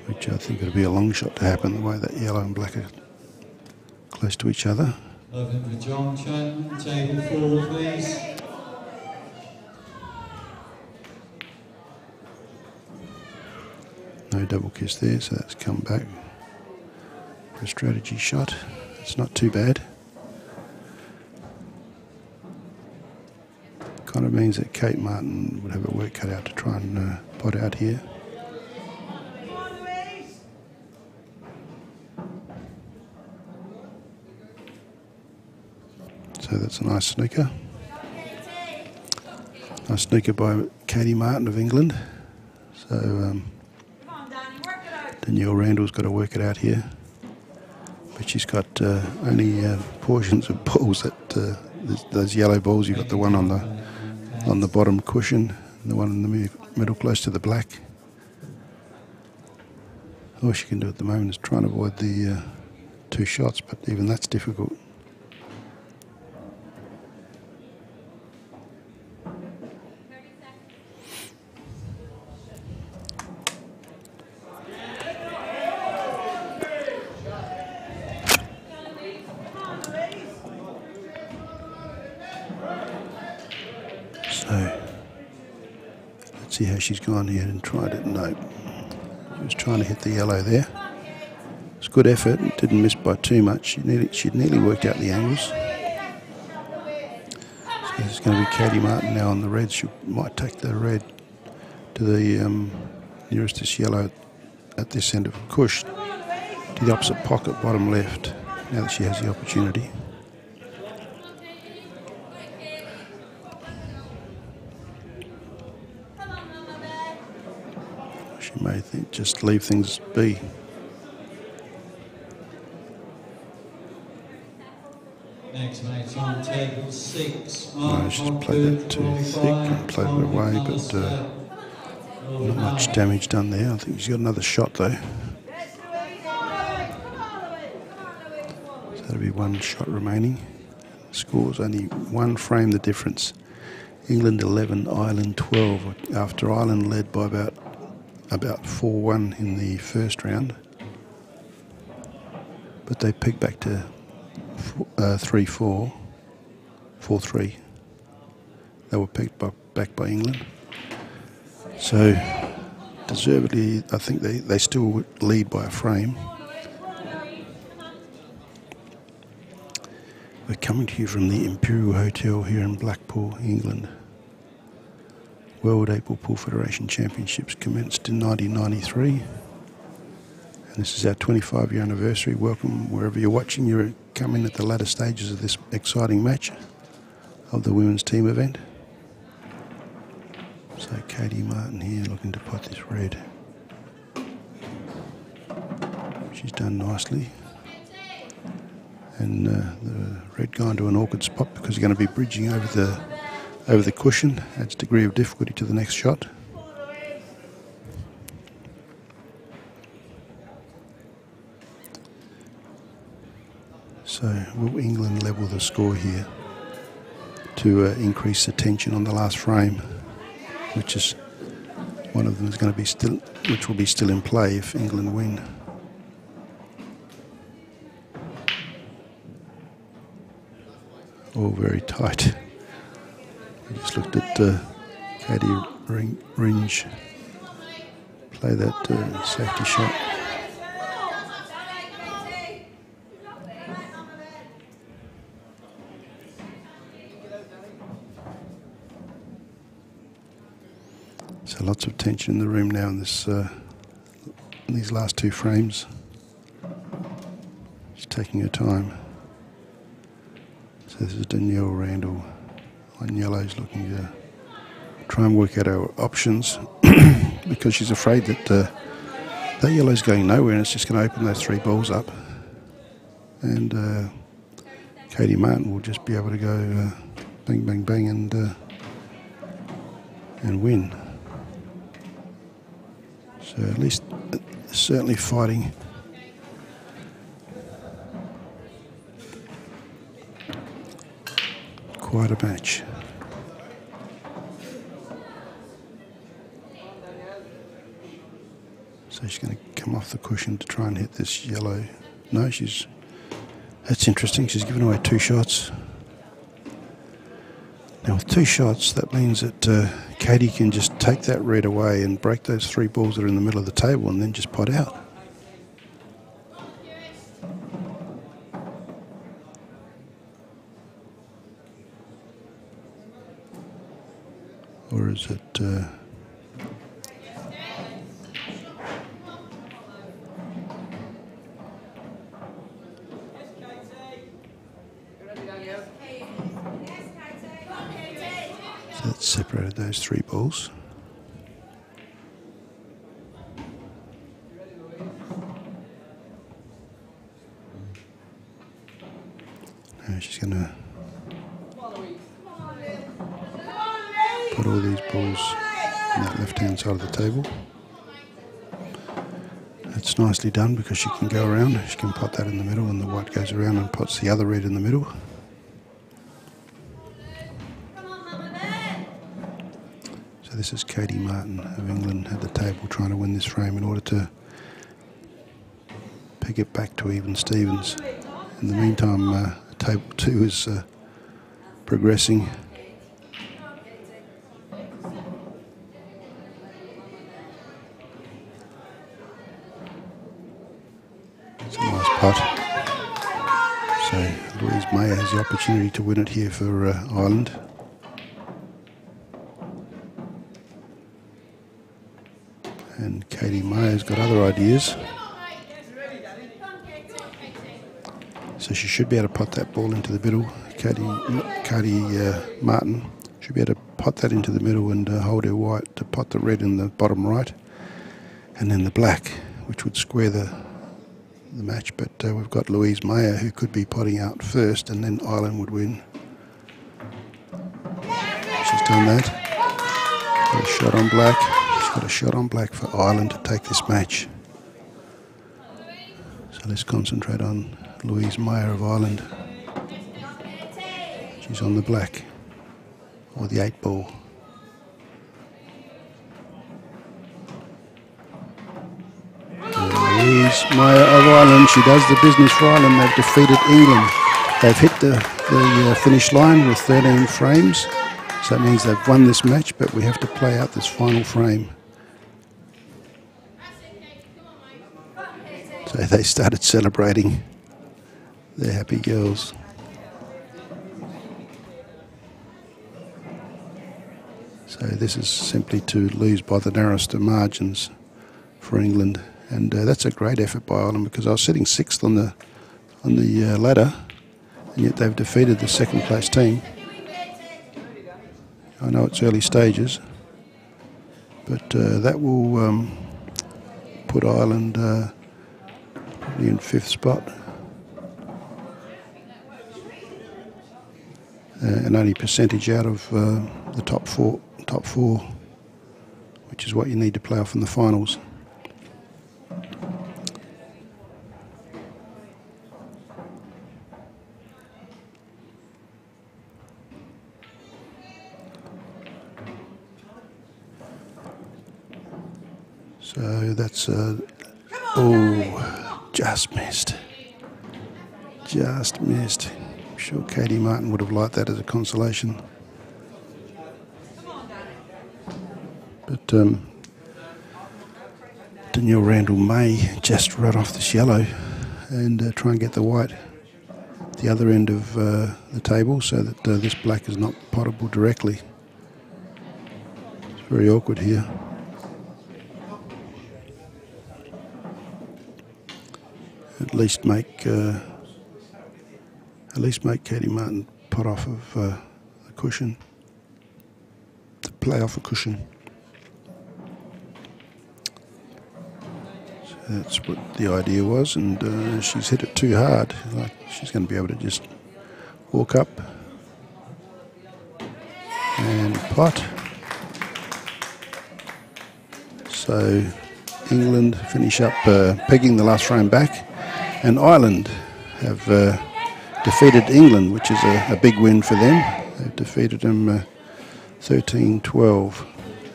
which I think it'll be a long shot to happen the way that yellow and black are close to each other. Open for John Chapman, table 4, please. No double kiss there, so that's come back for a strategy shot. It's not too bad. Kind of means that Kate Martin would have her work cut out to try and pot out here. So that's a nice snooker. Nice snooker by Katie Martin of England. So Danielle Randall's got to work it out here. But she's got only portions of balls that those yellow balls. You've got the one on the bottom cushion and the one in the middle close to the black. All she can do at the moment is try and avoid the 2 shots, but even that's difficult. So, let's see how she's gone here and tried it. No, she was trying to hit the yellow there. It's good effort. It didn't miss by too much. She'd nearly worked out the angles. So there's going to be Katie Martin now on the red. She might take the red to the nearest this yellow at this end of Cush to the opposite pocket, bottom left, now that she has the opportunity. She may just leave things be. Next match on table 6. No, she's played that too thick and played it away, but not much damage done there. I think she's got another shot though. So that'll be 1 shot remaining. The score's only 1 frame the difference. England 11, Ireland 12. After Ireland led by about 4-1 in the first round, but they picked back to 3-4, 4-3. They were picked back by England. So deservedly, I think they still lead by a frame. We're coming to you from the Imperial Hotel here in Blackpool, England. World Apple Pool Federation Championships commenced in 1993. And this is our 25-year anniversary. Welcome wherever you're watching. You're coming at the latter stages of this exciting match of the women's team event. So Katie Martin here looking to pot this red. She's done nicely. And the red going to an awkward spot because you're going to be bridging over the cushion. Adds degree of difficulty to the next shot. So will England level the score here to increase the tension on the last frame, which is one of them is going to be which will be still in play if England win. All very tight. I just looked at Katie Ringe play that safety shot. So lots of tension in the room now in this in these last 2 frames. She's taking her time. So this is Danielle Randall on yellows looking to try and work out our options because she's afraid that that yellow's going nowhere and it's just going to open those 3 balls up. and Katie Martin will just be able to go bang, bang, bang, and win. So at least certainly fighting. Quite a match. So she's going to come off the cushion to try and hit this yellow. No, that's interesting. She's given away 2 shots. Now with 2 shots, that means that Katie can just take that red away and break those 3 balls that are in the middle of the table and then just pot out. Or is it... So that's separated those 3 balls. Now she's going to put all these balls on that left-hand side of the table. That's nicely done because she can go around. She can pot that in the middle and the white goes around and pots the other red in the middle. So this is Katie Martin of England at the table trying to win this frame in order to pick it back to even Stevens. In the meantime, table 2 is progressing. It's a nice putt. So Louise Mayer has the opportunity to win it here for Ireland. And Katie Mayer's got other ideas. So she should be able to pot that ball into the middle. Katie Martin should be able to pot that into the middle and hold her white to pot the red in the bottom right. And then the black, which would square the match. But we've got Louise Mayer who could be potting out first and then Ireland would win. She's done that. Got a shot on black. Got a shot on black for Ireland to take this match. So let's concentrate on Louise Mayer of Ireland. She's on the black, or the 8 ball. Louise Mayer of Ireland, she does the business for Ireland. They've defeated England. They've hit the finish line with 13 frames. So that means they've won this match, but we have to play out this final frame. So they started celebrating. They're happy girls. So this is simply to lose by the narrowest of margins for England. And that's a great effort by Ireland because I was sitting 6th on the ladder, and yet they've defeated the 2nd place team. I know it's early stages, but that will put Ireland in 5th spot, and only percentage out of the top four, which is what you need to play off in the finals. So that's oh, just missed. Just missed. I'm sure Katie Martin would have liked that as a consolation. But Danielle Randall may just run off this yellow and try and get the white at the other end of the table so that this black is not pottable directly. It's very awkward here. At least make Katie Martin pot off of the cushion, to play off a cushion. So That's what the idea was, and she's hit it too hard. Like she's going to be able to just walk up and pot. So England finish up pegging the last frame back, and Ireland have defeated England, which is a big win for them. They've defeated them 13-12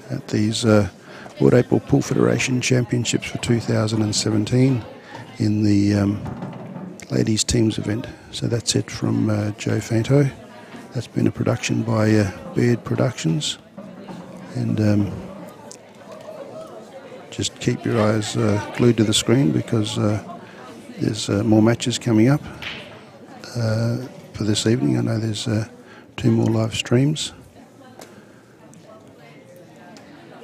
at these World 8-Ball Pool Federation Championships for 2017 in the ladies teams event. So that's it from Joe Fanto. That's been a production by Beard Productions, and just keep your eyes glued to the screen, because there's more matches coming up for this evening. I know there's 2 more live streams.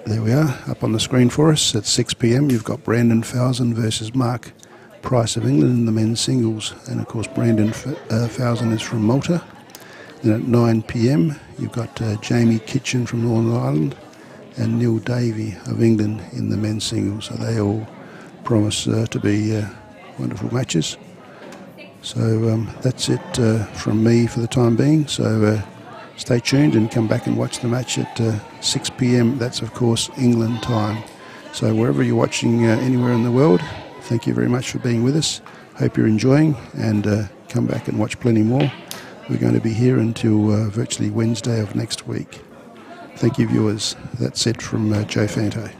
There we are, up on the screen for us at 6 p.m. You've got Brandon Fowson versus Mark Price of England in the men's singles, and of course Brandon Fowson is from Malta. Then at 9 p.m. you've got Jamie Kitchen from Northern Ireland and Neil Davey of England in the men's singles. So they all promise to be wonderful matches. So that's it from me for the time being. So stay tuned and come back and watch the match at 6 p.m. That's of course England time. So wherever you're watching anywhere in the world, thank you very much for being with us. Hope you're enjoying, and come back and watch plenty more. We're going to be here until virtually Wednesday of next week. Thank you, viewers. That's it from Joe Fanto.